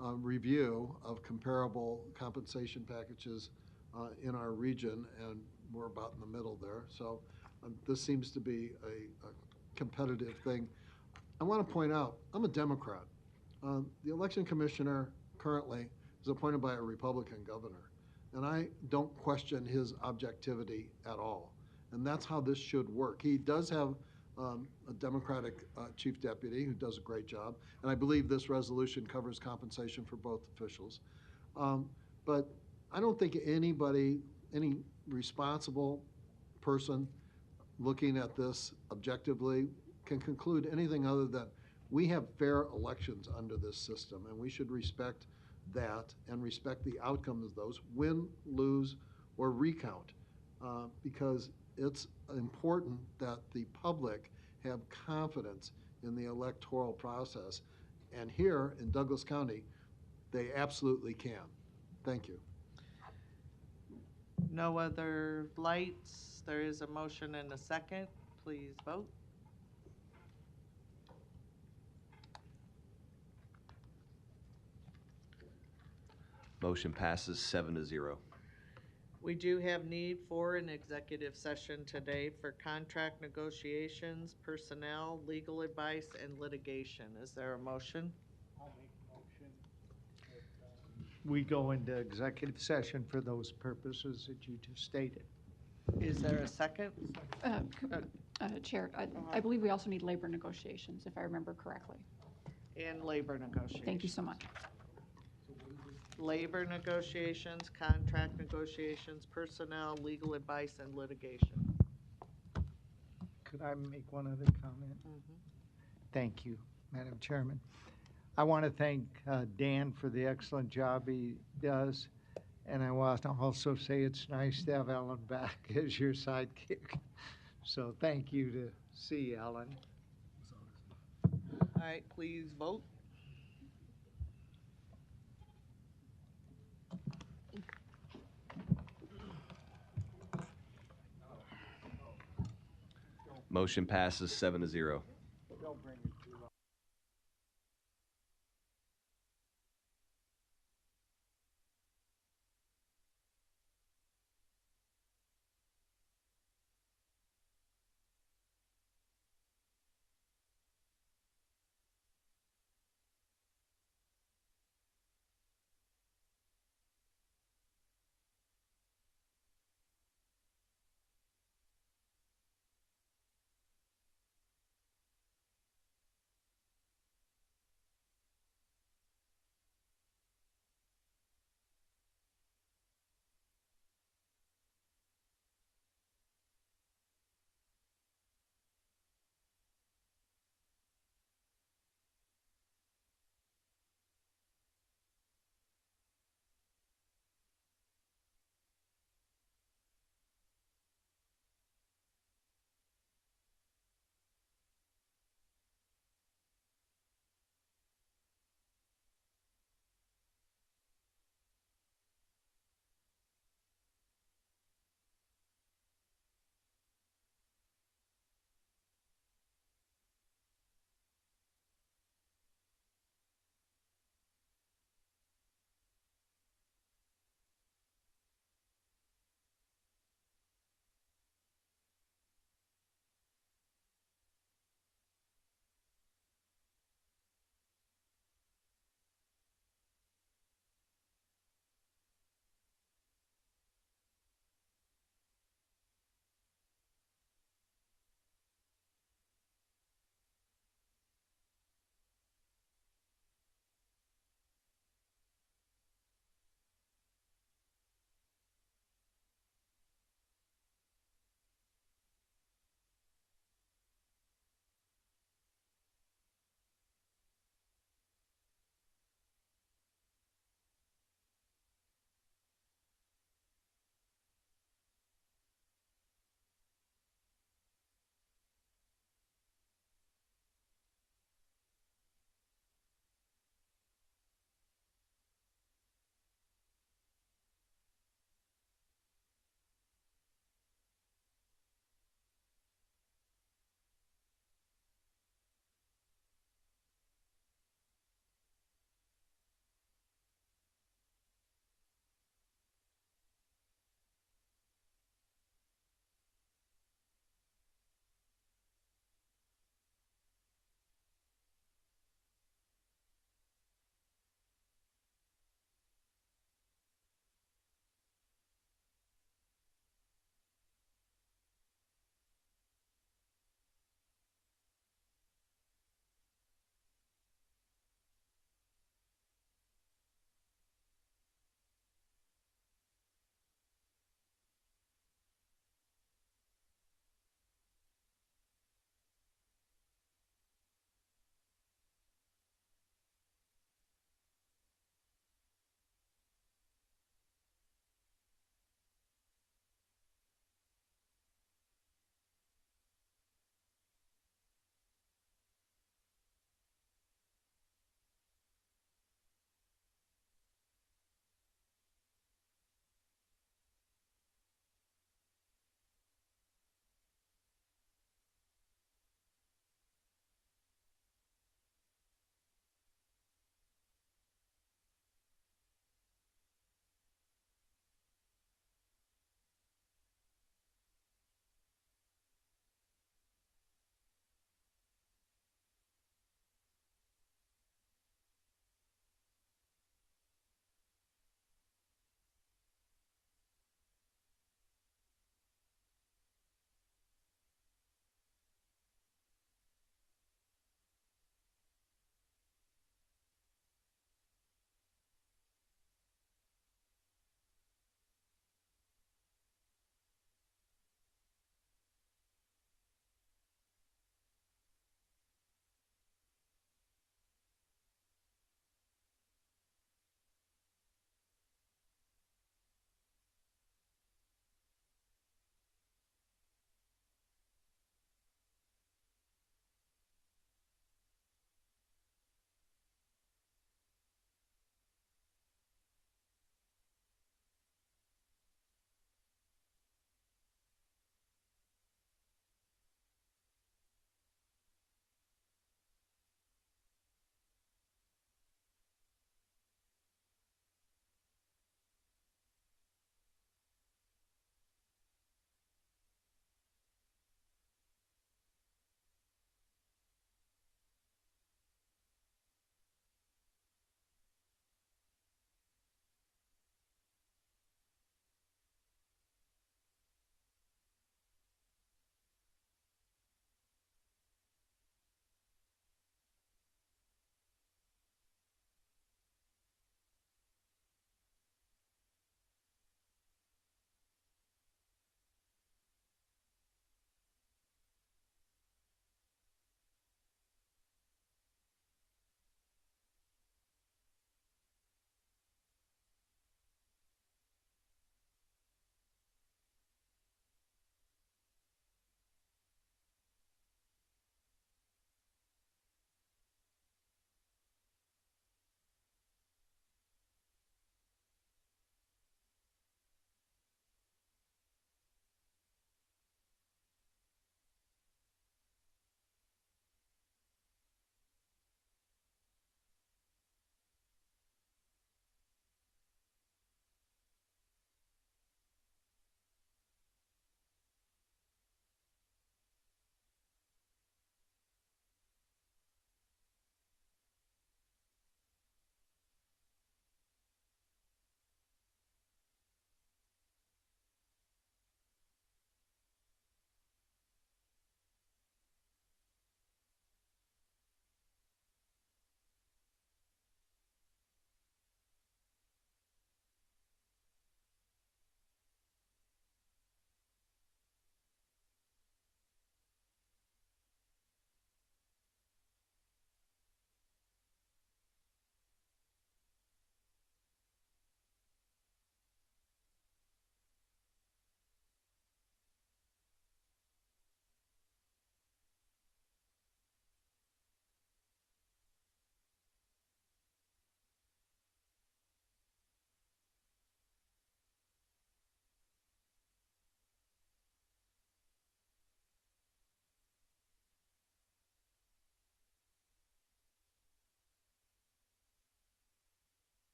review of comparable compensation packages in our region, and we're about in the middle there. So this seems to be a competitive thing. I want to point out, I'm a Democrat. The election commissioner currently is appointed by a Republican governor, and I don't question his objectivity at all. And that's how this should work. He does have a Democratic chief deputy who does a great job, and I believe this resolution covers compensation for both officials. But I don't think any responsible person looking at this objectively can conclude anything other than we have fair elections under this system, and we should respect that and respect the outcomes of those, win, lose, or recount, because it's important that the public have confidence in the electoral process. And here in Douglas County, they absolutely can. Thank you. No other lights. There is a motion and a second. Please vote. Motion passes 7-0. We do have need for an executive session today for contract negotiations, personnel, legal advice, and litigation. Is there a motion? We go into executive session for those purposes that you just stated. Is there a second? Chair, I believe we also need labor negotiations, if I remember correctly. And labor negotiations. Thank you so much. Labor negotiations, contract negotiations, personnel, legal advice, and litigation. Could I make one other comment? Thank you, Madam Chairman. I want to thank Dan for the excellent job he does. And I want to also say it's nice to have Ellen back as your sidekick. So thank you to see Ellen. All right, please vote. Motion passes 7-0.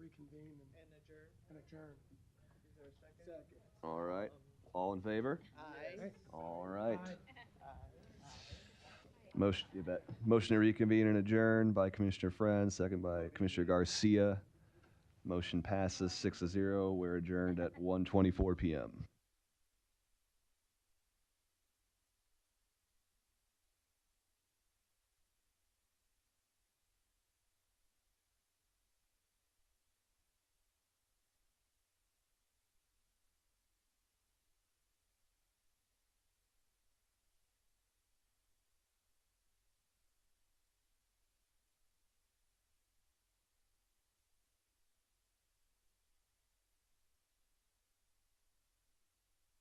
reconvene and adjourn. Is there a second? All right. All in favor? Aye. All right. Motion, you bet. Motion to reconvene and adjourn by Commissioner Friend, second by Commissioner Garcia. Motion passes 6-0. We're adjourned at 1:24 p.m.